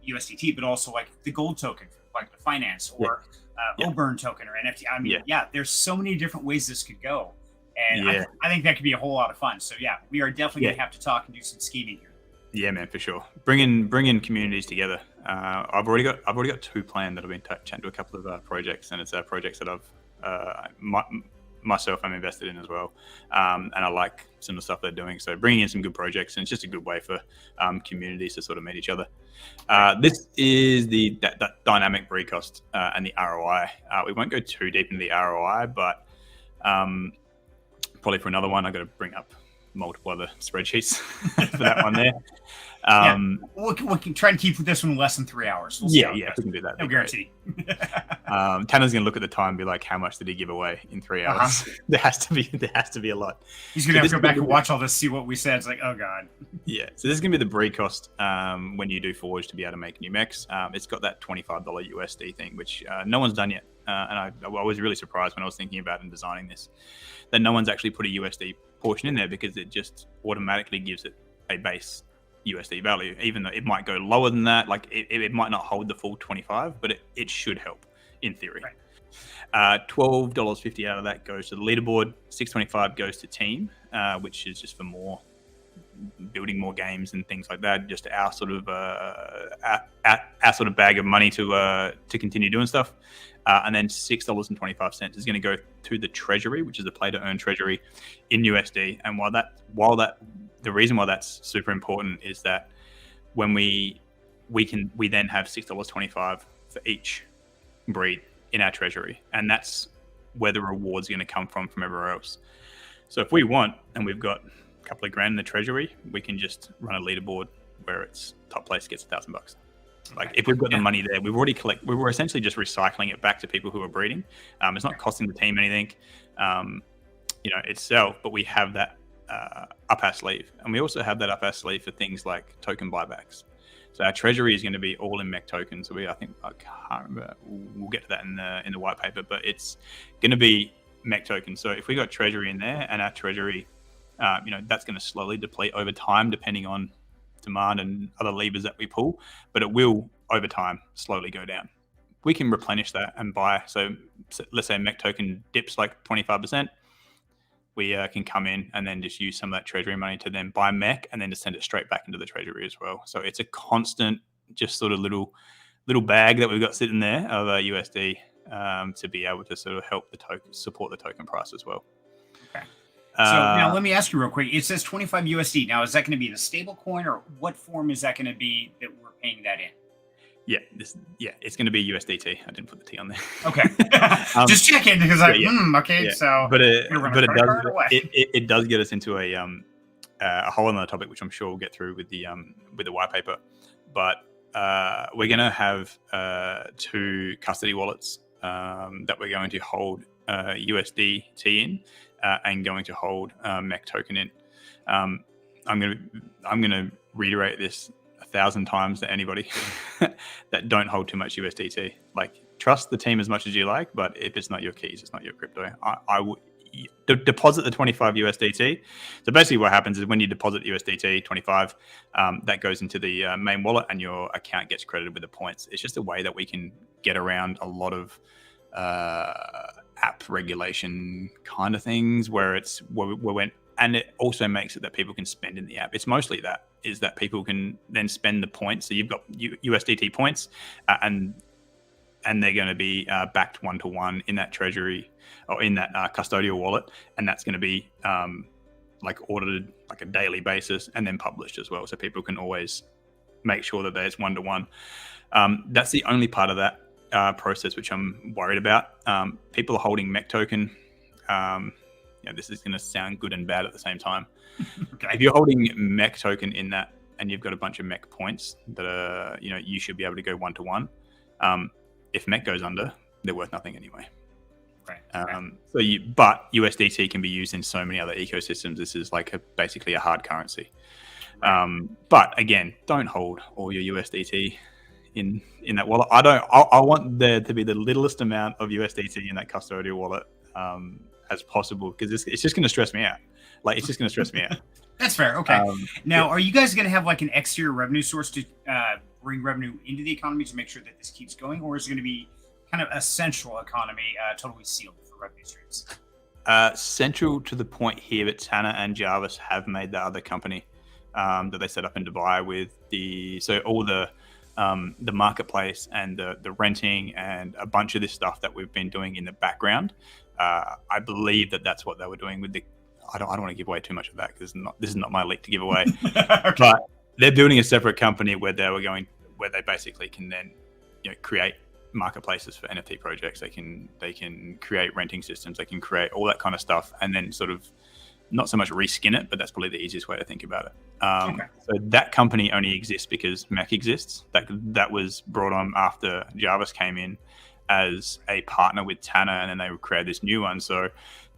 USDT, but also like the gold token, like the finance, or Oburn token, or NFT. I mean, there's so many different ways this could go, and I think that could be a whole lot of fun. So we are definitely gonna have to talk and do some scheming here. Yeah, man, for sure. Bring in communities together. I've already got 2 planned that I've been chatting to a couple of projects, and it's projects that I've myself I'm invested in as well, and I like some of the stuff they're doing. So bringing in some good projects, and it's just a good way for communities to sort of meet each other. This is that dynamic breed cost and the ROI. We won't go too deep into the ROI, but probably for another one, I got to bring up multiple other spreadsheets for that one there. We can try to keep this one less than 3 hours. We'll if we can do that. No guarantee. Tanner's gonna look at the time and be like, "How much did he give away in 3 hours?" There has to be a lot. He's gonna have to go back and watch all this, see what we said. It's like, oh god. Yeah. So this is gonna be the breed cost when you do Forge to be able to make new mechs. It's got that $25 USD thing, which no one's done yet, and I was really surprised when I was thinking about and designing this that no one's actually put a USD portion in there, because it just automatically gives it a base USD value, even though it might go lower than that. Like it might not hold the full 25, but it should help in theory. Right. $12.50 out of that goes to the leaderboard. $6.25 goes to team, which is just for building more games and things like that. Just our sort of our sort of bag of money to continue doing stuff. And then $6.25 is going to go to the treasury, which is the play to earn treasury in USD. And while the reason why that's super important is that when we then have $6.25 for each breed in our treasury, and that's where the reward's going to come from everywhere else. So if we want, and we've got a couple of grand in the treasury, we can just run a leaderboard where it's top place gets $1,000. Like if we've got the money there, we were essentially just recycling it back to people who are breeding. It's not costing the team anything, itself, but we have that up our sleeve. And we also have that up our sleeve for things like token buybacks. So our treasury is going to be all in MECH tokens. So I can't remember. We'll get to that in the white paper, but it's going to be MECH tokens. So if we got treasury in there, and our treasury, that's going to slowly deplete over time, depending on demand and other levers that we pull, but it will over time slowly go down. We can replenish that and buy. So let's say MECH token dips like 25%. We can come in and then just use some of that treasury money to then buy MECH and then just send it straight back into the treasury as well. So it's a constant, just sort of little bag that we've got sitting there of USD to be able to sort of help the token, support the token price as well. Okay. So now let me ask you real quick. It says 25 USD. Now, is that going to be in a stable coin, or what form is that going to be that we're paying that in? Yeah, it's going to be USDT. I didn't put the T on there. Okay, just checking because so but it does get us into a whole other topic, which I'm sure we'll get through with the white paper. But we're going to have 2 custody wallets that we're going to hold USDT in and going to hold MECH token in. I'm going to reiterate this 1,000 times to anybody that don't hold too much USDT. Like, trust the team as much as you like, but if it's not your keys, it's not your crypto. I would deposit the 25 USDT. So basically what happens is when you deposit USDT 25, that goes into the main wallet and your account gets credited with the points. It's just a way that we can get around a lot of app regulation kind of things where and it also makes it that people can spend in the app. It's mostly that people can then spend the points. So you've got USDT points and they're going to be backed 1-to-1 in that treasury or in that custodial wallet. And that's going to be audited like a daily basis and then published as well. So people can always make sure that there's 1-to-1. That's the only part of that process which I'm worried about. People are holding MECH token. This is going to sound good and bad at the same time. Okay. If you're holding MECH token in that and you've got a bunch of MECH points that are, you should be able to go 1-to-1. If MECH goes under, they're worth nothing anyway. Right. But USDT can be used in so many other ecosystems. This is like basically a hard currency. Right. But again, don't hold all your USDT in that wallet. I want there to be the littlest amount of USDT in that custodial wallet as possible, because it's just going to stress me out. It's just going to stress me out. That's fair. Okay. Now, are you guys going to have like an exterior revenue source to bring revenue into the economy to make sure that this keeps going, or is it going to be kind of a central economy, totally sealed for revenue streams? Central to the point here that Tana and Jarvis have made the other company that they set up in Dubai with all the marketplace and the renting and a bunch of this stuff that we've been doing in the background. I believe that's what they were doing with the. I don't want to give away too much of that because this is not my leak to give away. Okay. But they're building a separate company where they basically can then create marketplaces for NFT projects. They can create renting systems. They can create all that kind of stuff, and then sort of not so much reskin it, but that's probably the easiest way to think about it. So that company only exists because MECH exists. That was brought on after Jarvis came in as a partner with Tana, and then they would create this new one. So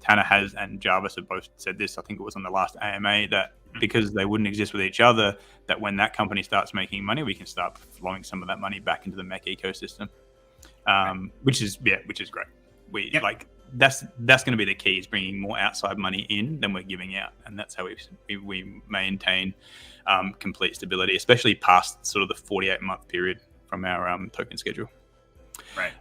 Tana and Jarvis have both said this, I think it was on the last AMA, that because they wouldn't exist with each other, that when that company starts making money, we can start flowing some of that money back into the MECH ecosystem, which is great. That's going to be the key, is bringing more outside money in than we're giving out, and that's how we maintain complete stability, especially past sort of the 48-month period from our token schedule. Right.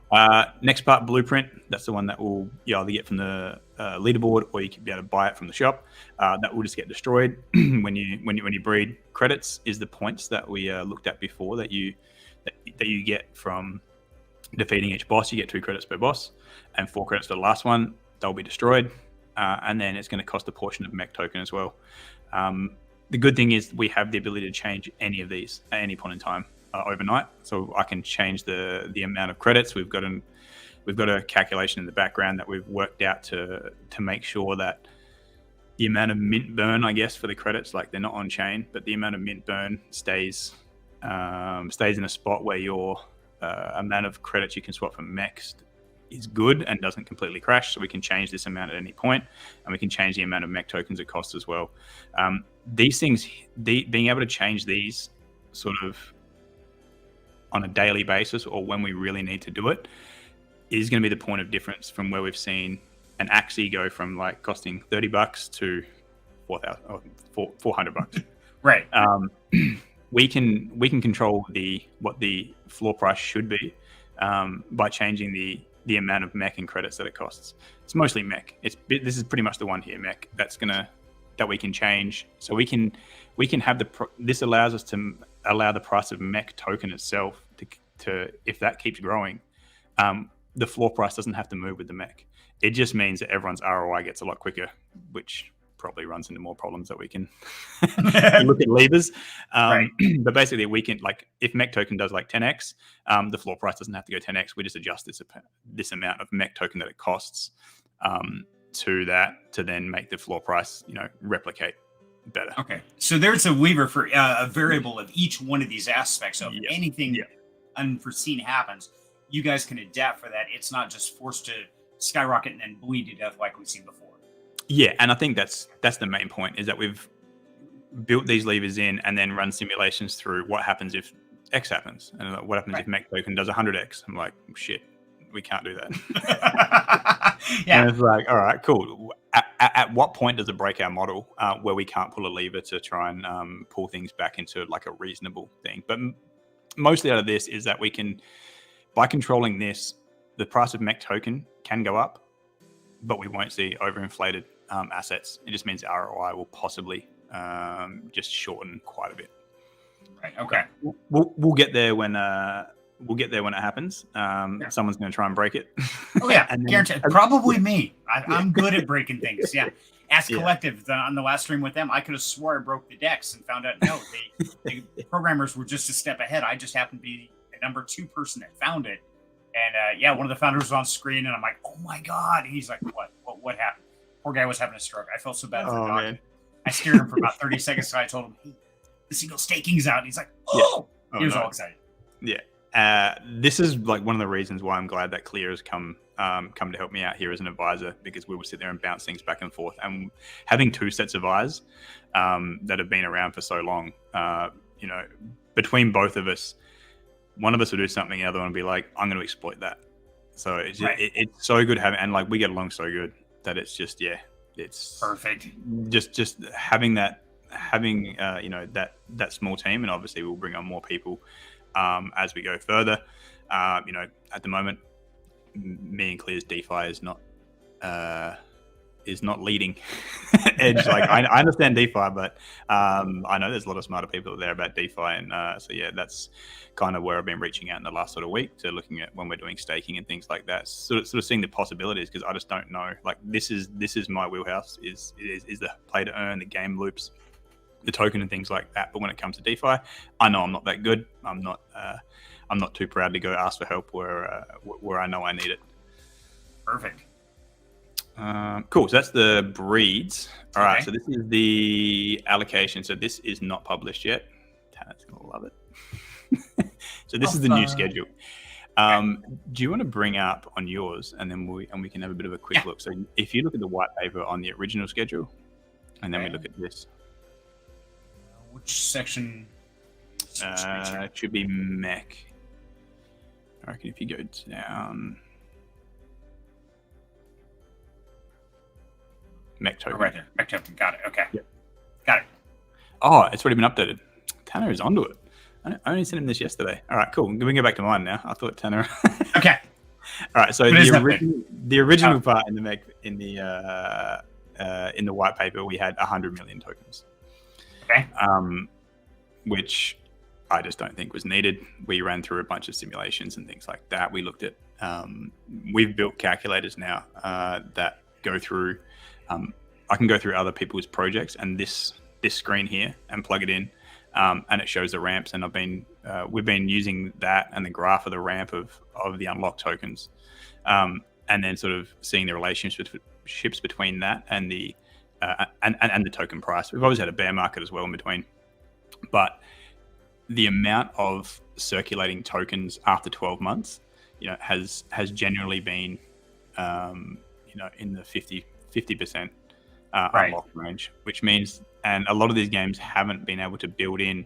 Next part, Blueprint. That's the one that you either get from the leaderboard, or you can be able to buy it from the shop. That will just get destroyed when you breed. Credits is the points that we looked at before that you get from defeating each boss. You get 2 credits per boss, and 4 credits for the last one. They'll be destroyed, and then it's going to cost a portion of MECH token as well. The good thing is we have the ability to change any of these at any point in time. Overnight, so I can change the amount of credits. We've got a calculation in the background that we've worked out to make sure that the amount of mint burn, I guess, for the credits, like they're not on chain, but the amount of mint burn stays stays in a spot where your amount of credits you can swap from MECs is good and doesn't completely crash. So we can change this amount at any point, and we can change the amount of MEC tokens it costs as well. These things, being able to change these sort of on a daily basis or when we really need to do it, is going to be the point of difference from where we've seen an Axie go from like costing $30 to $400. Right. We can control what the floor price should be by changing the amount of MEC and credits that it costs. It's mostly MEC. This is pretty much the one here, MEC. That we can change. So we can have this allows us to allow the price of MEC token itself to if that keeps growing, the floor price doesn't have to move with the MEC. It just means that everyone's ROI gets a lot quicker, which probably runs into more problems that we can look at levers. Right. But basically, we can, like, if MEC token does like 10x, the floor price doesn't have to go 10x. We just adjust this amount of MEC token that it costs to that to then make the floor price, replicate better. Okay. So there's a lever for a variable of each one of these aspects. So if anything unforeseen happens, you guys can adapt for that. It's not just forced to skyrocket and then bleed to death like we've seen before. Yeah, and I think that's the main point, is that we've built these levers in and then run simulations through what happens if X happens, and like, what happens if MEC token does 100X. I'm like, shit, we can't do that. Yeah. And it's like, all right, cool. At what point does it break our model where we can't pull a lever to try and pull things back into like a reasonable thing? But mostly out of this is that we can, by controlling this, the price of MEC token can go up, but we won't see overinflated assets. It just means ROI will possibly just shorten quite a bit. Right. Okay. We'll get there when it happens. Someone's going to try and break it. Oh yeah, guaranteed. Probably me. I'm good at breaking things. Yeah. Ask Collective on the last stream with them. I could have swore I broke the decks and found out no, the programmers were just a step ahead. I just happened to be the number 2 person that found it. And one of the founders was on screen, and I'm like, "Oh my god!" And he's like, "What happened?" Poor guy was having a stroke. I felt so bad for the dog. Man. I scared him for about 30 seconds. So I told him, "Hey, the single staking's out." And he's like, "Oh!" He was all excited. Yeah. This is like one of the reasons why I'm glad that Clear has come to help me out here as an advisor, because we will sit there and bounce things back and forth. And having 2 sets of eyes that have been around for so long, between both of us, one of us will do something, the other one will be like, I'm going to exploit that. So it's so good having, and like we get along so good that it's just, it's perfect. Just having that small team, and obviously we'll bring on more people as we go further. At the moment, me and Clear's DeFi is not leading edge. Like I understand DeFi, but I know there's a lot of smarter people out there about DeFi, and that's kind of where I've been reaching out in the last sort of week to looking at when we're doing staking and things like that, sort of seeing the possibilities, because I just don't know. Like this is my wheelhouse is the play to earn, the game loops, the token and things like that. But when it comes to DeFi, I know I'm not that good. I'm not too proud to go ask for help where I know I need it. Perfect. Cool. So that's the breeds. All right. So this is the allocation. So this is not published yet. Tanner's gonna love it. So this is the new schedule. Do you want to bring up on yours, and then we can have a bit of a quick look? So if you look at the white paper on the original schedule, and then we look at this. Which section? It should be MEC. I reckon if you go down. MEC token. Oh, right there. MEC token. Got it. Okay. Yep. Got it. Oh, it's already been updated. Tanner is onto it. I only sent him this yesterday. All right, cool. We can go back to mine now. I thought Tanner. Okay. All right. So the original part in the MEC in the white paper, we had 100 million tokens. Okay. Which I just don't think was needed. We ran through a bunch of simulations and things like that. We looked at. We've built calculators now that go through. I can go through other people's projects and this screen here and plug it in, and it shows the ramps. And we've been using that and the graph of the ramp of the unlocked tokens, and then sort of seeing the relationships between that and the token price. We've always had a bear market as well in between, but the amount of circulating tokens after 12 months, has generally been, in the 50% Right. unlock range, which means, and a lot of these games haven't been able to build in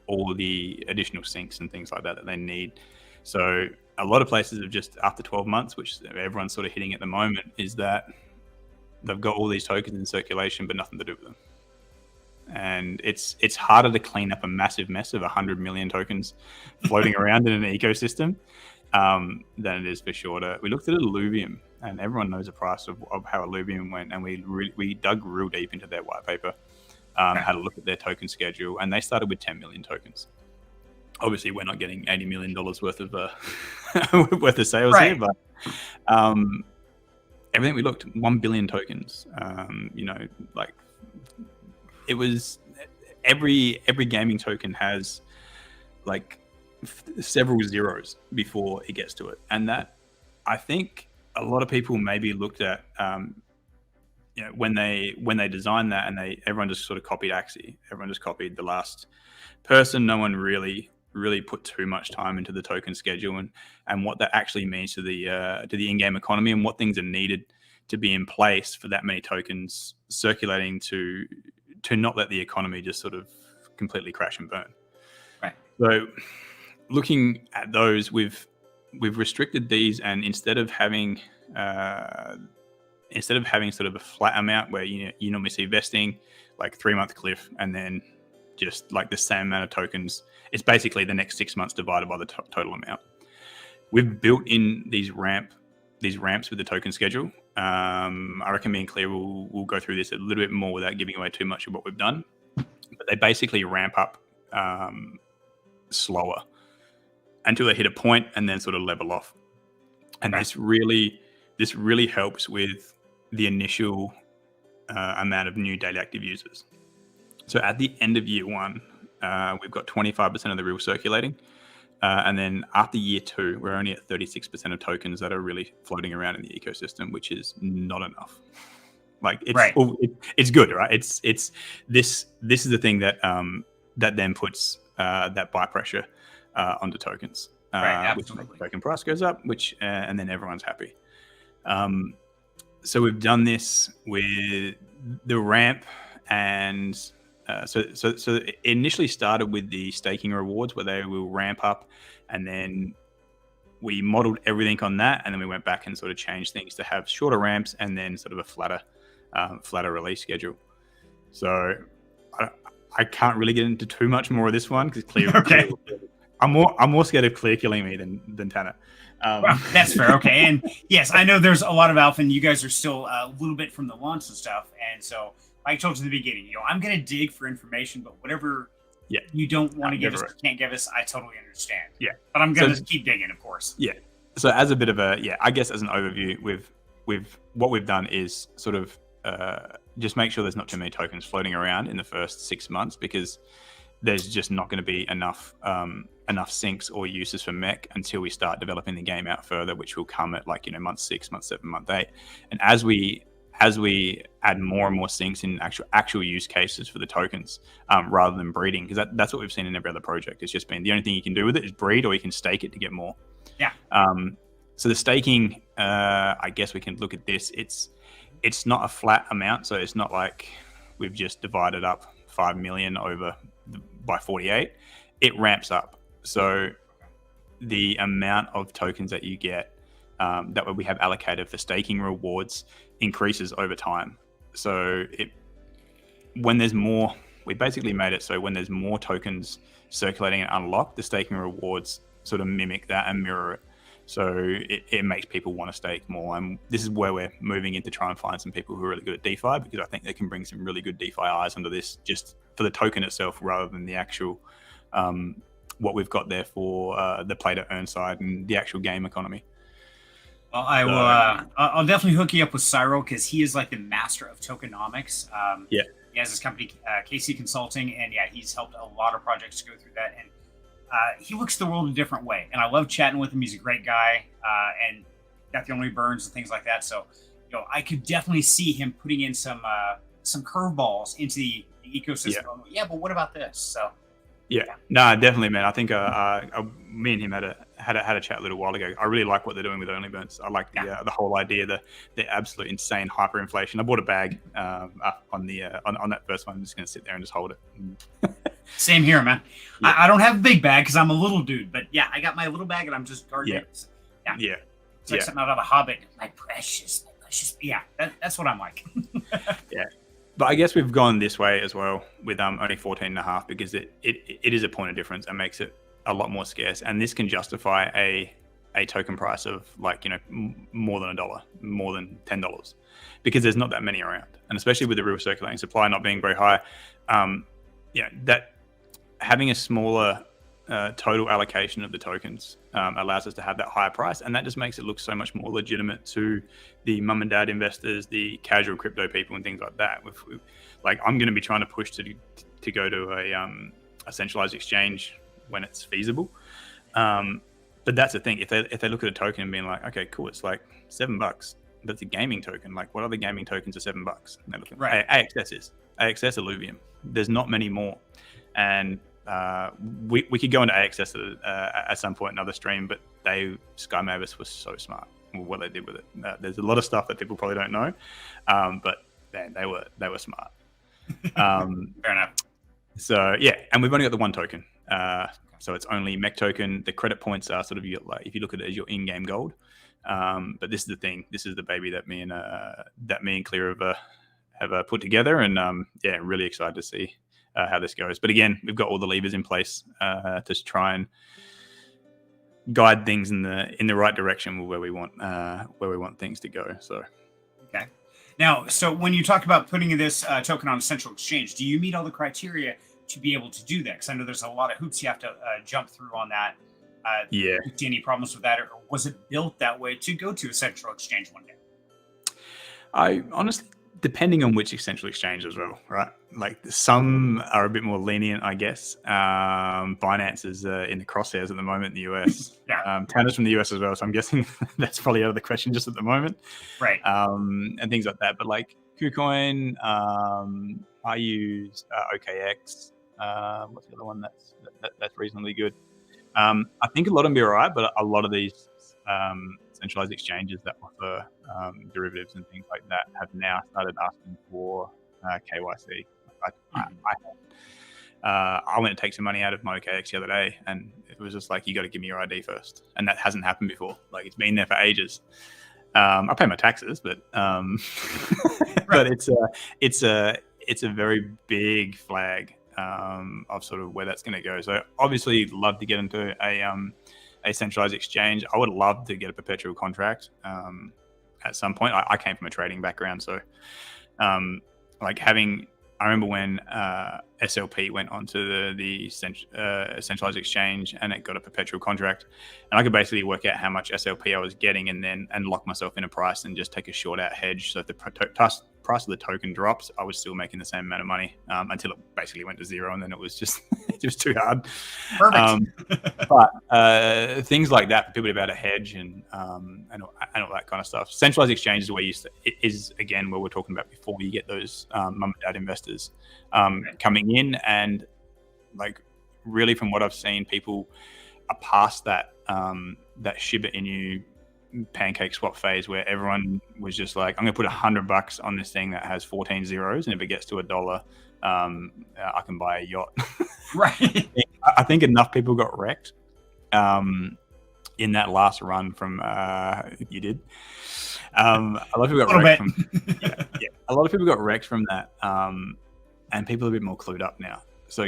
all the additional syncs and things like that they need. So a lot of places have just, after 12 months, which everyone's sort of hitting at the moment, is that they've got all these tokens in circulation but nothing to do with them. And it's harder to clean up a massive mess of 100 million tokens floating around in an ecosystem than it is for shorter. We looked at Illuvium, and everyone knows the price of how Illuvium went, and we dug real deep into their white paper, had a look at their token schedule, and they started with 10 million tokens. Obviously, we're not getting $80 million worth of sales here, but everything we looked, 1 billion tokens. It was every gaming token has like several zeros before it gets to it, and that, I think, a lot of people maybe looked at when they designed that, and everyone just sort of copied Axie. Everyone just copied the last person. No one really put too much time into the token schedule and what that actually means to the in-game economy, and what things are needed to be in place for that many tokens circulating to not let the economy just sort of completely crash and burn. Right. So looking at those, we've restricted these, and instead of having sort of a flat amount where you normally see vesting, like 3-month cliff, and then just like the same amount of tokens, it's basically the next 6 months divided by the total amount. We've built in these ramps with the token schedule. I reckon, being clear, we'll go through this a little bit more without giving away too much of what we've done. But they basically ramp up slower until they hit a point and then sort of level off. And this really helps with the initial amount of new daily active users. So at the end of year 1, we've got 25% of the real circulating. And then after year 2, we're only at 36% of tokens that are really floating around in the ecosystem, which is not enough. Like, it's good, right? It's this is the thing that that then puts that buy pressure onto tokens, which makes the token price goes up, which and then everyone's happy. So we've done this with the ramp, and so it initially started with the staking rewards, where they will ramp up, and then we modeled everything on that, and then we went back and sort of changed things to have shorter ramps and then sort of a flatter release schedule. So I can't really get into too much more of this one because clear. I'm more scared of clear killing me than Tanner. Well, that's fair. Okay, and yes, I know there's a lot of alpha, and you guys are still a little bit from the launch and stuff, and so. Like I told you in the beginning, I'm going to dig for information, but whatever you don't want to give us or can't give us, I totally understand. Yeah. But I'm going to keep digging, of course. Yeah. So as a bit of I guess as an overview, what we've done is sort of just make sure there's not too many tokens floating around in the first 6 months, because there's just not going to be enough syncs or uses for MECH until we start developing the game out further, which will come at month 6, month 7, month 8. And as we add more and more syncs in actual use cases for the tokens, rather than breeding, because that's what we've seen in every other project. It's just been the only thing you can do with it is breed, or you can stake it to get more. Yeah. So the staking, I guess we can look at this. It's not a flat amount, so it's not like we've just divided up 5 million by 48. It ramps up. So the amount of tokens that you get, that we have allocated for staking rewards, increases over time. So when there's more, we basically made it so when there's more tokens circulating and unlocked, the staking rewards sort of mimic that and mirror it. So it makes people want to stake more. And this is where we're moving in to try and find some people who are really good at DeFi, because I think they can bring some really good DeFi eyes under this, just for the token itself rather than the actual what we've got there for the play to earn side and the actual game economy. Well, I will. I'll definitely hook you up with Cyril, because he is like the master of tokenomics. He has his company, KC Consulting, and he's helped a lot of projects go through that. And he looks at the world a different way, and I love chatting with him. He's a great guy, and got the only burns and things like that. So, I could definitely see him putting in some curveballs into the ecosystem. Yeah, but what about this? So. Yeah, no, definitely, man. I think me and him had a chat a little while ago. I really like what they're doing with OnlyBurns. I like the whole idea, the absolute insane hyperinflation. I bought a bag on that first one. I'm just going to sit there and just hold it. Same here, man. Yeah. I don't have a big bag because I'm a little dude, but yeah, I got my little bag and I'm just guarding it. Yeah. It's like something out of a Hobbit. My precious. Yeah, that's what I'm like. Yeah. But I guess we've gone this way as well with only 14.5 because it is a point of difference and makes it a lot more scarce. And this can justify a token price of like, more than $1, more than $10, because there's not that many around. And especially with the real circulating supply not being very high, that having a smaller total allocation of the tokens allows us to have that higher price, and that just makes it look so much more legitimate to the mum and dad investors, the casual crypto people, and things like that. Like, I'm going to be trying to push to go to a centralized exchange when it's feasible. But that's the thing. If they look at a token and being like, okay, cool, it's like $7, but it's a gaming token. Like, what other gaming tokens are $7? And they're looking, right. AXS Illuvium. There's not many more, and we could go into AXS at some point in another stream, but Sky Mavis was so smart with what they did with it. There's a lot of stuff that people probably don't know, but man, they were smart. Fair enough. So yeah, and we've only got the one token, so it's only MECH token. The credit points are sort of like, if you look at it as your in-game gold. But this is the thing. This is the baby that me and Clear have put together, and really excited to see how this goes. But again, we've got all the levers in place to try and guide things in the right direction where we want things to go. So okay. Now, so when you talk about putting this token on a central exchange, do you meet all the criteria to be able to do that? Because I know there's a lot of hoops you have to jump through on that. Do you see any problems with that, or was it built that way to go to a central exchange one day? I honestly, depending on which central exchange as well, right? Like, some are a bit more lenient, I guess. Binance is in the crosshairs at the moment in the US. Tanner's from the US as well, so I'm guessing that's probably out of the question just at the moment. Right. And things like that. But like KuCoin, I use OKX. What's the other one that's reasonably good? I think a lot of them be all right, but a lot of these centralized exchanges that offer derivatives and things like that have now started asking for KYC. I went to take some money out of my OKX the other day, and it was just like, you got to give me your ID first, and that hasn't happened before. Like, it's been there for ages. I pay my taxes, but but it's a very big flag of sort of where that's going to go. So obviously, love to get into a centralized exchange. I would love to get a perpetual contract at some point. I came from a trading background, so I remember when SLP went onto the centralized exchange and it got a perpetual contract, and I could basically work out how much SLP I was getting and lock myself in a price and just take a short out hedge. So if the price of the token drops, I was still making the same amount of money until it basically went to zero, and then it was just it was too hard. Perfect. But things like that for people to be able to hedge and all that kind of stuff. Centralized exchanges is again where we're talking about before you get those mum and dad investors coming in, and like, really from what I've seen, people are past that Shiba Inu pancake swap phase where everyone was just like, I'm gonna put $100 on this thing that has 14 zeros, and if it gets to $1, I can buy a yacht. Right. I think enough people got wrecked in that last run from you did. A lot of people got wrecked from a lot of people got wrecked from that, and people are a bit more clued up now. So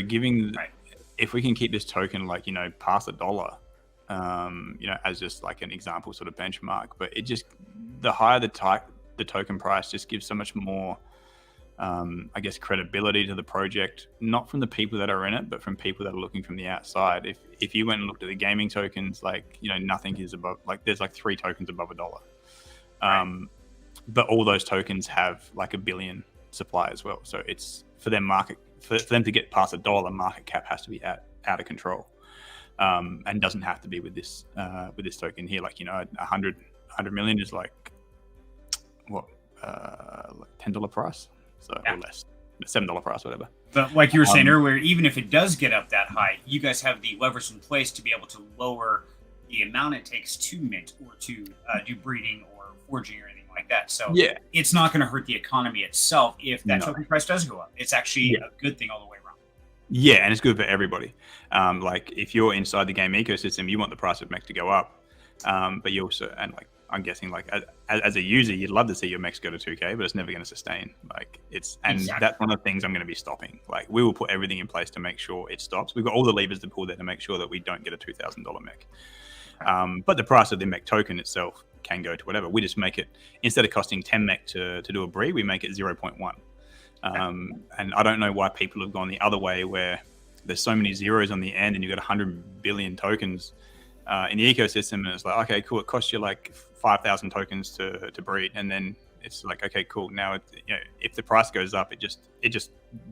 if we can keep this token like, past $1, as just like an example sort of benchmark, but it just, the higher the token price just gives so much more I guess credibility to the project, not from the people that are in it, but from people that are looking from the outside. If you went and looked at the gaming tokens, like, nothing is above, like, there's like 3 tokens above $1, but all those tokens have like 1 billion supply as well. So it's for them for them to get past $1, market cap has to be out of control. And doesn't have to be with this token here. Like, 100 million is like what, like $10 price, so or less. $7 price, whatever. But like you were saying earlier, even if it does get up that high, you guys have the levers in place to be able to lower the amount it takes to mint or to do breeding or forging or anything like that. So Yeah, it's not going to hurt the economy itself if that token price does go up. It's actually a good thing all the way around. Yeah, and it's good for everybody. Like if you're inside the game ecosystem, you want the price of MECH to go up, but you also, and like I'm guessing, like as a user, you'd love to see your MECH go to 2K, but it's never going to sustain. Like that's one of the things I'm going to be stopping. Like we will put everything in place to make sure it stops. We've got all the levers to pull there to make sure that we don't get a $2,000 MECH. But the price of the MECH token itself can go to whatever. We just make it, instead of costing 10 MECH to do a breed, we make it 0.1. And I don't know why people have gone the other way, where there's so many zeros on the end and you've got 100 billion tokens in the ecosystem, and it's like, okay, cool, it costs you like 5,000 tokens to breed, and then it's like, okay, cool, now if the price goes up, it just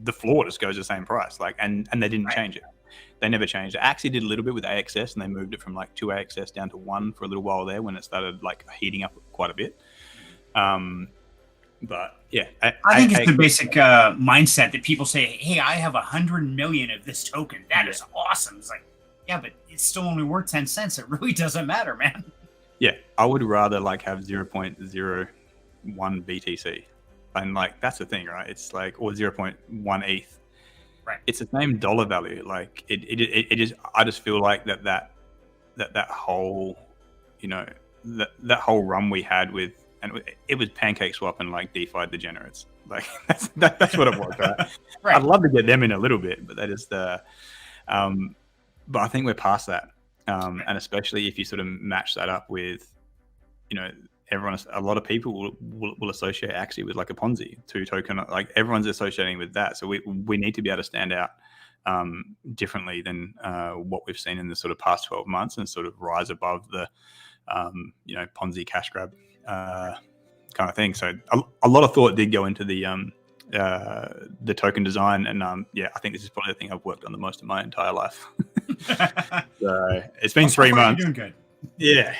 the floor just goes the same price, like, and they didn't change it. They never changed it. Actually did a little bit with AXS, and they moved it from like 2 AXS down to 1 for a little while there when it started like heating up quite a bit. But yeah, I think it's the basic mindset that people say, hey, I have 100 million of this token. That is awesome. It's like, yeah, but it's still only worth 10 cents. It really doesn't matter, man. Yeah, I would rather like have 0.01 BTC. And like, that's the thing, right? It's like, or 0.1 ETH. Right. It's the same dollar value. Like it just, I just feel like that whole, that whole run we had with, and it was Pancake Swap and like DeFi degenerates. Like that's what it was, right? Right. I'd love to get them in a little bit, but that is but I think we're past that. And especially if you sort of match that up with, a lot of people will associate actually with like a Ponzi 2 token, like everyone's associating with that. So we need to be able to stand out differently than what we've seen in the sort of past 12 months and sort of rise above the, Ponzi cash grab kind of thing. So a lot of thought did go into the token design, and I think this is probably the thing I've worked on the most in my entire life. So it's been 3 months. You're doing good. Yeah.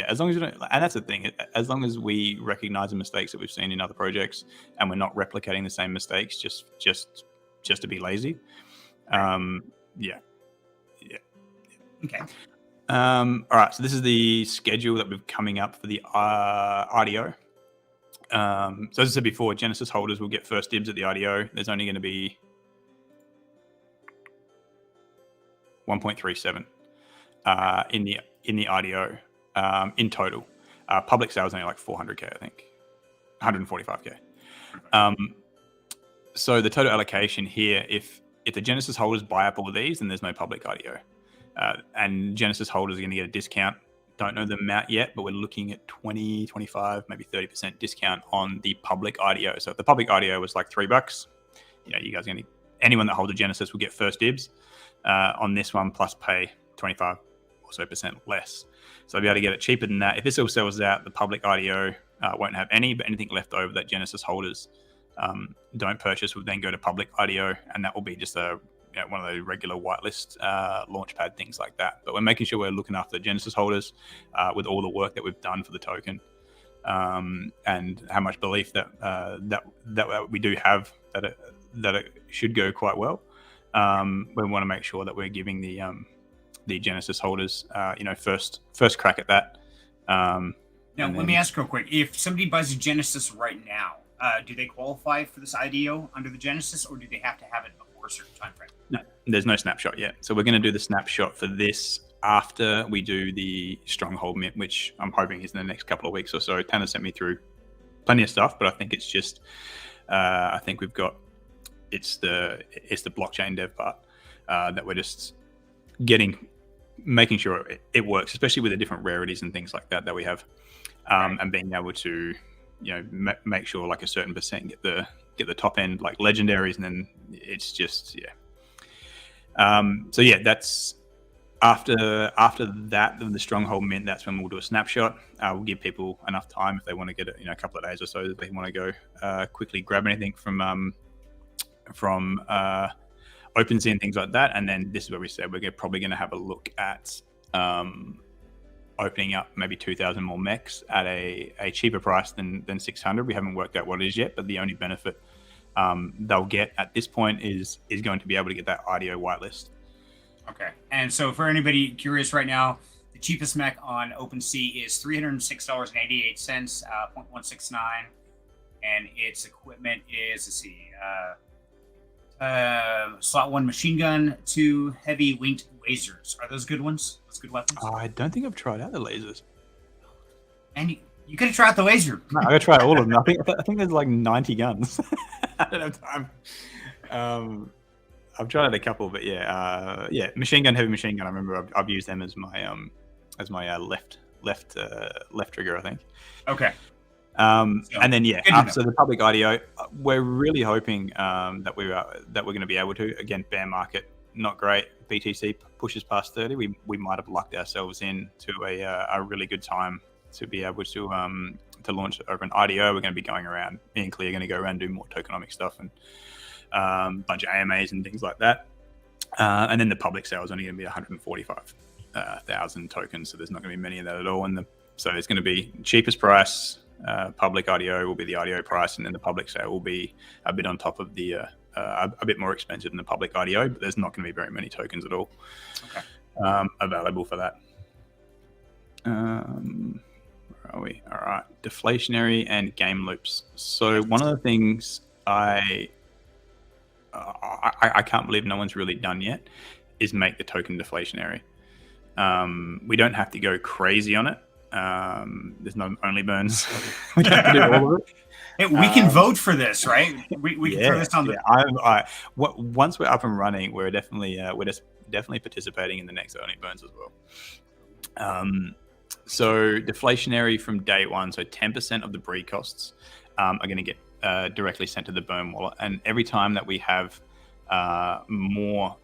As long as you don't, and that's the thing. As long as we recognize the mistakes that we've seen in other projects, and we're not replicating the same mistakes just to be lazy. Yeah. Okay. All right. So this is the schedule that we're coming up for the RDO. So as I said before, Genesis holders will get first dibs at the RDO. There's only going to be 1.37 in the RDO in total. Public sales only like 400k, I think, 145k. So the total allocation here, if the Genesis holders buy up all of these, then there's no public RDO, and Genesis holders are going to get a discount. Don't know the amount yet, but we're looking at 20, 25, maybe 30% discount on the public RDO. So if the public RDO was like $3, you guys are going to, anyone that holds a Genesis will get first dibs on this one, plus pay 25 or so % less. So they'll be able to get it cheaper than that. If this all sells out, the public RDO won't have any, but anything left over that Genesis holders don't purchase will then go to public RDO, and that will be just one of those regular whitelist launchpad things like that. But we're making sure we're looking after the Genesis holders with all the work that we've done for the token, and how much belief that we do have that it should go quite well. We want to make sure that we're giving the Genesis holders first crack at that. Now let me ask real quick: if somebody buys a Genesis right now, do they qualify for this IDO under the Genesis, or do they have to have it before a certain time frame? No, there's no snapshot yet. So we're going to do the snapshot for this after we do the Stronghold mint, which I'm hoping is in the next couple of weeks or so. Tanner sent me through plenty of stuff, but I think it's just I think we've got it's the blockchain dev part that we're just making sure it works, especially with the different rarities and things like that we have, and being able to make sure like a certain percent get the top end like legendaries, and then it's just so that's after that, the Stronghold mint. That's when we'll do a snapshot. We'll give people enough time if they want to get it a couple of days or so, that they want to go quickly grab anything from OpenSea and things like that. And then this is where we said we're probably going to have a look at opening up maybe 2,000 more mechs at a cheaper price than 600. We haven't worked out what it is yet, but the only benefit they'll get at this point is going to be able to get that IDO whitelist. Okay. And so for anybody curious right now, the cheapest mech on OpenSea is $306.88, 0.169. And its equipment is, let's see, slot 1 machine gun, 2 heavy winged lasers. Are those good ones? Those good weapons? I don't think I've tried out the lasers. And you could have tried the laser. No, I gotta try all of them. I think there's like 90 guns. I don't have time. I've tried out a couple, but yeah, machine gun, heavy machine gun. I remember I've used them as my left trigger, I think. Okay. And then so the public IDO, we're really hoping that we're going to be able to, again, bear market, not great. BTC pushes past 30. We might have lucked ourselves in to a really good time to be able to launch over an IDO. We're going to be going around. Me and Clea are going to go around and do more tokenomic stuff and bunch of AMAs and things like that. And then the public sale is only going to be 145,000 tokens, so there's not going to be many of that at all. So it's going to be cheapest price. Public IDO will be the IDO price, and then the public sale will be a bit on top of the a bit more expensive than the public IDO, but there's not going to be very many tokens at all available for that. Where are we? All right, deflationary and game loops. So one of the things I can't believe no one's really done yet is make the token deflationary. We don't have to go crazy on it. There's no only burns. We don't have to do all of it. Hey, we can vote for this, right? We can throw this on the. Once we're up and running, we're definitely participating in the next only burns as well. So deflationary from day one. So 10% of the breed costs are going to get directly sent to the burn wallet, and every time that we have more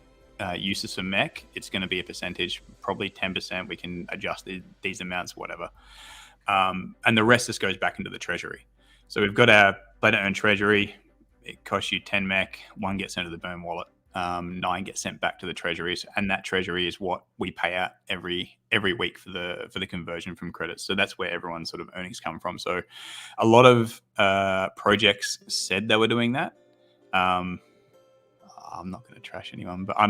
uses for MECH, it's going to be a percentage, probably 10%. We can adjust these amounts, whatever. And the rest just goes back into the treasury. So we've got our play to earn treasury. It costs you 10 MECH, 1 gets sent to the burn wallet, 9 gets sent back to the treasuries. And that treasury is what we pay out every week for the conversion from credits. So that's where everyone's sort of earnings come from. So a lot of projects said they were doing that. I'm not going to trash anyone, but I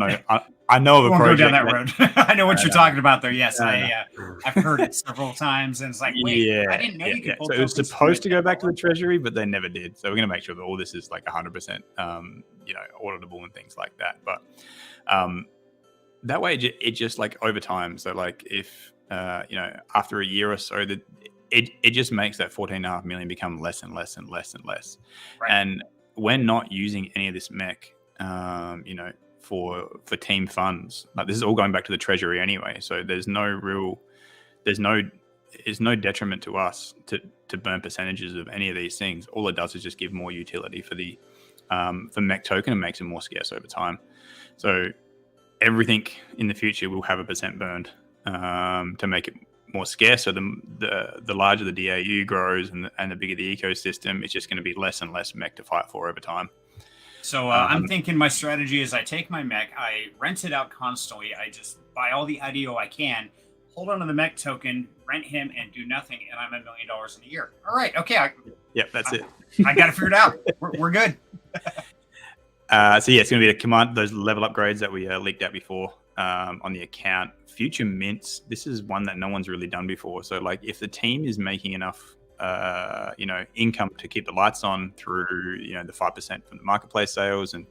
know of a project. Go down that road. I know what you're talking about, though. Yes, I've heard it several times, and it's like, wait, I didn't know you could pull. So it was supposed to go back to the treasury, but they never did. So we're going to make sure that all this is like 100%, auditable and things like that. But that way, it just like over time. So like if after a year or so, that it just makes that 14.5 million become less and less and less and less. Right. And we're not using any of this MECH. For team funds, like this is all going back to the treasury anyway. So there's no detriment to us to burn percentages of any of these things. All it does is just give more utility for the for MECH token and makes it more scarce over time. So everything in the future will have a percent burned to make it more scarce. So the larger the DAU grows and the bigger the ecosystem, it's just going to be less and less MECH to fight for over time. So I'm thinking my strategy is I take my MECH, I rent it out constantly. I just buy all the IDO I can, hold on to the MECH token, rent him, and do nothing, and I'm $1 million in a year. All right, okay. That's it. I got to figure it out. We're good. So it's going to be those level upgrades that we leaked out before on the account. Future mints. This is one that no one's really done before. So like if the team is making enough income to keep the lights on through, the 5% from the marketplace sales and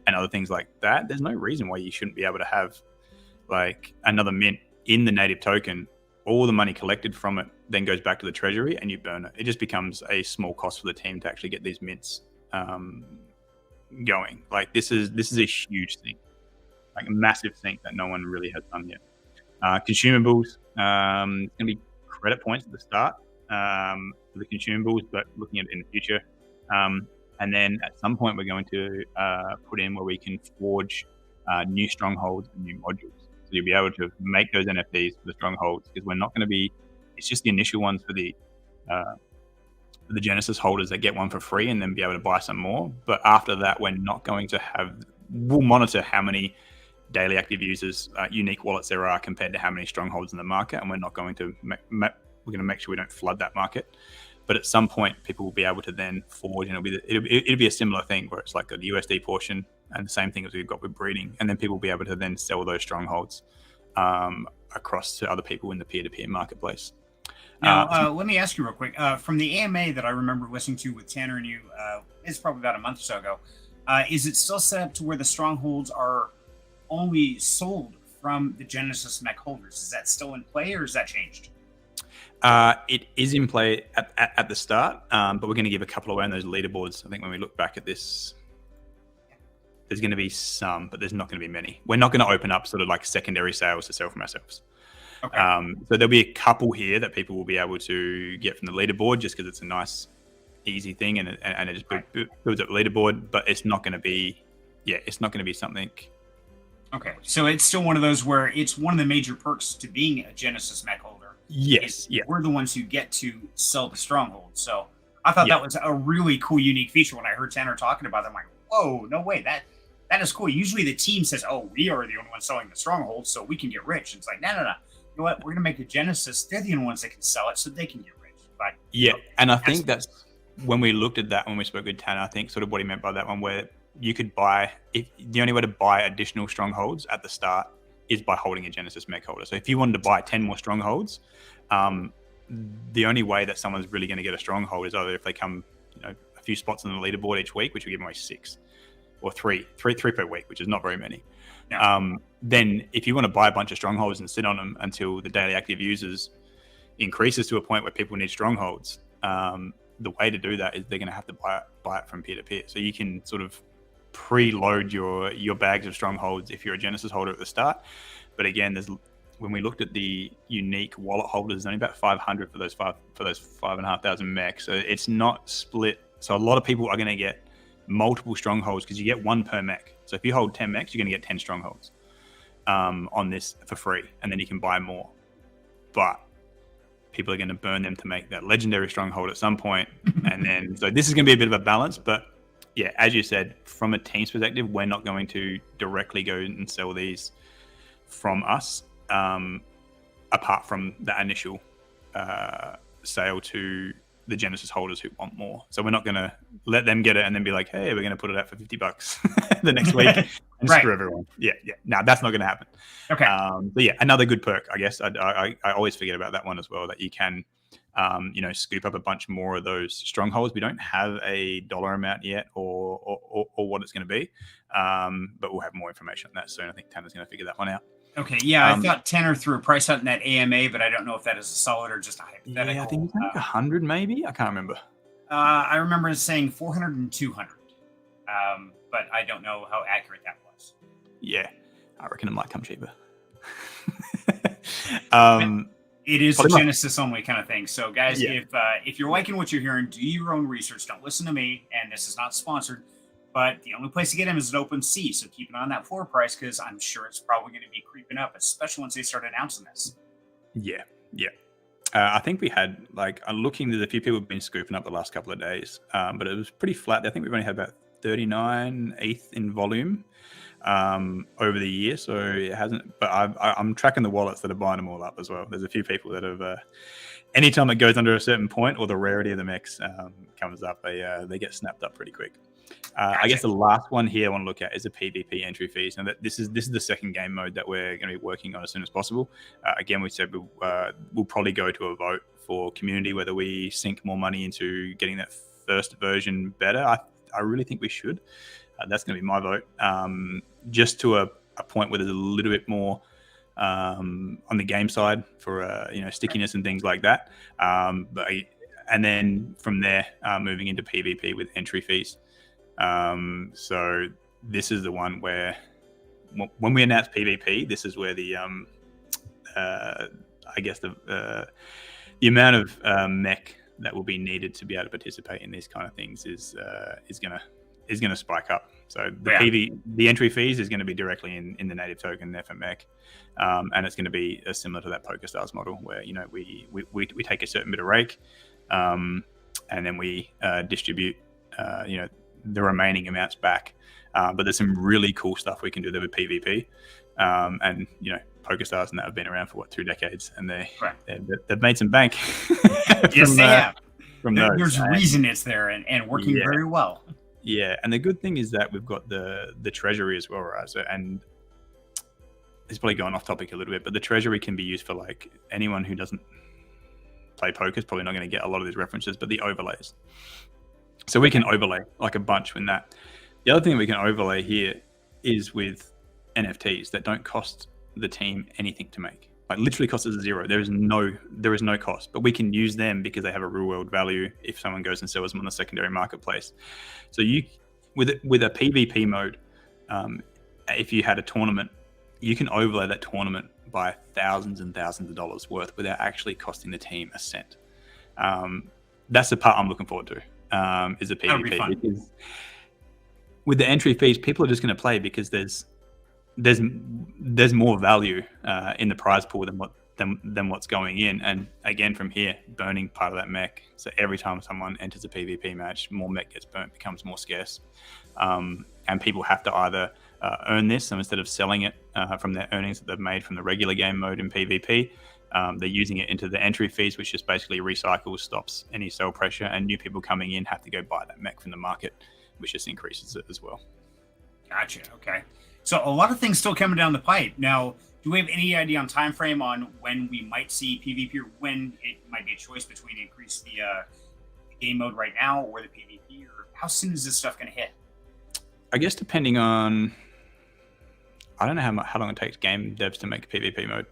other things like that, there's no reason why you shouldn't be able to have like another mint in the native token. All the money collected from it then goes back to the treasury and you burn it. It just becomes a small cost for the team to actually get these mints going. Like this is a huge thing, like a massive thing that no one really has done yet. Consumables, going to be credit points at the start. For the consumables, but looking at it in the future. And then at some point, we're going to put in where we can forge new strongholds and new modules. So you'll be able to make those NFTs for the strongholds because we're not going to be, it's just the initial ones for the Genesis holders that get one for free and then be able to buy some more. But after that, we're not going to we'll monitor how many daily active users, unique wallets there are compared to how many strongholds in the market. And we're not going to we're going to make sure we don't flood that market. But at some point, people will be able to then forward, and it'll be a similar thing where it's like a USD portion, and the same thing as we've got with breeding, and then people will be able to then sell those strongholds across to other people in the peer-to-peer marketplace. Now, let me ask you real quick. From the AMA that I remember listening to with Tanner and you, it's probably about a month or so ago. Is it still set up to where the strongholds are only sold from the Genesis mech holders? Is that still in play, or has that changed? It is in play at the start, but we're going to give a couple away on those leaderboards. I think when we look back at this, there's going to be some, but there's not going to be many. We're not going to open up sort of like secondary sales to sell from ourselves. Okay. So there'll be a couple here that people will be able to get from the leaderboard just because it's a nice, easy thing, and it just builds up the leaderboard. But it's not going to be, it's not going to be something. Okay, so it's still one of those where it's one of the major perks to being a Genesis mech holder. Yes, we're the ones who get to sell the stronghold. So I thought that was a really cool, unique feature. When I heard Tanner talking about it, I'm like, whoa, no way, that is cool. Usually the team says, oh, we are the only ones selling the stronghold, so we can get rich. And it's like, no. You know what? We're going to make a Genesis. They're the only ones that can sell it, so they can get rich. But and I think that's when we looked at that, when we spoke with Tanner, I think sort of what he meant by that one, where you could buy, the only way to buy additional strongholds at the start is by holding a Genesis mech holder. So if you wanted to buy 10 more strongholds, the only way that someone's really going to get a stronghold is either if they come, a few spots on the leaderboard each week, which we give away 6 or 3 per week, which is not very many. Then if you want to buy a bunch of strongholds and sit on them until the daily active users increases to a point where people need strongholds, the way to do that is they're going to have to buy it from peer-to-peer. So you can sort of preload your bags of strongholds if you're a Genesis holder at the start. But again, when we looked at the unique wallet holders, there's only about 500 for those 5,500 mechs. So it's not split. So a lot of people are going to get multiple strongholds because you get 1 per mech. So if you hold 10 mechs, you're going to get 10 strongholds on this for free, and then you can buy more. But people are going to burn them to make that legendary stronghold at some point. And then, so this is going to be a bit of a balance, but yeah, as you said, from a team's perspective, we're not going to directly go and sell these from us, apart from the initial sale to the Genesis holders who want more. So we're not going to let them get it and then be like, hey, we're going to put it out for $50 the next week and screw everyone. No, that's not going to happen. Okay. But yeah, another good perk, I guess. I always forget about that one as well, that you can scoop up a bunch more of those strongholds. We don't have a dollar amount yet or what it's going to be, but we'll have more information on that soon. I think Tanner's going to figure that one out. Okay, I thought Tanner threw a price out in that AMA, but I don't know if that is a solid or just a hypothetical. Yeah, I think it's like 100 maybe. I can't remember. I remember saying 400 and 200, but I don't know how accurate that was. Yeah, I reckon it might come cheaper. It is a Genesis only kind of thing. So guys, if you're liking what you're hearing, do your own research. Don't listen to me, and this is not sponsored. But the only place to get them is at OpenSea, so keep an eye on that floor price because I'm sure it's probably going to be creeping up, especially once they start announcing this. Yeah. I think we had, looking, there's a few people have been scooping up the last couple of days, but it was pretty flat. I think we've only had about 39 ETH in volume over the year, so it hasn't. But I'm tracking the wallets that are buying them all up as well. There's a few people that have. Anytime it goes under a certain point or the rarity of the mix comes up, they get snapped up pretty quick. Gotcha. I guess the last one here I want to look at is the PvP entry fees, and this is the second game mode that we're going to be working on as soon as possible. Again, we said we'll probably go to a vote for community whether we sink more money into getting that first version better. I really think we should. That's going to be my vote, just to a point where there's a little bit more on the game side for stickiness and things like that. And then from there, moving into PvP with entry fees. So this is the one where when we announce PvP, this is where the amount of mech that will be needed to be able to participate in these kind of things is gonna spike up. So the entry fees is going to be directly in the native token there for mech, and it's going to be similar to that PokerStars model where we take a certain bit of rake, and then we distribute the remaining amounts back. But there's some really cool stuff we can do there with PvP, and PokerStars and that have been around for 2 decades, and they've made some bank. Yes, they have. from those. There's reason it's there and working Yeah. very well. Yeah, and the good thing is that we've got the treasury as well, right? So, and it's probably going off topic a little bit, but the treasury can be used for like anyone who doesn't play poker is probably not going to get a lot of these references, but the overlays. So we can overlay like a bunch with that. The other thing we can overlay here is with NFTs that don't cost the team anything to make. Like literally cost us zero. There is no cost, but we can use them because they have a real world value if someone goes and sells them on the secondary marketplace. So you, with a PvP mode, if you had a tournament, you can overlay that tournament by thousands and thousands of dollars worth without actually costing the team a cent. That's the part I'm looking forward to, is a PvP. Because with the entry fees, people are just going to play because there's more value in the prize pool than what's going in. And again, from here, burning part of that mech. So every time someone enters a PvP match, more mech gets burnt, becomes more scarce. And people have to either earn this, so instead of selling it from their earnings that they've made from the regular game mode in PvP, they're using it into the entry fees, which just basically recycles, stops any sell pressure, and new people coming in have to go buy that mech from the market, which just increases it as well. Gotcha. Okay. So a lot of things still coming down the pipe. Now, do we have any idea on time frame on when we might see PvP, or when it might be a choice between increase the game mode right now or the PvP, or how soon is this stuff going to hit? I guess depending on, I don't know how long it takes game devs to make a PvP mode,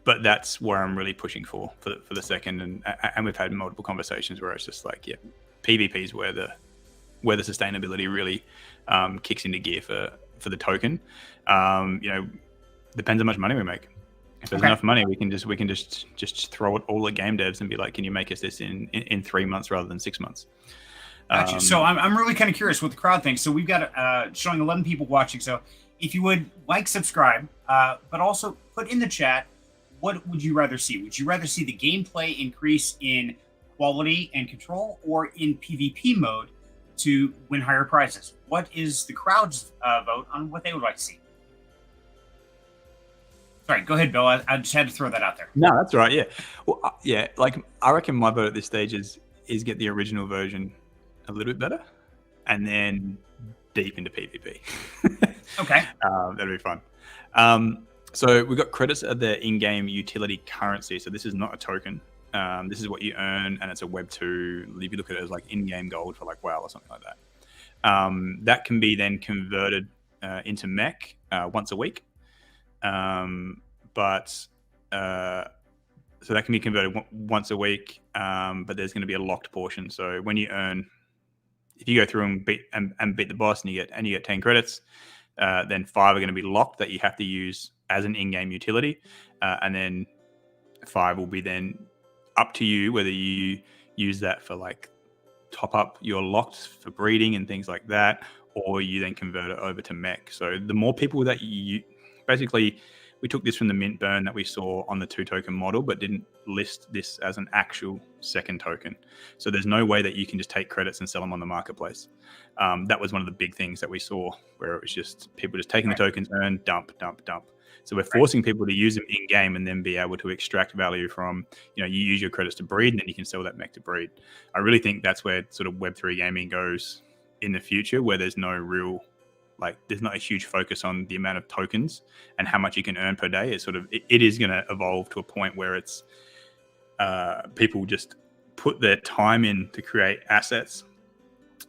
but that's where I'm really pushing for the second. And we've had multiple conversations where it's just like, yeah, PvP is where the sustainability really kicks into gear for the token. Depends how much money we make. If there's enough money, we can just throw it all at game devs and be like, can you make us this in 3 months rather than 6 months? Gotcha. So I'm really kind of curious what the crowd thinks. So we've got showing 11 people watching. So if you would like, subscribe, but also put in the chat, what would you rather see? Would you rather see the gameplay increase in quality and control, or in PvP mode to win higher prizes? What is the crowd's vote on what they would like to see? Sorry, go ahead, Bill. I just had to throw that out there. No, that's right. Yeah. Well, yeah. Like I reckon my vote at this stage is get the original version a little bit better, and then deep into PvP. Okay. That'd be fun. So we've got credits at the in-game utility currency. So this is not a token. This is what you earn, and it's a Web 2. If you look at it as like in-game gold for like WoW or something like that. That can be then converted into MECH once a week. So that can be converted once a week, but there's going to be a locked portion. So when you earn, if you go through and beat the boss and you get 10 credits, then 5 are going to be locked that you have to use as an in-game utility, and then 5 will be then up to you whether you use that for like top up your locked for breeding and things like that, or you then convert it over to MECH. So the more people that you basically, we took this from the mint burn that we saw on the 2 token model, but didn't list this as an actual second token. So there's no way that you can just take credits and sell them on the marketplace. That was one of the big things that we saw, where it was just people just taking the tokens, earn, dump. So we're forcing people to use them in game and then be able to extract value from, you use your credits to breed and then you can sell that mech to breed. I really think that's where sort of Web3 gaming goes in the future, where there's no real, there's not a huge focus on the amount of tokens and how much you can earn per day. It's it is going to evolve to a point where it's people just put their time in to create assets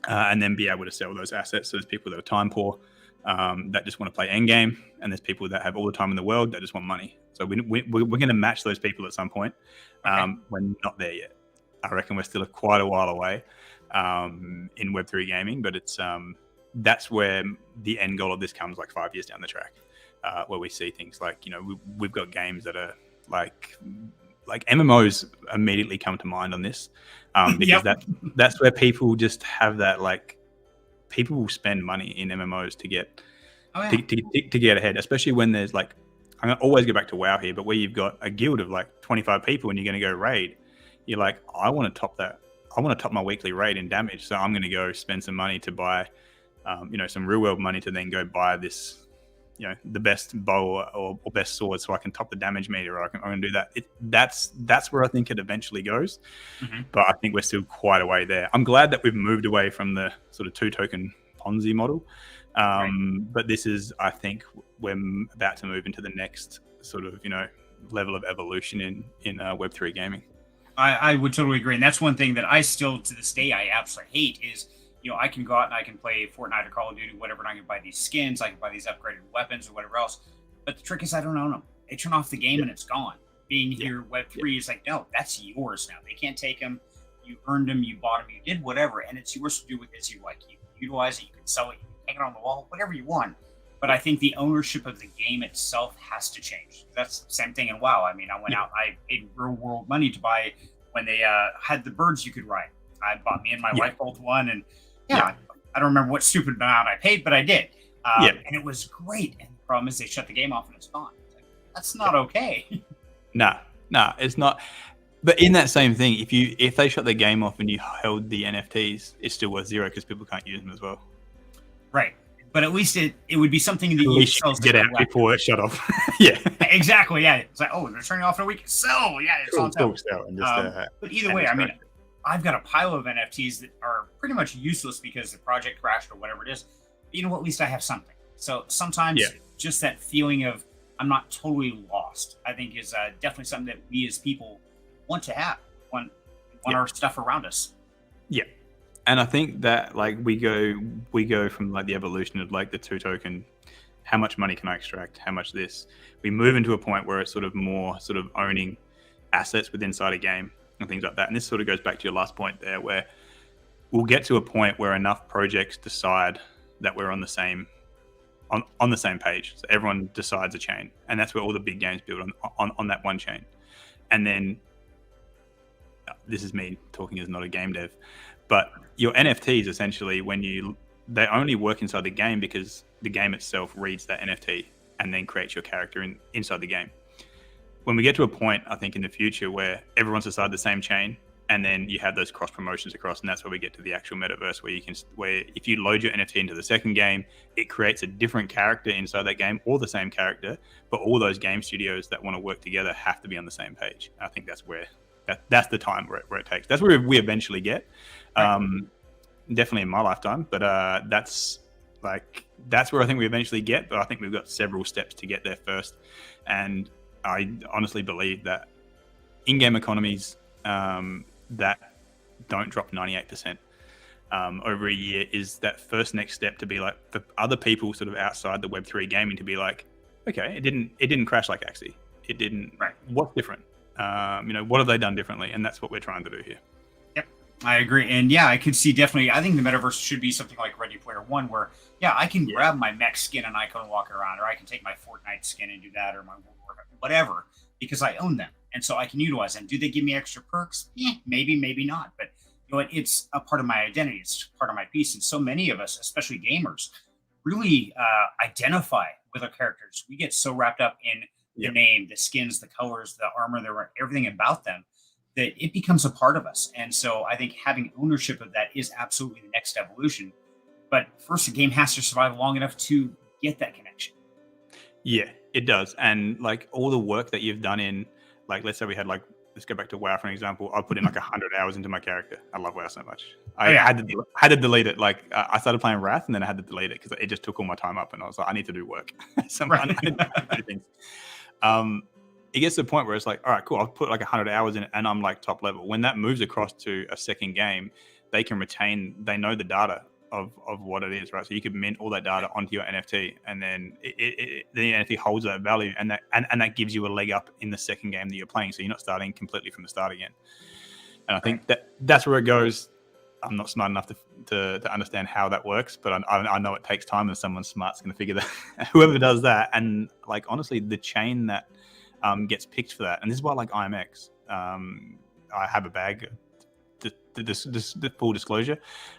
and then be able to sell those assets. So there's people that are time poor that just want to play endgame, and there's people that have all the time in the world that just want money. So we're going to match those people at some point. We're not there yet. I reckon we're still quite a while away in Web3 gaming, but it's that's where the end goal of this comes, like 5 years down the track, where we see things like, we've got games that are like MMOs immediately come to mind on this, because that's where people just have that, people will spend money in MMOs to get to get ahead, especially when there's I'm going to always go back to WoW here, but where you've got a guild of 25 people and you're going to go raid, you're like, I want to top that. I want to top my weekly raid in damage. So I'm going to go spend some money to buy, some real world money to then go buy this, the best bow or best sword, so I can top the damage meter, or I'm going to do that. That's where I think it eventually goes. But I think we're still quite a way there. I'm glad that we've moved away from the sort of 2-token Ponzi model. But this is, I think, we're about to move into the next sort of level of evolution in Web3 gaming. I would totally agree, and that's one thing that I still to this day I absolutely hate is I can go out and I can play Fortnite or Call of Duty, whatever, and I can buy these skins, I can buy these upgraded weapons or whatever else. But the trick is I don't own them. They turn off the game and it's gone. Being here, Web3 is like, no, that's yours now. They can't take them. You earned them, you bought them, you did whatever, and it's yours to do with as you like. You can utilize it, you can sell it, you can hang it on the wall, whatever you want. But I think the ownership of the game itself has to change. That's the same thing in WoW. I mean, I went out, I paid real world money to buy when they had the birds you could ride. I bought me and my wife both one, and I don't remember what stupid amount I paid, but I did. And it was great. And the problem is they shut the game off and it's gone. That's not okay. No, it's not. But in that same thing, if they shut the game off and you held the NFTs, it's still worth zero because people can't use them as well. Right. But at least it would be something that you get out before it shut off. Exactly. Yeah. It's like, oh, they're turning off in a week. So it's on sale. But either way, I mean, I've got a pile of NFTs that are pretty much useless because the project crashed or whatever it is. But you know what? At least I have something. So sometimes just that feeling of I'm not totally lost, I think is definitely something that we as people want to have, want our stuff around us. Yeah. And I think that like we go from like the evolution of like the 2-token, how much money can I extract, how much this, we move into a point where it's sort of more sort of owning assets within inside a game and things like that. And this sort of goes back to your last point there, where we'll get to a point where enough projects decide that we're on the same page. So everyone decides a chain, and that's where all the big games build on that one chain. And then this is me talking as not a game dev, but your NFTs essentially, they only work inside the game because the game itself reads that NFT and then creates your character inside the game. When we get to a point, I think in the future where everyone's inside the same chain, and then you have those cross promotions across, and that's where we get to the actual metaverse, where if you load your NFT into the second game, it creates a different character inside that game, or the same character, but all those game studios that want to work together have to be on the same page. I think that's where that's the time where it takes. That's where we eventually get. Definitely in my lifetime, but that's where I think we eventually get. But I think we've got several steps to get there first, and I honestly believe that in-game economies that don't drop 98% over a year is that first next step to be like for other people sort of outside the Web3 gaming to be like, okay, it didn't crash like Axie. It didn't. Right. What's different? What have they done differently? And that's what we're trying to do here. Yep, I agree. And I could see definitely, I think the metaverse should be something like Ready Player One, where I can grab my mech skin and icon and walk around, or I can take my Fortnite skin and do that, or my whatever, because I own them. And so I can utilize them. Do they give me extra perks? Maybe, maybe not. But it's a part of my identity. It's part of my piece. And so many of us, especially gamers, really identify with our characters. We get so wrapped up in the name, the skins, the colors, the armor, everything about them, that it becomes a part of us. And so I think having ownership of that is absolutely the next evolution. But first, the game has to survive long enough to get that connection. Yeah, it does. And like all the work that you've done in, like, let's say we had let's go back to WoW for an example. I put in 100 hours into my character. I love WoW so much. I had to delete it. Like I started playing Wrath and then I had to delete it because it just took all my time up, and I was like, I need to do work. I need to do things. It gets to the point where it's like, all right, cool. I'll put 100 hours in it and I'm like top level. When that moves across to a second game, they know the data of what it is, right? So you could mint all that data onto your NFT, and then the NFT holds that value, and that gives you a leg up in the second game that you're playing. So you're not starting completely from the start again. And I think that's where it goes. I'm not smart enough to understand how that works, but I know it takes time, and someone smart's going to figure that. Whoever does that, and like honestly, the chain that gets picked for that, and this is why I like IMX. I have a bag. The full disclosure,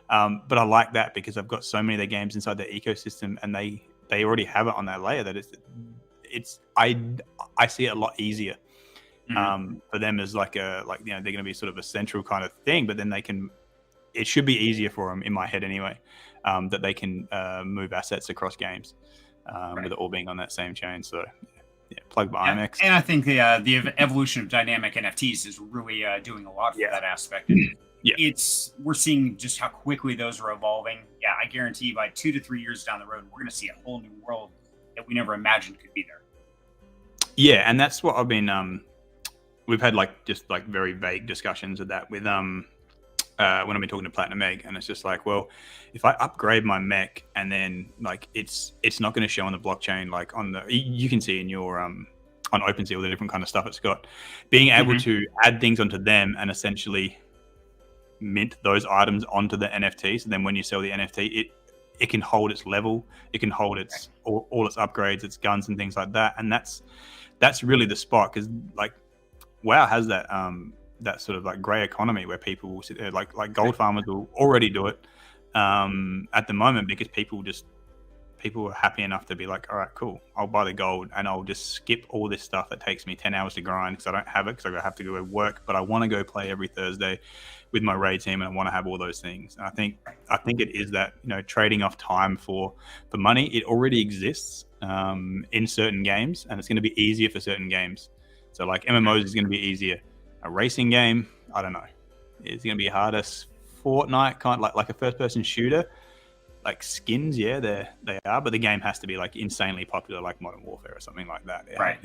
but I like that because I've got so many of their games inside their ecosystem, and they already have it on that layer that I see it a lot easier for them as they're going to be sort of a central kind of thing, but then it should be easier for them in my head anyway, that they can move assets across games. with it all being on that same chain. So yeah, plug by IMEX. And I think the evolution of dynamic NFTs is really doing a lot for that aspect. We're seeing just how quickly those are evolving. Yeah, I guarantee by 2 to 3 years down the road, we're going to see a whole new world that we never imagined could be there. Yeah, and that's what I've been. We've had just very vague discussions of that with when I've been talking to Platinum Egg, and it's just like, well, if I upgrade my mech and then it's not going to show on the blockchain on the you can see in your on OpenSea all the different kind of stuff it's got, being able to add things onto them and essentially mint those items onto the NFT. So then when you sell the NFT, it can hold its level, it can hold its all its upgrades, its guns and things like that, and that's really the spot, because WoW has that that sort of gray economy where people will sit there, like gold farmers will already do it at the moment, because people are happy enough to be like, all right, cool, I'll buy the gold and I'll just skip all this stuff that takes me 10 hours to grind because I don't have it, because I have to go to work, but I want to go play every Thursday with my raid team and I want to have all those things. And I think it is that, trading off time for money. It already exists in certain games, and it's going to be easier for certain games. So MMOs is going to be easier. A racing game, I don't know, it's going to be harder. Fortnite, kind of like a first-person shooter, skins, yeah, they are, but the game has to be insanely popular, like Modern Warfare or something like that. Right.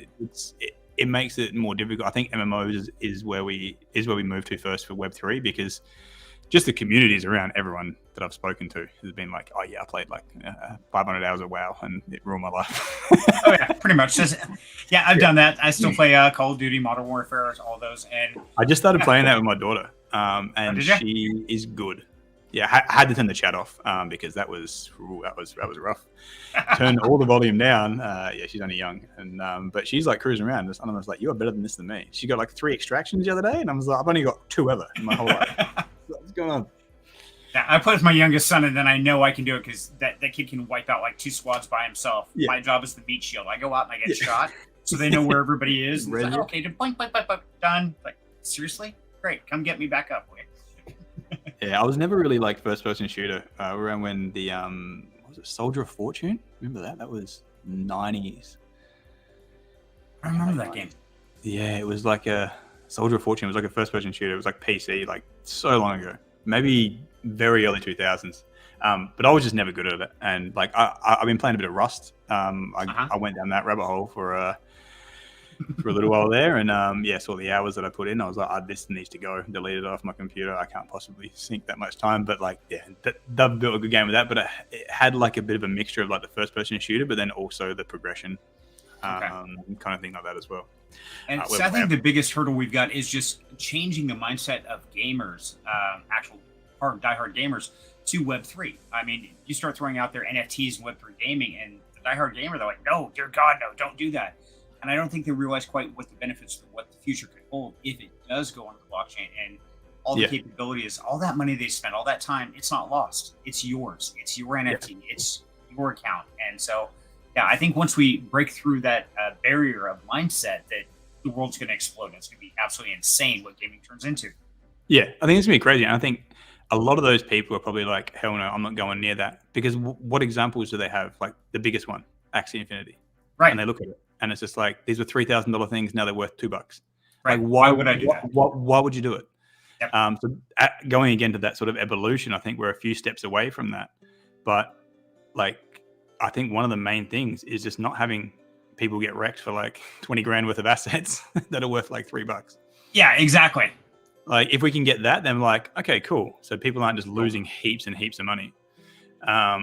It makes it more difficult. I think MMOs is where we move to first for Web3, because just the communities around everyone that I've spoken to has been like, oh yeah, I played 500 hours of WoW and it ruined my life. Oh yeah, pretty much. Yeah, I've done that. I still play Call of Duty, Modern Warfare, all those. And I just started playing that with my daughter, and she is good. Yeah, I had to turn the chat off because that was rough. Turn all the volume down. Yeah, she's only young, and but she's cruising around. And I was like, "You are better than this than me." She got 3 extractions the other day, and I was like, "I've only got 2 ever in my whole life." What's going on? Yeah, I play with my youngest son, and then I know I can do it because that kid can wipe out 2 squads by himself. Yeah. My job is the meat shield. I go out and I get shot, so they know where everybody is. And it's okay, just blink, done. Seriously? Great, come get me back up. Yeah, I was never really first-person shooter. Around when the was it Soldier of Fortune? Remember that? That was 90s. I remember that game. Yeah, it was a Soldier of Fortune. It was a first-person shooter. It was PC, so long ago. Maybe very early 2000s. But I was just never good at it. And I've been playing a bit of Rust. I went down that rabbit hole for a little while there, and saw the hours that I put in. I was like, this needs to go. Deleted it off my computer. I can't possibly sink that much time. But they've built a good game with that. But it had a bit of a mixture of the first-person shooter, but then also the progression kind of thing like that as well. And so I think the biggest hurdle we've got is just changing the mindset of gamers, actual diehard gamers, to Web3. I mean, you start throwing out their NFTs and Web3 gaming, and the diehard gamer, they're like, no, dear God, no, don't do that. And I don't think they realize quite what the benefits, what the future could hold if it does go on the blockchain, and all the capabilities, all that money they spent, all that time, it's not lost. It's yours. It's your NFT. It's your account. And so, yeah, I think once we break through that barrier of mindset, that the world's going to explode. It's going to be absolutely insane what gaming turns into. Yeah, I think it's going to be crazy. And I think a lot of those people are probably like, hell no, I'm not going near that. Because what examples do they have? The biggest one, Axie Infinity. Right. And they look at it, and it's just these were $3,000 things. Now they're worth $2. Right. Why would I do that? Why would you do it? Yep. So going again to that sort of evolution, I think we're a few steps away from that. But I think one of the main things is just not having people get wrecked for 20 grand worth of assets that are worth $3. Yeah, exactly. If we can get that, then okay, cool. So people aren't just losing heaps and heaps of money. I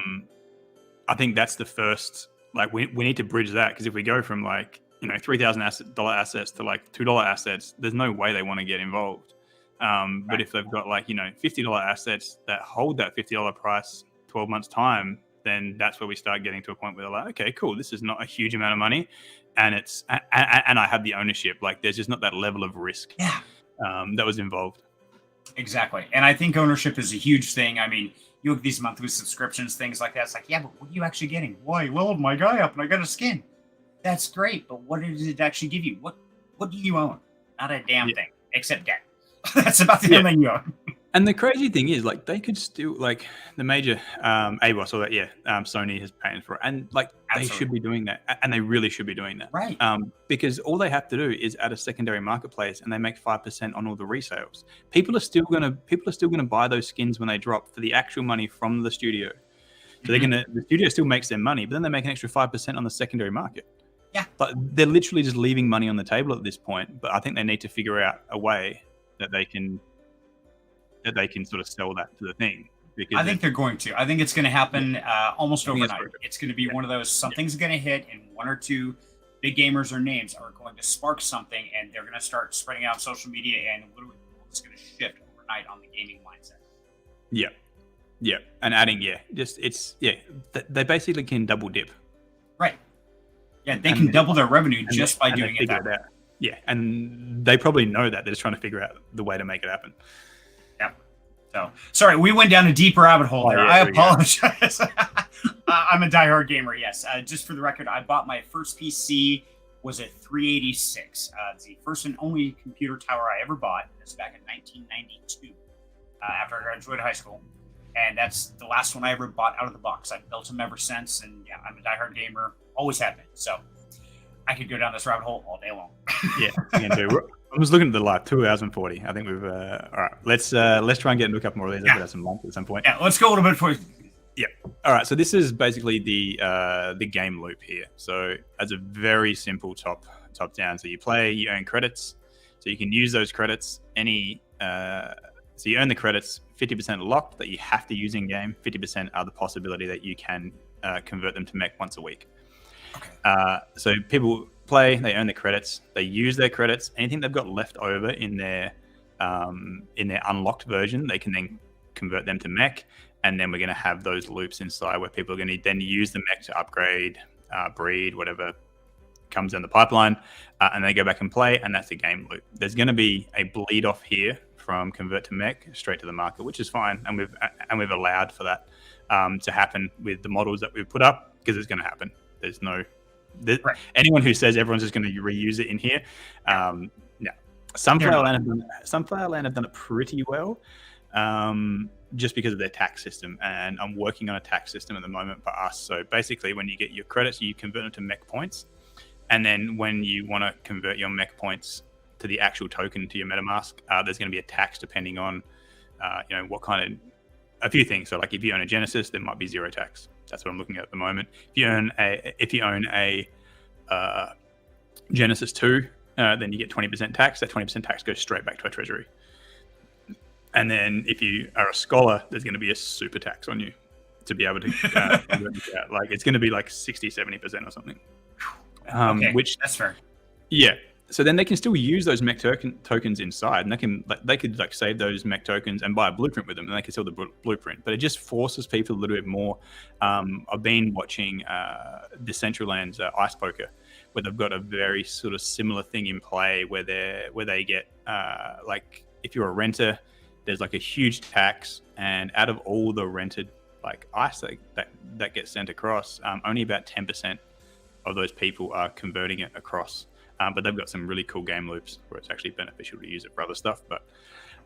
think that's the first. We need to bridge that, because if we go from $3,000 assets to $2 assets, there's no way they want to get involved. But if they've got $50 assets that hold that $50 price 12 months time, then that's where we start getting to a point where they're okay, cool, this is not a huge amount of money, and and I have the ownership. There's just not that level of risk that was involved. Exactly. And I think ownership is a huge thing. I mean, you look at these monthly subscriptions, things like that. It's yeah, but what are you actually getting? Well, I leveled my guy up and I got a skin. That's great, but what does it actually give you? What do you own? Not a damn thing, except debt. That's about the only thing you own. And the crazy thing is, like, they could still, like, the major AWOS or that, Sony has patented for it, and like they should be doing that, and they really should be doing that, right? Because all they have to do is add a secondary marketplace, and they make 5% on all the resales. People are still gonna buy those skins when they drop for the actual money from the studio. So the studio still makes their money, but then they make an extra 5% on the secondary market. Yeah, but they're literally just leaving money on the table at this point. But I think they need to figure out a way that they can sort of sell that to the thing. Because I think they're going to. I think it's going to happen almost overnight. It's going to be one of those, something's going to hit, and one or two big gamers or names are going to spark something, and they're going to start spreading out on social media, and literally it's going to shift overnight on the gaming mindset. Yeah, and adding, they basically can double dip. Right. Yeah, they can double their revenue just by doing it that way. Yeah, and they probably know that. They're just trying to figure out the way to make it happen. So, sorry, we went down a deep rabbit hole there. I apologize. I'm a diehard gamer, yes. Just for the record, I bought my first PC, was a 386. It's the first and only computer tower I ever bought. This was back in 1992, after I graduated high school. And that's the last one I ever bought out of the box. I've built them ever since, and yeah, I'm a diehard gamer, always have been. So I could go down this rabbit hole all day long. Yeah, you can do. I was looking at the live 2040. I think we've all right. Let's try and get into a couple more of these. I've got some lunch at some point. Yeah, let's go a little bit for you. Yeah. All right. So this is basically the game loop here. So as a very simple top down. So you play, you earn credits. So you can use those credits. So you earn the credits. 50% locked that you have to use in game. 50% are the possibility that you can convert them to mech once a week. Okay. So people play, they earn the credits, they use their credits. Anything they've got left over in their unlocked version, they can then convert them to mech, and then we're going to have those loops inside where people are going to then use the mech to upgrade, breed, whatever comes down the pipeline, and they go back and play, and that's the game loop. There's going to be a bleed off here from convert to mech straight to the market, which is fine, and we've allowed for that to happen with the models that we've put up, because it's going to happen. There's no anyone who says everyone's just going to reuse it in here, no. Sunflower Land have done it pretty well, just because of their tax system, and I'm working on a tax system at the moment for us. So basically, when you get your credits, you convert them to mech points, and then when you want to convert your mech points to the actual token to your MetaMask, there's going to be a tax depending on what kind of a few things. So like if you own a Genesis, there might be zero tax. That's what I'm looking at the moment. If you own a Genesis 2, then you get 20% tax. That 20% tax goes straight back to our treasury. And then if you are a scholar, there's going to be a super tax on you to be able to like it's going to be like 60-70% or something. Okay, which that's fair. Yeah. So then they can still use those mech tokens inside, and they could like save those mech tokens and buy a blueprint with them, and they can sell the blueprint. But it just forces people a little bit more. I've been watching Decentraland's Ice Poker, where they've got a very sort of similar thing in play, where they get like if you're a renter, there's like a huge tax, and out of all the rented like ice that gets sent across, only about 10% of those people are converting it across. But they've got some really cool game loops where it's actually beneficial to use it for other stuff. But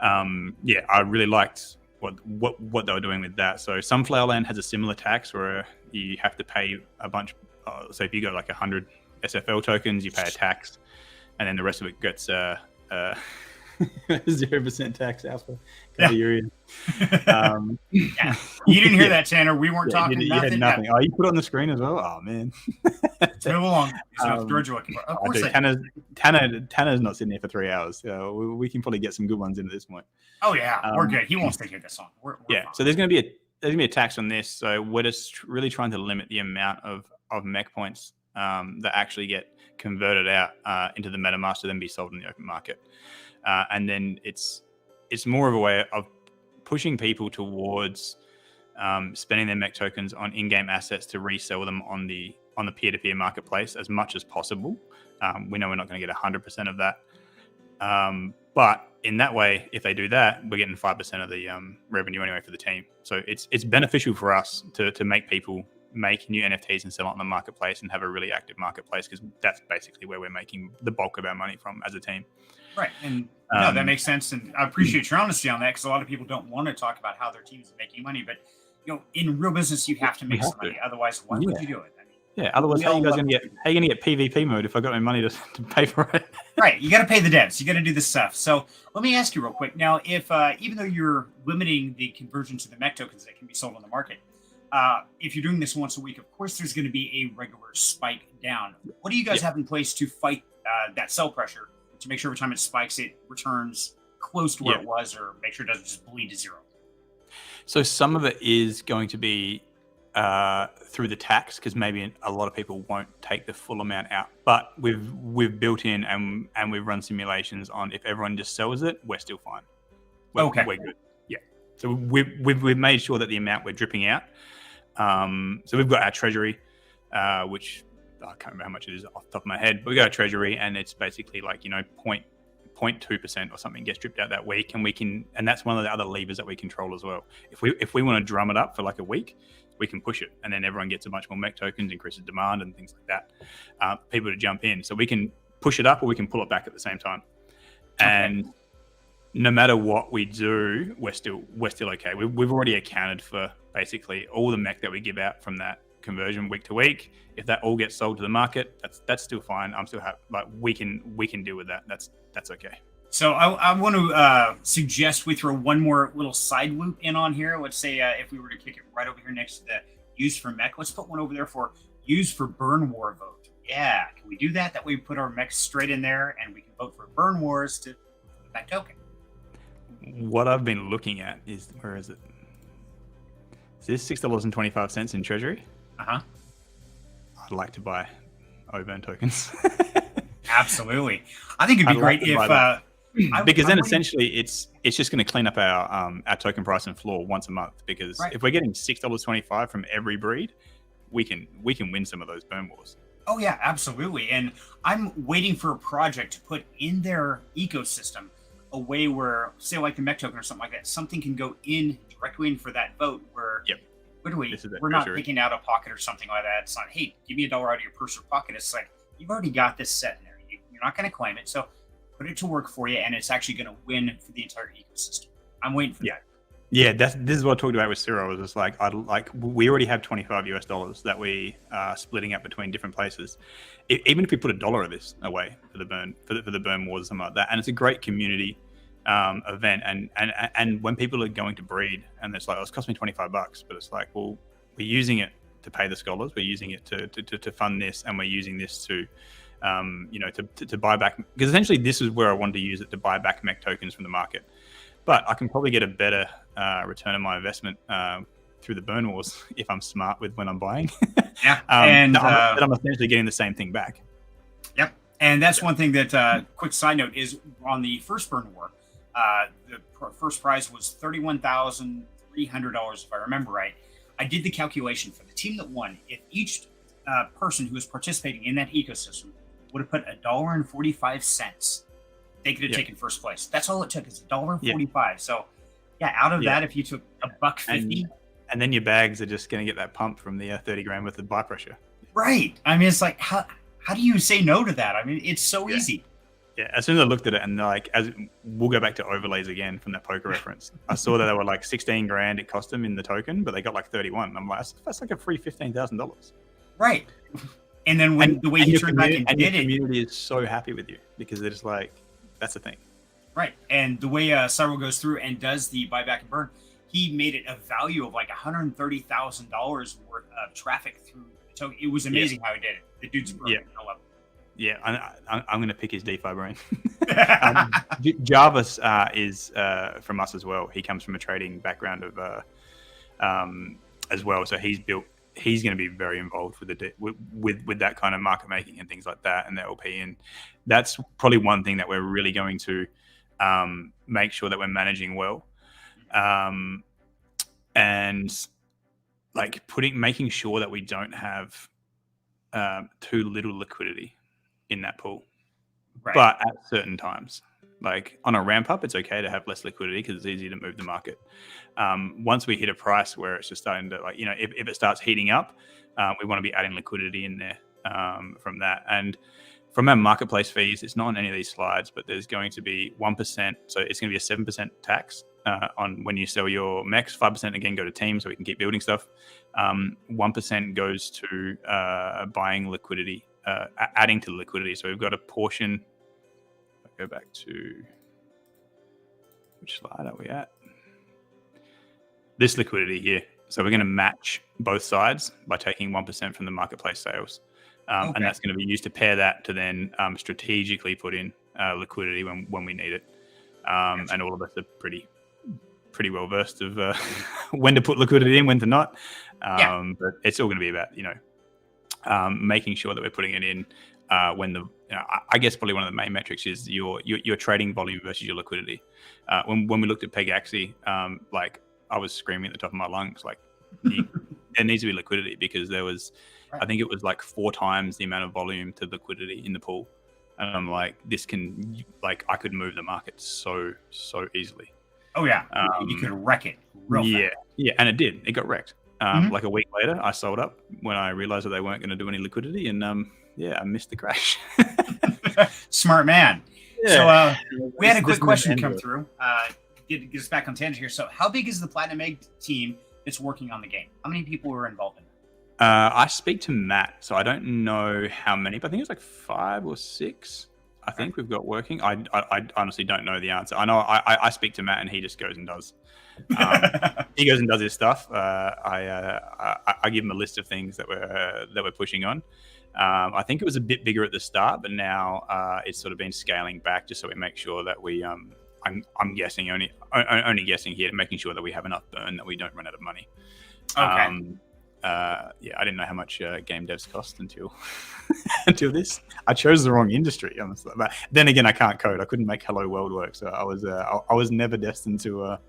I really liked what they were doing with that. So Sunflower Land has a similar tax where you have to pay a bunch. So if you got like 100 SFL tokens, you pay a tax, and then the rest of it gets 0% tax alpha. Yeah. Yeah. You didn't hear that, Tanner. We weren't talking you nothing. had nothing. Oh, you put it on the screen as well? Oh, man. Move along. Of course Tanner's not sitting there for 3 hours. So we can probably get some good ones in at this point. Oh, yeah. We're good. He won't stay here this long. We're fine. So there's going to be a tax on this. So we're just really trying to limit the amount of mech points that actually get converted out into the MetaMask to then be sold in the open market. And then it's more of a way of pushing people towards spending their mech tokens on in-game assets to resell them on the peer-to-peer marketplace as much as possible. We know we're not going to get 100% of that, but in that way, if they do that, we're getting 5% of the revenue anyway for the team. So it's beneficial for us to make people make new NFTs and sell it on the marketplace and have a really active marketplace, because that's basically where we're making the bulk of our money from as a team. Right. And no, that makes sense. And I appreciate your honesty on that, because a lot of people don't want to talk about how their teams are making money. But, in real business, you have to make some money. Otherwise, why would you do it? Otherwise, how are you guys going to get PvP mode if I got my money to pay for it? Right. You got to pay the devs. You got to do this stuff. So let me ask you real quick. Now, if even though you're limiting the conversion to the MECH tokens that can be sold on the market, if you're doing this once a week, of course, there's going to be a regular spike down. What do you guys have in place to fight that sell pressure, to make sure every time it spikes, it returns close to where it was, or make sure it doesn't just bleed to zero? So some of it is going to be through the tax, because maybe a lot of people won't take the full amount out. But we've built in and we've run simulations on, if everyone just sells it, we're still fine. We're good. Yeah. So we've made sure that the amount we're dripping out. So we've got our treasury, which I can't remember how much it is off the top of my head, but we got a treasury, and it's basically like 0.2% or something gets dripped out that week, and that's one of the other levers that we control as well. If we want to drum it up for like a week, we can push it, and then everyone gets a bunch more MECH tokens, increases demand and things like that. People to jump in, so we can push it up or we can pull it back at the same time. And no matter what we do, we're still okay. We've already accounted for basically all the MECH that we give out from that conversion week to week. If that all gets sold to the market, that's still fine. I'm still happy. Like we can deal with that. That's okay. So I want to suggest we throw one more little side loop in on here. Let's say if we were to kick it right over here next to the use for MECH, let's put one over there for use for burn war vote. Yeah, can we do that? That way we put our MECH straight in there, and we can vote for burn wars to the MECH token. What I've been looking at is, where is it? Is this $6.25 in treasury? I'd like to buy O-burn tokens. Absolutely. I think it'd be great if because then essentially it's just going to clean up our token price and floor once a month, because if we're getting $6.25 from every breed, we can win some of those burn wars. Oh yeah, absolutely. And I'm waiting for a project to put in their ecosystem a way where, say like the MECH token or something like that, something can go in directly in for that vote where we're not picking out a pocket or something like that. It's not, hey, give me $1 out of your purse or pocket. It's like, you've already got this set in there. You're not going to claim it. So put it to work for you, and it's actually going to win for the entire ecosystem. I'm waiting for that. Yeah, this is what I talked about with Cyril. I was just like, we already have $25 that we are splitting up between different places. Even if we put $1 of this away for the burn wars or something like that, and it's a great community event. And when people are going to breed, and it's like, it's cost me $25, but it's like, well, we're using it to pay the scholars, we're using it to fund this, and we're using this to buy back, because essentially this is where I wanted to use it, to buy back MECH tokens from the market. But I can probably get a better return on my investment through the burn wars if I'm smart with when I'm buying. I'm essentially getting the same thing back. Yep. And that's one thing that, quick side note, is on the first burn war, the first prize was $31,300, if I remember right. I did the calculation for the team that won. If each person who was participating in that ecosystem would have put $1.45, they could have taken first place. That's all it took, is $1.45. So out of that, if you took $1.50, and then your bags are just going to get that pump from the 30 grand worth of buy pressure. Right. I mean, it's like, how do you say no to that? I mean, it's so easy. Yeah. As soon as I looked at it, and like, as we'll go back to overlays again from that poker reference, I saw that they were like 16 grand it cost them in the token, but they got like 31. I'm like, that's like a free $15,000. Right. And then the way he turned back and did it, the community is so happy with you, because they're just like, that's the thing. Right. And the way Cyril goes through and does the buyback and burn, he made it a value of like $130,000 worth of traffic through the token. It was amazing how he did it. The dude's brilliant. I love it. Yeah, I'm going to pick his DeFi brain. Jarvis is from us as well. He comes from a trading background of as well. So he's going to be very involved with that kind of market making and things like that, and the LP. And that's probably one thing that we're really going to make sure that we're managing well. And like making sure that we don't have too little liquidity in that pool, but at certain times. Like on a ramp up, it's okay to have less liquidity because it's easy to move the market. Once we hit a price where it's just starting to, like, if it starts heating up, we want to be adding liquidity in there from that. And from our marketplace fees, it's not on any of these slides, but there's going to be 1%. So it's going to be a 7% tax on when you sell your MECs. 5% again go to teams so we can keep building stuff. 1% goes to buying liquidity, adding to the liquidity. So we've got a portion. Go back to which slide are we at? This liquidity here. So we're going to match both sides by taking 1% from the marketplace sales. And that's going to be used to pair that to then strategically put in liquidity when we need it. And all of us are pretty well versed of when to put liquidity in, when to not. But it's all going to be about, making sure that we're putting it in when the, I guess probably one of the main metrics is your trading volume versus your liquidity. When we looked at Pegaxi, like I was screaming at the top of my lungs, like there needs to be liquidity because there was, I think it was like 4 times the amount of volume to liquidity in the pool. And I'm like, this can, like, I could move the market so easily. Oh yeah, you could wreck it real fast. Yeah, and it did. It got wrecked. Like a week later, I sold up when I realized that they weren't going to do any liquidity, and I missed the crash. Smart man. Yeah. So we had a quick question come through. Get us back on tangent here. So how big is the Platinum Egg team that's working on the game? How many people are involved in it? I speak to Matt, so I don't know how many, but I think it's like 5 or 6. I think we've got working. I honestly don't know the answer. I know I speak to Matt and he just goes and does. He goes and does his stuff. I give him a list of things that we're pushing on. I think it was a bit bigger at the start, but now it's sort of been scaling back just so we make sure that we. I'm guessing only guessing here, making sure that we have enough burn that we don't run out of money. Okay. I didn't know how much game devs cost until this. I chose the wrong industry, honestly. But then again, I can't code. I couldn't make Hello World work, so I was never destined to have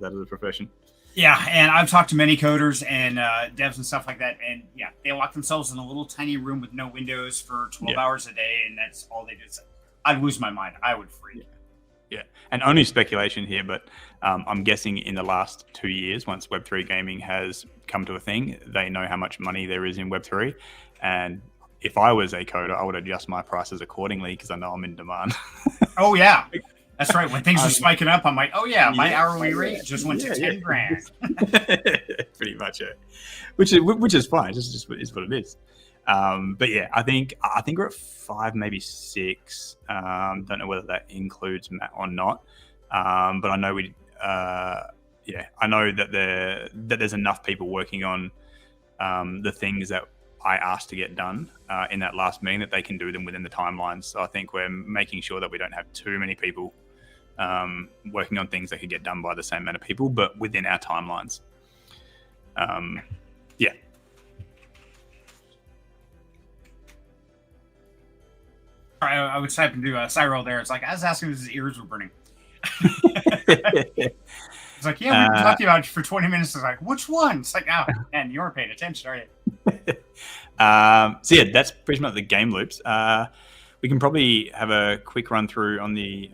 that as a profession. Yeah, and I've talked to many coders and devs and stuff like that, and yeah, they lock themselves in a little tiny room with no windows for 12 hours a day, and that's all they do. So I'd lose my mind. I would freak. Yeah, and only speculation here, but I'm guessing in the last 2 years, once Web3 gaming has come to a thing, they know how much money there is in Web3. And if I was a coder, I would adjust my prices accordingly because I know I'm in demand. Oh, yeah. That's right. When things are spiking up, I'm like, oh, yeah, my hourly rate just went to 10 grand. Pretty much, yeah. Which is fine. It's just is what it is. But yeah, I think we're at 5, maybe 6. Don't know whether that includes Matt or not. But I know I know that there's enough people working on the things that I asked to get done in that last meeting that they can do them within the timelines. So I think we're making sure that we don't have too many people working on things that could get done by the same amount of people, but within our timelines. Yeah. I would type and do a side roll there. It's like I was asking if his ears were burning. It's like, yeah, we've been talking about it for 20 minutes. It's like, which one? It's like, oh, man, you weren't paying attention, are you? So yeah, that's pretty much the game loops. We can probably have a quick run through on the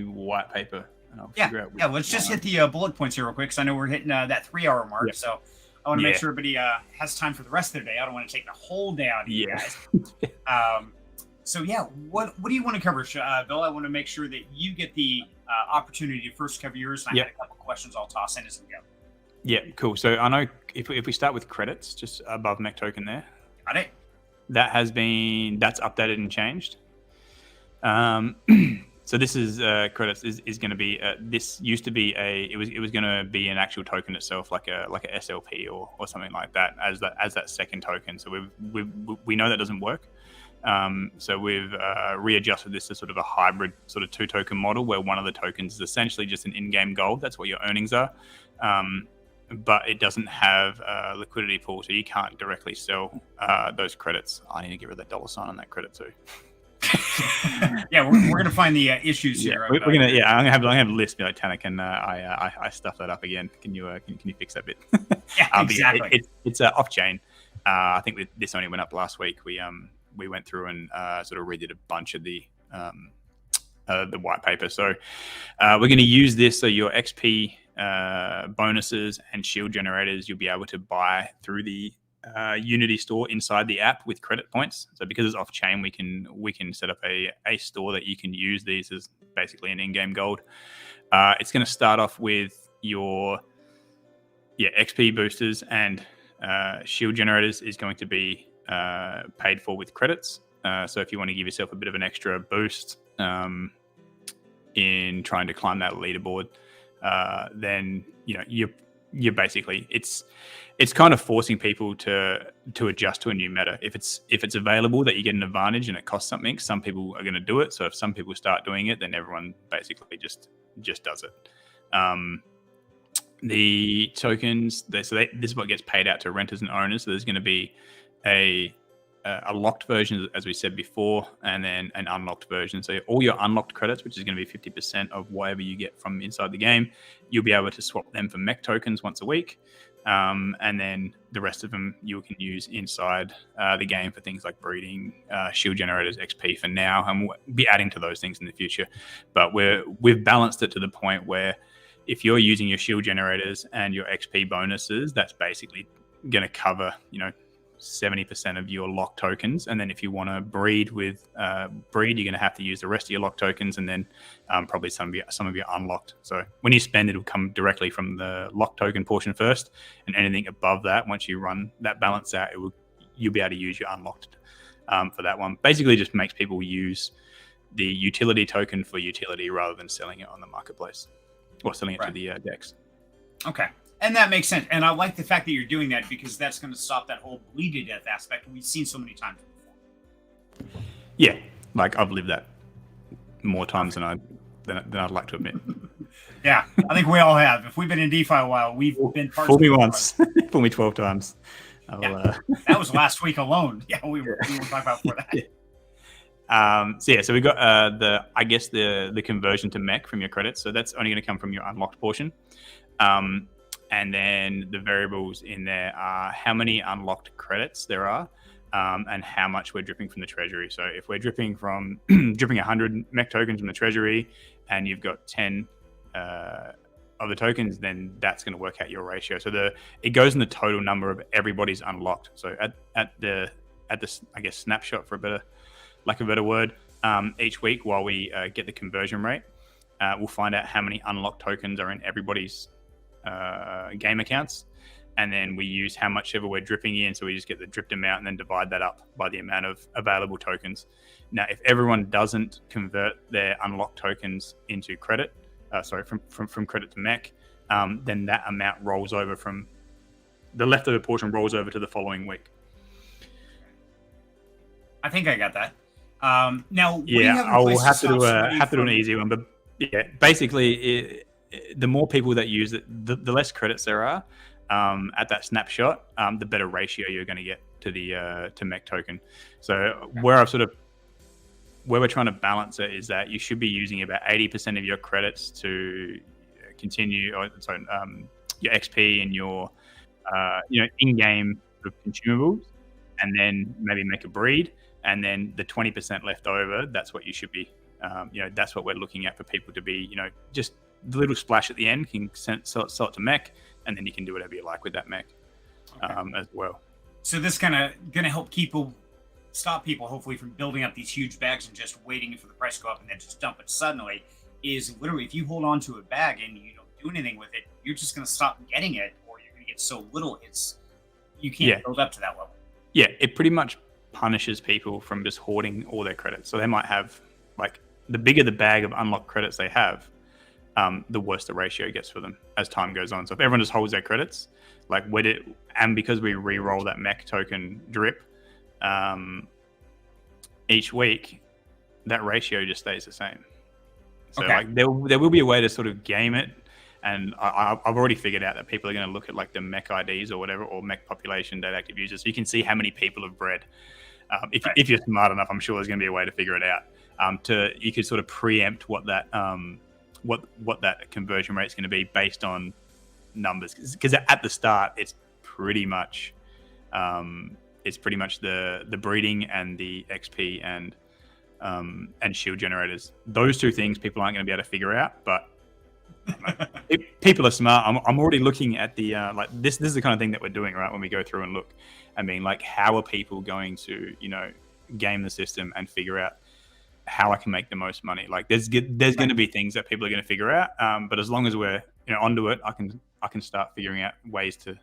white paper. And I'll figure out let's just hit the bullet points here real quick because I know we're hitting that 3-hour mark. Yeah. So I want to make sure everybody has time for the rest of their day. I don't want to take the whole day out of you guys. So yeah, what do you want to cover, Bill? I want to make sure that you get the opportunity to first cover yours. And I had a couple questions I'll toss in as we go. Yeah, cool. So I know if we start with credits, just above MECH token there. Got it. That's updated and changed. So this is credits is going to be this used to be it was going to be an actual token itself, like a SLP or something like that as that second token. So we know that doesn't work. So we've readjusted this to sort of a hybrid sort of 2 token model where one of the tokens is essentially just an in-game gold. That's what your earnings are. But it doesn't have a liquidity pool, so you can't directly sell those credits. I need to get rid of that $ on that credit too. Yeah, we're gonna find the issues here. We're gonna. Yeah, I'm gonna have a list. Be like, Tanner, can I stuff that up again? Can you fix that bit? Yeah, exactly. It's off chain. I think this only went up last week. We we went through and sort of redid a bunch of the white paper. So we're going to use this. So your XP bonuses and shield generators, you'll be able to buy through the Unity store inside the app with credit points. So because it's off chain, we can set up a store that you can use these as basically an in-game gold. It's going to start off with your XP boosters and shield generators is going to be paid for with credits. So if you want to give yourself a bit of an extra boost in trying to climb that leaderboard, then you're basically it's kind of forcing people to adjust to a new meta. If it's available that you get an advantage and it costs something, some people are going to do it. So if some people start doing it, then everyone basically just does it. The tokens, this is what gets paid out to renters and owners. So there's going to be a locked version, as we said before, and then an unlocked version. So all your unlocked credits, which is going to be 50% of whatever you get from inside the game, you'll be able to swap them for MECH tokens once a week. And then the rest of them you can use inside the game for things like breeding, shield generators, XP for now, and we'll be adding to those things in the future. But we've balanced it to the point where if you're using your shield generators and your XP bonuses, that's basically going to cover 70% of your locked tokens. And then if you want to breed with breed, you're going to have to use the rest of your locked tokens, and then probably some of your unlocked. So when you spend, it'll come directly from the locked token portion first, and anything above that, once you run that balance out, you'll be able to use your unlocked for that one. Basically just makes people use the utility token for utility rather than selling it on the marketplace or selling it to the DEX. Okay. And that makes sense. And I like the fact that you're doing that, because that's going to stop that whole bleed to death aspect we've seen so many times before. Yeah, like I've lived that more times than I'd like to admit. Yeah, I think we all have. If we've been in DeFi a while, we've been part Fool me once, fool me 12 times. That was last week alone. Yeah, we were talking about before that. So we got the conversion to MECH from your credits. So that's only going to come from your unlocked portion. And then the variables in there are how many unlocked credits there are, and how much we're dripping from the treasury. So if we're dripping 100 MECH tokens from the treasury, and you've got 10 of the tokens, then that's going to work out your ratio. So it goes in the total number of everybody's unlocked. So at the I guess snapshot, for lack of a better word, each week while we get the conversion rate, we'll find out how many unlocked tokens are in everybody's game accounts, and then we use how much ever we're dripping in, so we just get the dripped amount and then divide that up by the amount of available tokens. Now if everyone doesn't convert their unlocked tokens into credit, from credit to MECH, then that amount rolls over from the leftover portion rolls over to the following week. I think I got that. Now I will have to do an easy one, but yeah, basically the more people that use it, the less credits there are at that snapshot, the better ratio you're going to get to the to MECH token. So where we're trying to balance it is that you should be using about 80% of your credits to continue, your XP and your in-game sort of consumables, and then maybe make a breed, and then the 20% left over, that's what you should be. That's what we're looking at for people to be. Just the little splash at the end can sell it to MECH, and then you can do whatever you like with that MECH as well. So this kind of going to help stop people hopefully from building up these huge bags and just waiting for the price to go up and then just dump it suddenly. Is literally, if you hold on to a bag and you don't do anything with it, you're just going to stop getting it, or you're going to get so little you can't build up to that level. Yeah, it pretty much punishes people from just hoarding all their credits. So they might have, like, the bigger the bag of unlocked credits they have, the worse the ratio gets for them as time goes on. So if everyone just holds their credits, and because we re-roll that MECH token drip each week, that ratio just stays the same. So there will be a way to sort of game it, and I've already figured out that people are going to look at like the MECH IDs or whatever, or MECH population data active users, so you can see how many people have bred. If you're smart enough, I'm sure there's going to be a way to figure it out. You could sort of preempt what that conversion rate is going to be based on numbers, because at the start it's pretty much it's pretty much the breeding and the XP and shield generators. Those two things people aren't going to be able to figure out, but people are smart. I'm already looking at the like this is the kind of thing that we're doing, right? When we go through and look, I mean, like, how are people going to, you know, game the system and figure out how I can make the most money? Like, there's going to be things that people are going to figure out, but as long as we're, you know, onto it, I can start figuring out ways to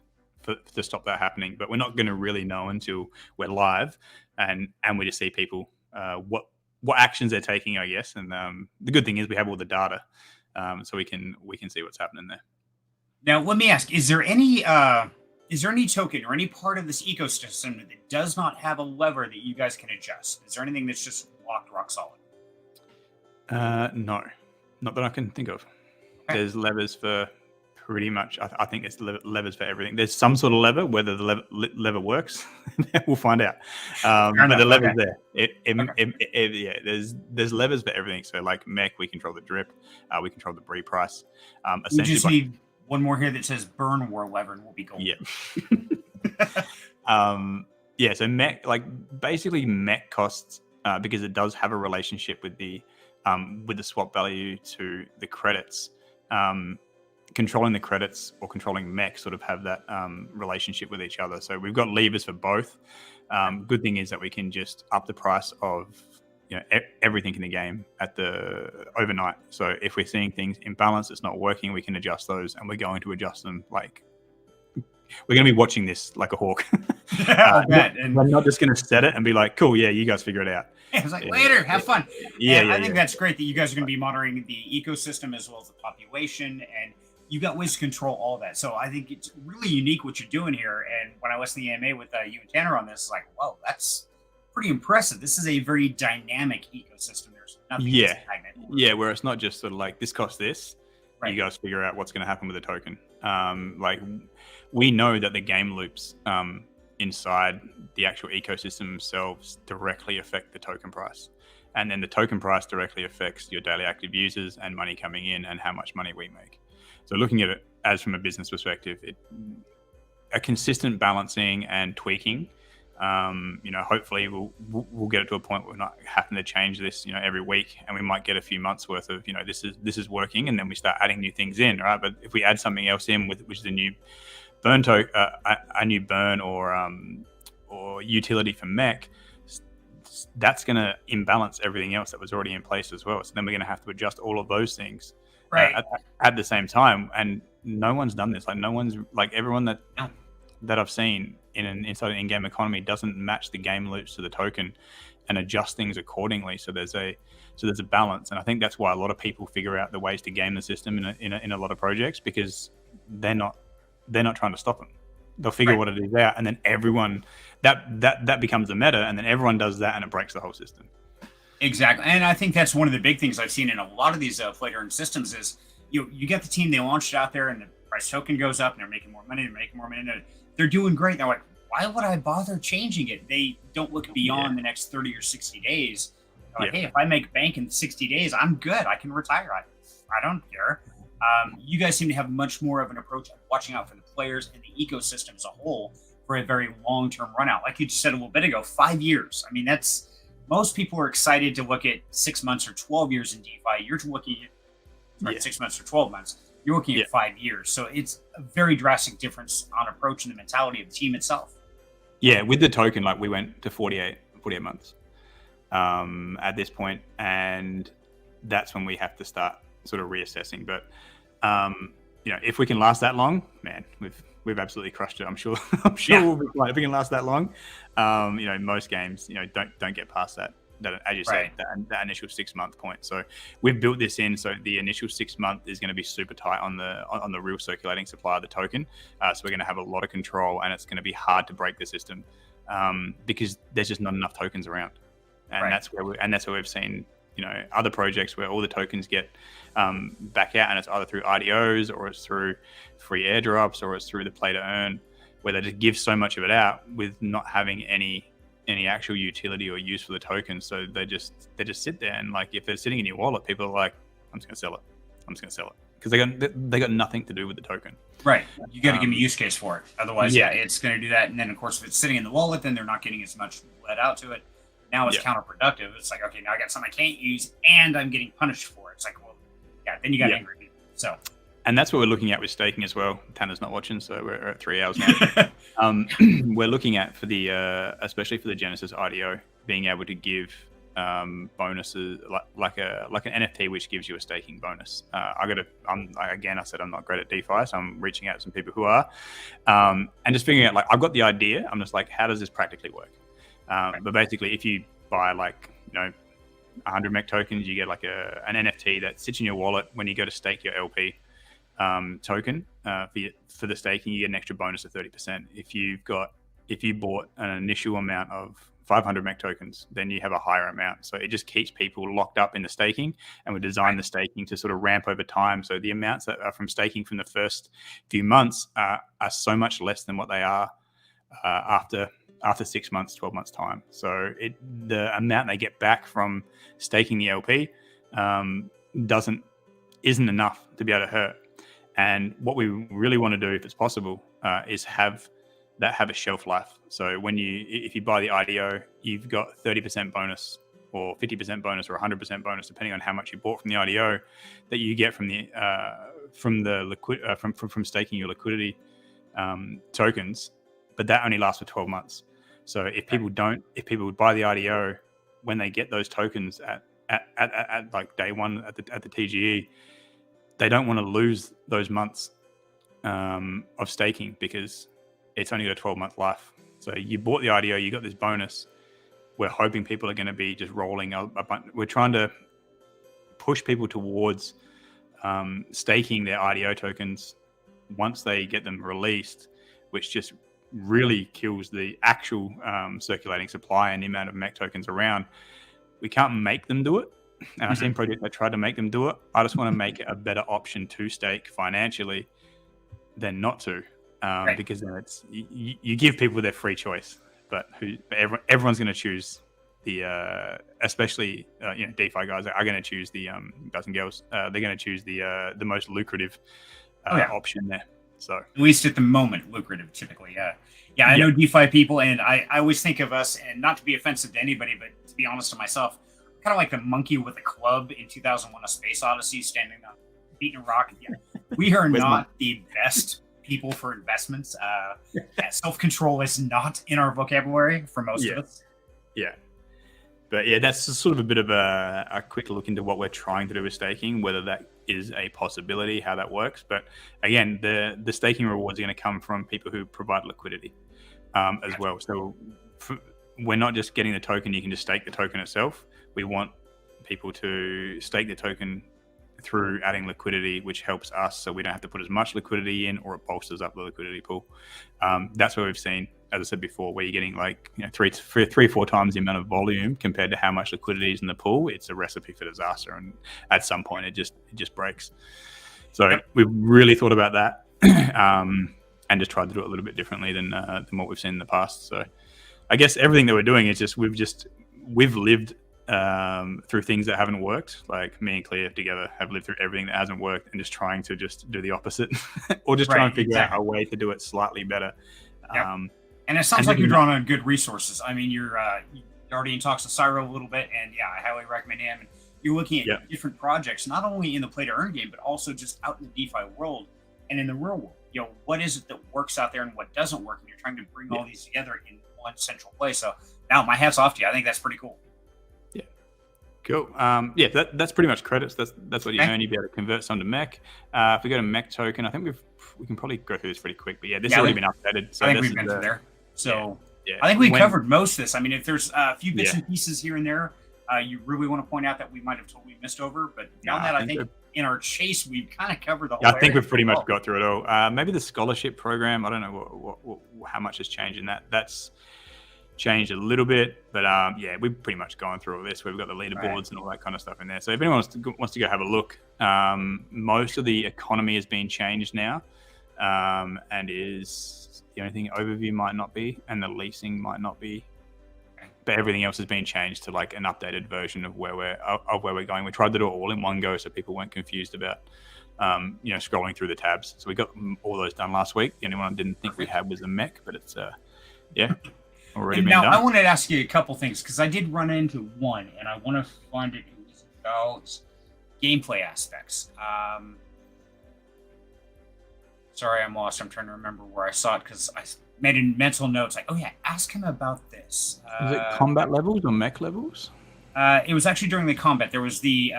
stop that happening. But we're not going to really know until we're live and we just see people what actions they're taking, I guess. And the good thing is we have all the data, so we can see what's happening there. Now, let me ask: is there any token or any part of this ecosystem that does not have a lever that you guys can adjust? Is there anything that's just locked rock solid? No, not that I can think of. Okay. There's levers for pretty much. I think it's levers for everything. There's some sort of lever. Whether the lever works, we'll find out. But the lever's there. Yeah, there's levers for everything. So like MECH, we control the drip. We control the breed price. We just need one more here that says burn war lever, and we'll be golden. Yeah. Yeah. So MECH, like, basically MECH costs, because it does have a relationship with the swap value to the credits. Controlling the credits or controlling MECH sort of have that relationship with each other. So we've got levers for both. Good thing is that we can just up the price of, you know, everything in the game at the overnight. So if we're seeing things imbalance, it's not working, we can adjust those, and we're going to adjust them. Like, we're going to be watching this like a hawk. And we're not just going to set it and be like, cool, yeah, you guys figure it out. Yeah, it's like, later, have fun. I think that's great that you guys are going to be monitoring the ecosystem as well as the population, and you've got ways to control all that. So I think it's really unique what you're doing here. And when I listened to the AMA with you and Tanner on this, like, whoa, that's pretty impressive. This is a very dynamic ecosystem. There's nothing stagnant. Yeah, where it's not just sort of like, this costs this. Right. You guys figure out what's going to happen with the token. Like, we know that the game loops inside the actual ecosystem themselves directly affect the token price. And then the token price directly affects your daily active users and money coming in and how much money we make. So looking at it as from a business perspective, a consistent balancing and tweaking, you know, hopefully we'll get it to a point where we're not having to change this, you know, every week, and we might get a few months worth of, you know, this is working, and then we start adding new things in, right? But if we add something else in which is a new burn a new burn or utility for MECH, that's going to imbalance everything else that was already in place as well. So then we're going to have to adjust all of those things. Right. At the same time, and no one's done this. Like, no one's, like, everyone that I've seen inside an in-game economy doesn't match the game loops to the token and adjust things accordingly. So there's a balance, and I think that's why a lot of people figure out the ways to game the system in a lot of projects, because they're not trying to stop them. They'll figure what it is out, and then everyone that becomes the meta, and then everyone does that, and it breaks the whole system. Exactly. And I think that's one of the big things I've seen in a lot of these play-to-earn systems is you get the team, they launched it out there, and the price token goes up, and they're making more money, and they're doing great. They're like, why would I bother changing it? They don't look beyond the next 30 or 60 days. They're like, hey, if I make bank in 60 days, I'm good. I can retire. I don't care. You guys seem to have much more of an approach of watching out for the players and the ecosystem as a whole for a very long-term run out. Like you just said a little bit ago, 5 years. I mean, most people are excited to look at 6 months or 12 years in DeFi. You're looking at 6 months or 12 months. You're looking at 5 years. So it's a very drastic difference on approach and the mentality of the team itself. Yeah, with the token, like, we went to 48 months at this point, and that's when we have to start sort of reassessing. But you know, if we can last that long, man, we've absolutely crushed it. I'm sure we'll be fine if we can last that long. You know, most games, you know, don't get past that as you said, that initial 6 month point. So we've built this in, so the initial 6 month is going to be super tight on the real circulating supply of the token. So we're going to have a lot of control, and it's going to be hard to break the system because there's just not enough tokens around, and that's where we've seen, you know, other projects where all the tokens get back out, and it's either through IDOs or it's through free airdrops or it's through the play to earn, where they just give so much of it out with not having any actual utility or use for the token. So they just sit there, and like, if they're sitting in your wallet, people are like, I'm just gonna sell it. because they got nothing to do with the token. Right. You got to give me a use case for it. Otherwise, it's going to do that. And then, of course, if it's sitting in the wallet, then they're not getting as much let out to it. Now it's counterproductive. It's like, okay, now I got something I can't use, and I'm getting punished for it. It's like, well, then you got angry people. So. And that's what we're looking at with staking as well. Tanner's not watching, so we're at 3 hours now. We're looking at for the, especially for the Genesis IDO, being able to give bonuses like an NFT, which gives you a staking bonus. I said I'm not great at DeFi, so I'm reaching out to some people who are, and just figuring out, like, I've got the idea. I'm just like, how does this practically work? But basically, if you buy 100 MECH tokens, you get like an NFT that sits in your wallet. When you go to stake your LP token for the staking, you get an extra bonus of 30%. If you bought an initial amount of 500 MECH tokens, then you have a higher amount. So it just keeps people locked up in the staking, and we design the staking to sort of ramp over time. So the amounts that are from staking from the first few months are so much less than what they are after 6 months, 12 months time. So the amount they get back from staking the LP isn't enough to be able to hurt. And what we really want to do, if it's possible, is have a shelf life. So if you buy the IDO, you've got 30% bonus or 50% bonus or 100% bonus, depending on how much you bought from the IDO, that you get from staking your liquidity tokens. But that only lasts for 12 months. So if people would buy the IDO when they get those tokens at like day one at the TGE, they don't want to lose those months of staking, because it's only got a 12-month life. So you bought the IDO, you got this bonus. We're hoping people are going to be just rolling a bunch. We're trying to push people towards staking their IDO tokens once they get them released, which just really kills the actual circulating supply and the amount of MECH tokens around. We can't make them do it. And I've seen projects that tried to make them do it. I just want to make it a better option to stake financially than not to, because then you give people their free choice, but everyone's going to choose the especially DeFi guys are going to choose the guys and girls. They're going to choose the most lucrative option there. So at least at the moment, lucrative typically. I know DeFi people, and I always think of us, and not to be offensive to anybody, but to be honest to myself, kind of like the monkey with a club in 2001: A Space Odyssey, standing up, beating a rock. We are not the best people for investments. Self-control is not in our vocabulary for most of us. Yeah. But that's sort of a bit of a quick look into what we're trying to do with staking, whether that is a possibility, how that works. But again, the staking rewards are going to come from people who provide liquidity as well. So we're not just getting the token, you can just stake the token itself. We want people to stake the token through adding liquidity, which helps us, so we don't have to put as much liquidity in, or it bolsters up the liquidity pool. That's what we've seen, as I said before, where you're getting like 3-4 times the amount of volume compared to how much liquidity is in the pool. It's a recipe for disaster, and at some point it just breaks. So we've really thought about that and just tried to do it a little bit differently than what we've seen in the past. So I guess everything that we're doing is just we've lived through things that haven't worked. Like me and Clea together have lived through everything that hasn't worked, and just trying to just do the opposite or just try and figure out a way to do it slightly better. And it sounds like you're drawing on good resources. I mean, you're already in talks with Cyro a little bit, and I highly recommend him. You're looking at different projects, not only in the play to earn game, but also just out in the DeFi world and in the real world. What is it that works out there and what doesn't work? And you're trying to bring all these together in one central place. So now my hat's off to you. I think that's pretty cool. Cool. That's pretty much credits. That's what you earn. You'll be able to convert some to MECH. If we go to MECH token, I think we can probably go through this pretty quick. But this has already been updated. So I think we've been through there. So I think we covered most of this. I mean, if there's a few bits and pieces here and there, you really want to point out that we might have totally missed over. But beyond that, I think in our chase, we've kind of covered the whole I think we've pretty much got through it all. Maybe the scholarship program, I don't know how much has changed in that. That's changed a little bit, but we've pretty much gone through all this. We've got the leaderboards and all that kind of stuff in there. So if anyone wants to go have a look, most of the economy has been changed now, and is the only thing overview might not be, and the leasing might not be. but everything else has been changed to like an updated version of where we're going. We tried to do it all in one go so people weren't confused about scrolling through the tabs. So we got all those done last week. The only one I didn't think we had was the mech, but it's already been done. Now I want to ask you a couple things because I did run into one, and I want to find it. It was about gameplay aspects. Sorry, I'm lost. I'm trying to remember where I saw it because I made a mental notes like, oh yeah, ask him about this. Was it combat levels or mech levels? It was actually during the combat. There was the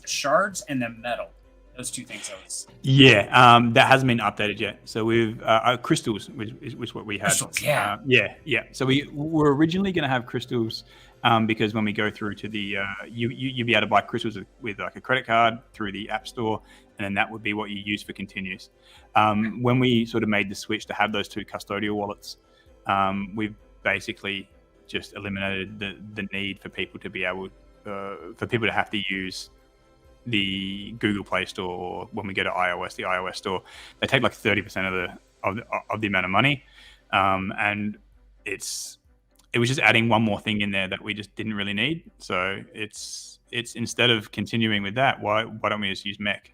shards and the metal. Those two things. That hasn't been updated yet. So we've crystals, which is what we had. Crystals, yeah. So we were originally going to have crystals because when we go through to the you'd be able to buy crystals with like a credit card through the app store, and then that would be what you use for continues. When we sort of made the switch to have those two custodial wallets, we've basically just eliminated the need for people to be able to have to use the Google Play Store, or when we go to iOS, the iOS store. They take like 30% of the amount of money, and it was just adding one more thing in there that we just didn't really need. So it's instead of continuing with that, why don't we just use MECH?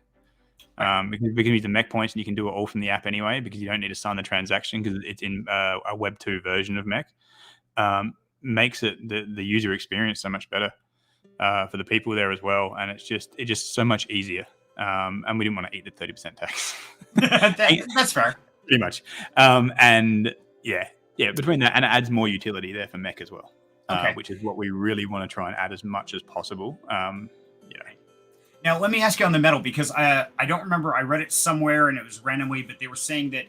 Because we can use the MECH points, and you can do it all from the app anyway, because you don't need to sign the transaction because it's in a Web 2 version of MECH. Makes it the user experience so much better for the people there as well, and it's just so much easier. And we didn't want to eat the 30% tax. That's fair, pretty much. Between that, and it adds more utility there for MECH as well, which is what we really want to try and add as much as possible. Now, let me ask you on the metal, because I don't remember. I read it somewhere, and it was randomly, but they were saying that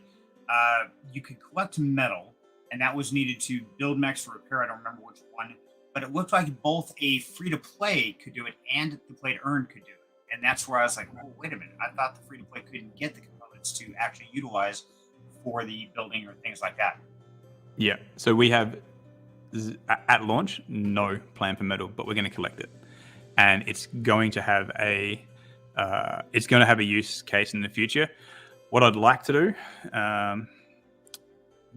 you could collect metal, and that was needed to build mechs for repair. I don't remember which one, but it looked like both a free-to-play could do it and the play-to-earn could do it. And that's where I was like, oh, wait a minute. I thought the free-to-play couldn't get the components to actually utilize for the building or things like that. Yeah, so we have, at launch, no plan for metal, but we're going to collect it. And it's going to have a use case in the future. What I'd like to do,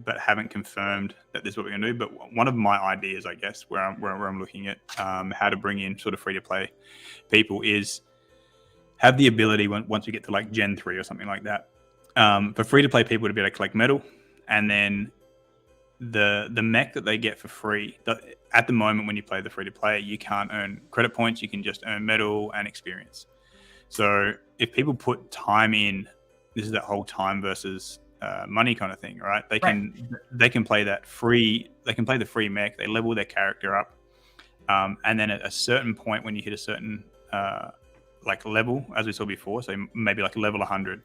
but haven't confirmed that this is what we're going to do. But one of my ideas, I guess, where I'm looking at how to bring in sort of free-to-play people is have the ability once we get to like Gen 3 or something like that, for free-to-play people to be able to collect metal, and then the mech that they get for free. At the moment, when you play the free-to-play, you can't earn credit points. You can just earn metal and experience. So if people put time in, this is that whole time versus money kind of thing, right? They can play that free. They can play the free mech. They level their character up, and then at a certain point, when you hit a certain like level, as we saw before, so maybe like level 100,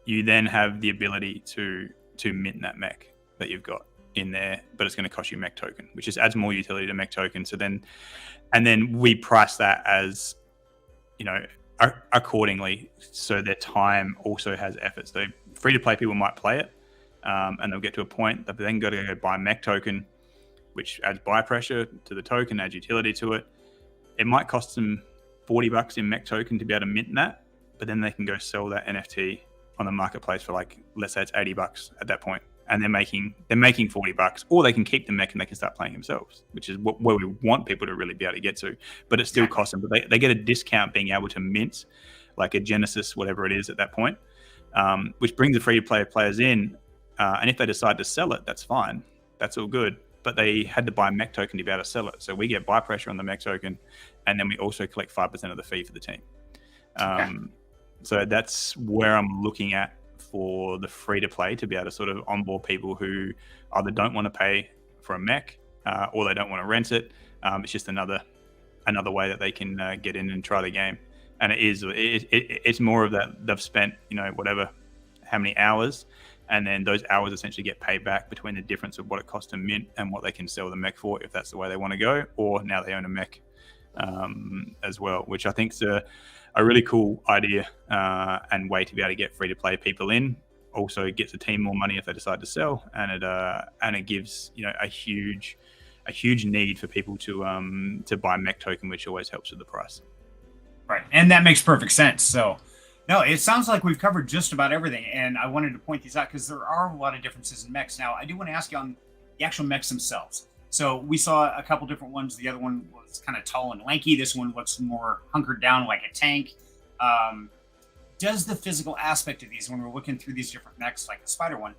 you then have the ability to mint that mech that you've got in there, but it's going to cost you MECH token, which just adds more utility to MECH token. So then we price that as, accordingly, so their time also has effort. So free to play people might play it, and they'll get to a point that they then got to go buy MECH token, which adds buy pressure to the token, adds utility to it. It might cost them $40 in MECH token to be able to mint that, but then they can go sell that NFT on the marketplace for, like, let's say it's $80 at that point. And they're making $40, or they can keep the mech and they can start playing themselves, which is where we want people to really be able to get to. But it still costs them. But they get a discount being able to mint like a Genesis, whatever it is at that point, which brings the free-to-play players in. And if they decide to sell it, that's fine. That's all good. But they had to buy a MECH token to be able to sell it. So we get buy pressure on the MECH token, and then we also collect 5% of the fee for the team. So that's where I'm looking at for the free-to-play to be able to sort of onboard people who either don't want to pay for a mech or they don't want to rent it. It's just another way that they can get in and try the game. And it's more of that they've spent, how many hours, and then those hours essentially get paid back between the difference of what it costs to mint and what they can sell the mech for, if that's the way they want to go, or now they own a mech as well, which I think is a really cool idea and way to be able to get free-to-play people in. Also, it gets the team more money if they decide to sell, and it gives a huge need for people to buy MECH token, which always helps with the price. Right, and that makes perfect sense. So, no, it sounds like we've covered just about everything, and I wanted to point these out because there are a lot of differences in mechs. Now, I do want to ask you on the actual mechs themselves. So we saw a couple different ones. The other one was kind of tall and lanky. This one looks more hunkered down like a tank. Um, does the physical aspect of these, when we're looking through these different mechs, like the spider one,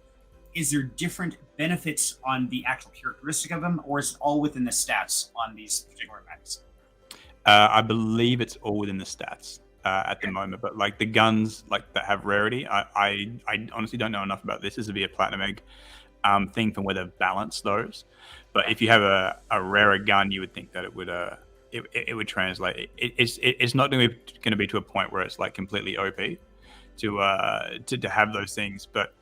is there different benefits on the actual characteristic of them, or is it all within the stats on these particular mechs? I believe it's all within the stats at the moment, but like the guns like that have rarity, I honestly don't know enough about this. This would be a platinum egg thing from where they've balanced those. But if you have a rarer gun, you would think that it would translate. It's not going to be to a point where it's like completely OP to have those things. But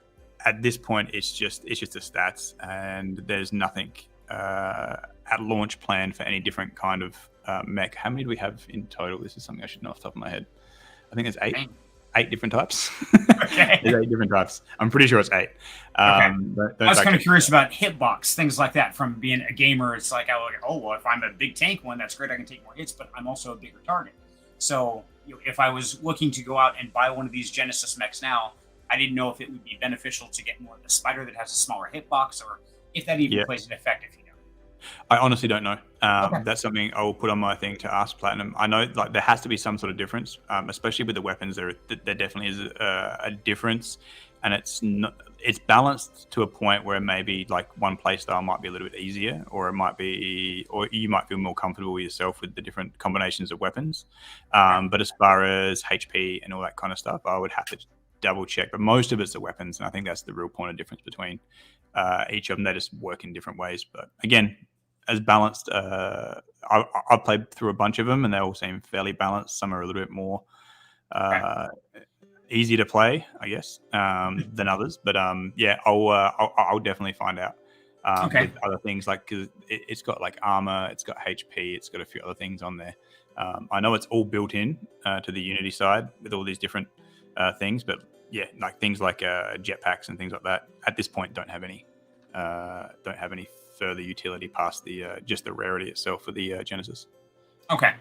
at this point, it's just the stats, and there's nothing at launch planned for any different kind of mech. How many do we have in total? This is something I should know off the top of my head. I think there's eight different types. Okay. There's 8 different types. I'm pretty sure it's 8. Okay. I was kind of curious about hitbox, things like that. From being a gamer, it's like, oh, well, if I'm a big tank one, that's great. I can take more hits, but I'm also a bigger target. So if I was looking to go out and buy one of these Genesis mechs now, I didn't know if it would be beneficial to get more of the spider that has a smaller hitbox, or if that even plays an effect, if you know. I honestly don't know. That's something I will put on my thing to ask Platinum. I know like there has to be some sort of difference, especially with the weapons. There definitely is a difference, and it's balanced to a point where maybe like one playstyle might be a little bit easier, or you might feel more comfortable with yourself with the different combinations of weapons. But as far as HP and all that kind of stuff, I would have to double check. But most of it's the weapons, and I think that's the real point of difference between each of them. They just work in different ways. But again, as balanced, I've played through a bunch of them, and they all seem fairly balanced. Some are a little bit more easy to play, I guess, than others. But yeah, I'll definitely find out with other things, like because it's got like armor, it's got HP, it's got a few other things on there. I know it's all built in to the Unity side with all these different things, but yeah, like things like jetpacks and things like that at this point don't have any further utility past the just the rarity itself for the Genesis. Okay,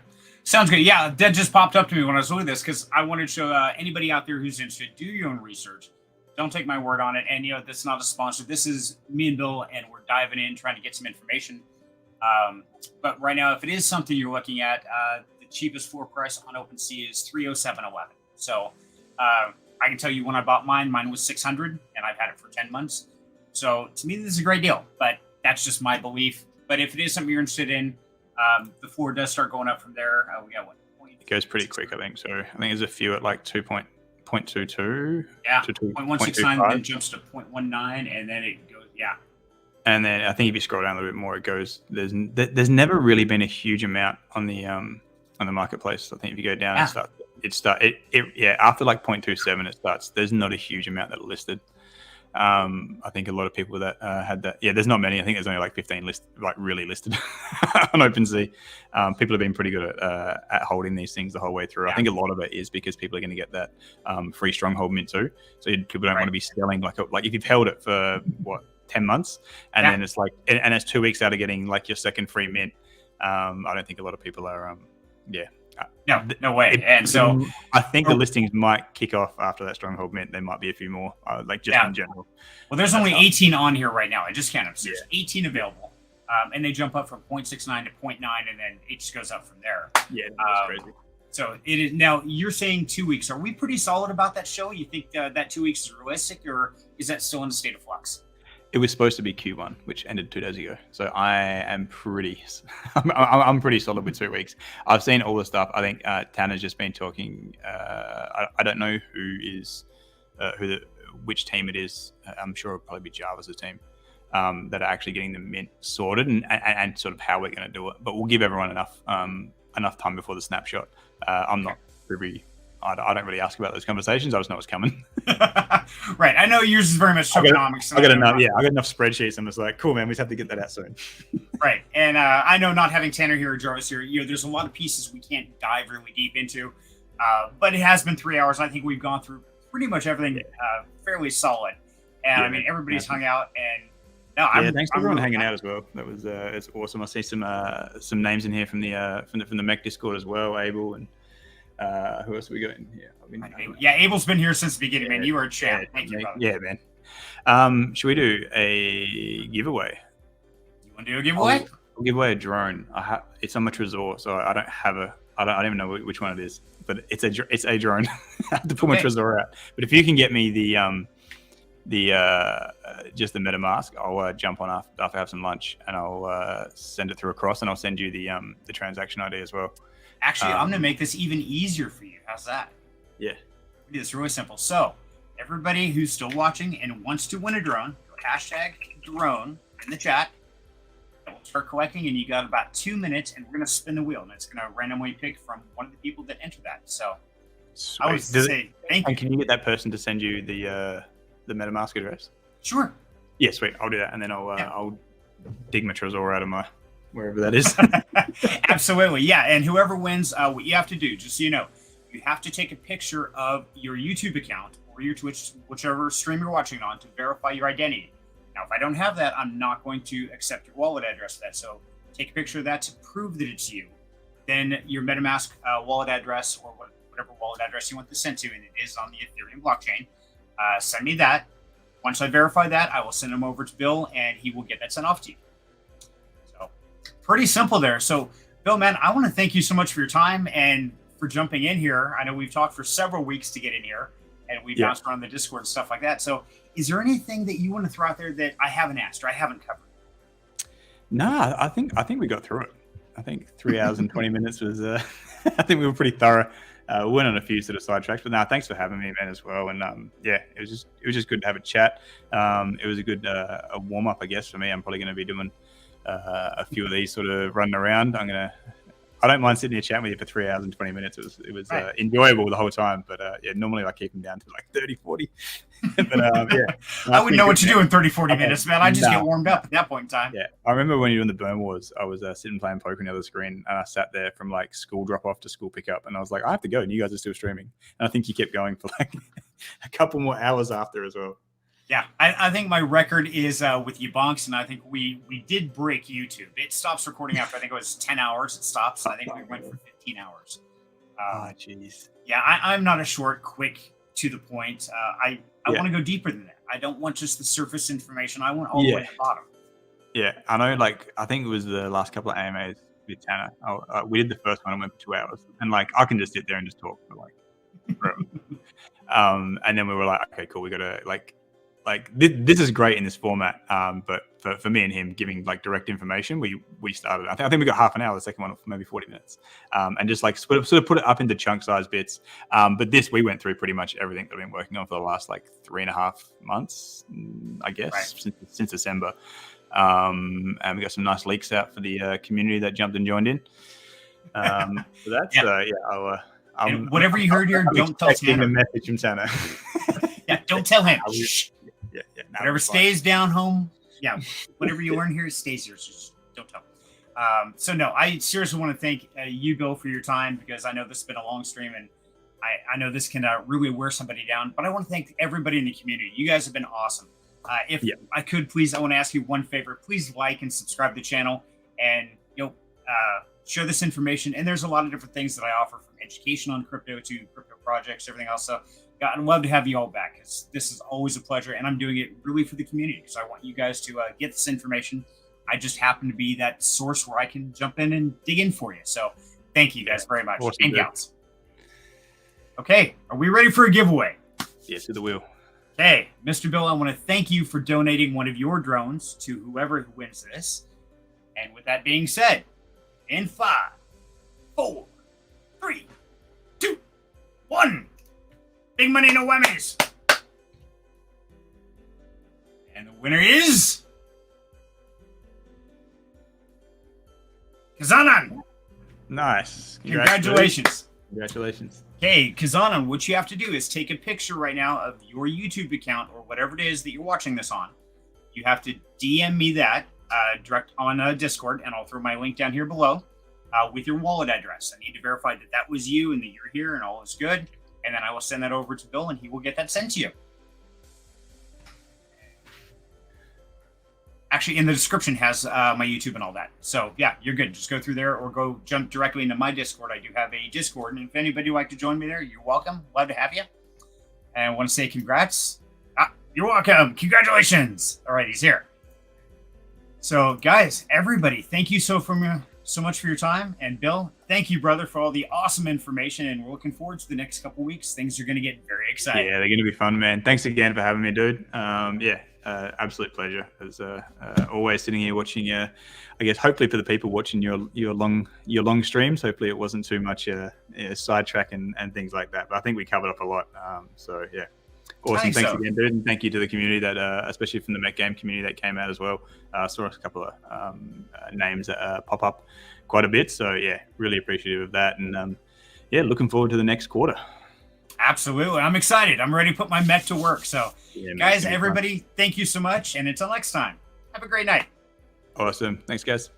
sounds good. Yeah, that just popped up to me when I was looking at this, because I wanted to show anybody out there who's interested, do your own research. Don't take my word on it. And this is not a sponsor. This is me and Bill, and we're diving in trying to get some information. But right now, if it is something you're looking at, the cheapest floor price on OpenSea is $307.11. So I can tell you, when I bought mine was $600, and I've had it for 10 months. So to me, this is a great deal, but that's just my belief. But if it is something you're interested in, the floor does start going up from there. We got it goes pretty quick, I think. So I think there's a few at like 2.22. Yeah, to 0.169, then jumps to 0.19, and then it goes, And then I think if you scroll down a little bit more, it goes. There's never really been a huge amount on the marketplace. I think if you go down, after like 0.27, it starts. There's not a huge amount that are listed. I think a lot of people that had that. Yeah, there's not many. I think there's only like 15 really listed on OpenSea. People have been pretty good at holding these things the whole way through. I think a lot of it is because people are going to get that free stronghold mint too. So people don't want to be selling like if you've held it for 10 months, and then it's like, and it's 2 weeks out of getting like your second free mint. I don't think a lot of people are. No way. And so I think the listings might kick off after that stronghold mint. There might be a few more, in general. Well, there's only 18 on here right now. I just counted. So there's 18 available, and they jump up from 0.69 to 0.9, and then it just goes up from there. Yeah, that's crazy. So it is now. You're saying 2 weeks. Are we pretty solid about that show? You think that 2 weeks is realistic, or is that still in a state of flux? It was supposed to be Q1, which ended 2 days ago. So I am I'm pretty solid with 2 weeks. I've seen all the stuff. I think Tanner's just been talking. I don't know which team it is. I'm sure it'll probably be Java's team that are actually getting the mint sorted and sort of how we're going to do it. But we'll give everyone enough time before the snapshot. I'm not privy. I don't really ask about those conversations. I just know it's coming. Right. I know yours is very much tokenomics. I got enough spreadsheets. I'm just like, cool, man. We just have to get that out soon. Right. And I know, not having Tanner here or Jarvis here, there's a lot of pieces we can't dive really deep into. But it has been 3 hours. I think we've gone through pretty much everything fairly solid. And I mean, everybody's hung out. And thanks for everyone hanging out as well. That was it's awesome. I see some names in here from the Mech Discord as well. Abel and. Who else have we got in here? Abel's been here since the beginning, man. You are a champ. Thank you, brother. Yeah, man. Should we do a giveaway? want to do a giveaway? I'll give away a drone. It's on my Trezor, so I don't have a. I don't even know which one it is, but it's a drone. I have to pull my Trezor out. But if you can get me just the MetaMask, I'll jump on after I have some lunch, and I'll send it through across, and I'll send you the transaction ID as well. Actually, I'm gonna make this even easier for you. How's that? Yeah. We do this really simple. So everybody who's still watching and wants to win a drone, go #drone in the chat. We'll start collecting, and you got about 2 minutes, and we're gonna spin the wheel, and it's gonna randomly pick from one of the people that enter that. So Sweet. I would say thank you. And can you get that person to send you the MetaMask address? Sure. Yeah, sweet. I'll do that, and then I'll dig my Trezor out of my wherever that is. Absolutely, yeah. And whoever wins, what you have to do, just so you know, you have to take a picture of your YouTube account or your Twitch, whichever stream you're watching on, to verify your identity. Now, if I don't have that, I'm not going to accept your wallet address for that. So take a picture of that to prove that it's you. Then your MetaMask wallet address, or whatever wallet address you want this sent to, and it is on the Ethereum blockchain. Send me that. Once I verify that, I will send them over to Bill, and he will get that sent off to you. So pretty simple there. So Bill, man, I want to thank you so much for your time and for jumping in here. I know we've talked for several weeks to get in here, and we've bounced around the Discord and stuff like that. So is there anything that you want to throw out there that I haven't asked or I haven't covered? No, I think we got through it. I think 3 hours and 20 minutes was. I think we were pretty thorough. We went on a few sort of sidetracks, but no, thanks for having me, man, as well. And it was just good to have a chat. It was a good a warm up, I guess, for me. I'm probably going to be doing a few of these sort of running around. I don't mind sitting here chatting with you for 3 hours and 20 minutes. It was right. Enjoyable the whole time, but normally I keep them down to like 30, 40. But I wouldn't know what to do in 30, 40 minutes, man. I just get warmed up at that point in time. Yeah, I remember when you were doing the Burn Wars, I was sitting playing poker on the other screen, and I sat there from like school drop off to school pickup, and I was like, I have to go, and you guys are still streaming. And I think you kept going for like a couple more hours after as well. Yeah, I think my record is with you bonks, and I think we did break YouTube. It stops recording after I think it was 10 hours. It stops. I think we went for 15 hours. Jeez. Yeah, I'm not a short, quick, to the point. I want to go deeper than that. I don't want just the surface information. I want all the way to the bottom. Yeah, I know. Like, I think it was the last couple of AMAs with Tanner. We did the first one and went for 2 hours, and like I can just sit there and just talk for like forever. And then we were like, okay, cool. We got to like this is great in this format, but for me and him giving like direct information, we started. I think we got half an hour. The second one, maybe 40 minutes, and just like sort of put it up into chunk size bits. But this we went through pretty much everything that I've been working on for the last like 3.5 months, I guess, right. since December. And we got some nice leaks out for the community that jumped and joined in. So that's and whatever you heard here, don't tell Tanner. A message from Tanner. Yeah, don't tell him. No, whatever stays down home. Yeah, whatever you learn here stays here. So just don't tell. So no, I seriously want to thank you, Bill, for your time, because I know this has been a long stream, and I know this can really wear somebody down. But I want to thank everybody in the community. You guys have been awesome. If I could, please, I want to ask you one favor. Please like and subscribe to the channel, and share this information. And there's a lot of different things that I offer, from education on crypto to crypto projects, everything else. So I'd love to have you all back, because this is always a pleasure, and I'm doing it really for the community. So I want you guys to get this information. I just happen to be that source where I can jump in and dig in for you. So thank you guys very much. Awesome, and gals. Okay, are we ready for a giveaway? Yes, to the wheel. Okay, Mr. Bill, I want to thank you for donating one of your drones to whoever wins this. And with that being said, in 5, 4, 3, 2, 1. Big money, no whammies. And the winner is Kazanan. Nice. Congratulations. Congratulations. Okay, Kazanan, what you have to do is take a picture right now of your YouTube account or whatever it is that you're watching this on. You have to DM me that direct on Discord, and I'll throw my link down here below with your wallet address. I need to verify that that was you and that you're here and all is good. And then I will send that over to Bill, and he will get that sent to you. Actually, in the description has my YouTube and all that. So, yeah, you're good. Just go through there or go jump directly into my Discord. I do have a Discord, and if anybody would like to join me there, you're welcome. Glad to have you. And I want to say congrats. You're welcome. Congratulations. All right, he's here. So, guys, everybody, thank you so much for your time. And Bill, thank you, brother, for all the awesome information. And we're looking forward to the next couple weeks. Things are going to get very exciting. Yeah, they're going to be fun, man. Thanks again for having me, dude. Absolute pleasure. As always, sitting here watching I guess hopefully for the people watching your long streams, hopefully it wasn't too much sidetrack and things like that. But I think we covered up a lot. Awesome. Thanks again, dude. And thank you to the community that, especially from the MECH.Game community that came out as well. Saw a couple of names that pop up quite a bit. So, yeah, really appreciative of that. And, looking forward to the next quarter. Absolutely. I'm excited. I'm ready to put my MECH to work. So, guys, everybody, thank you so much. And until next time, have a great night. Awesome. Thanks, guys.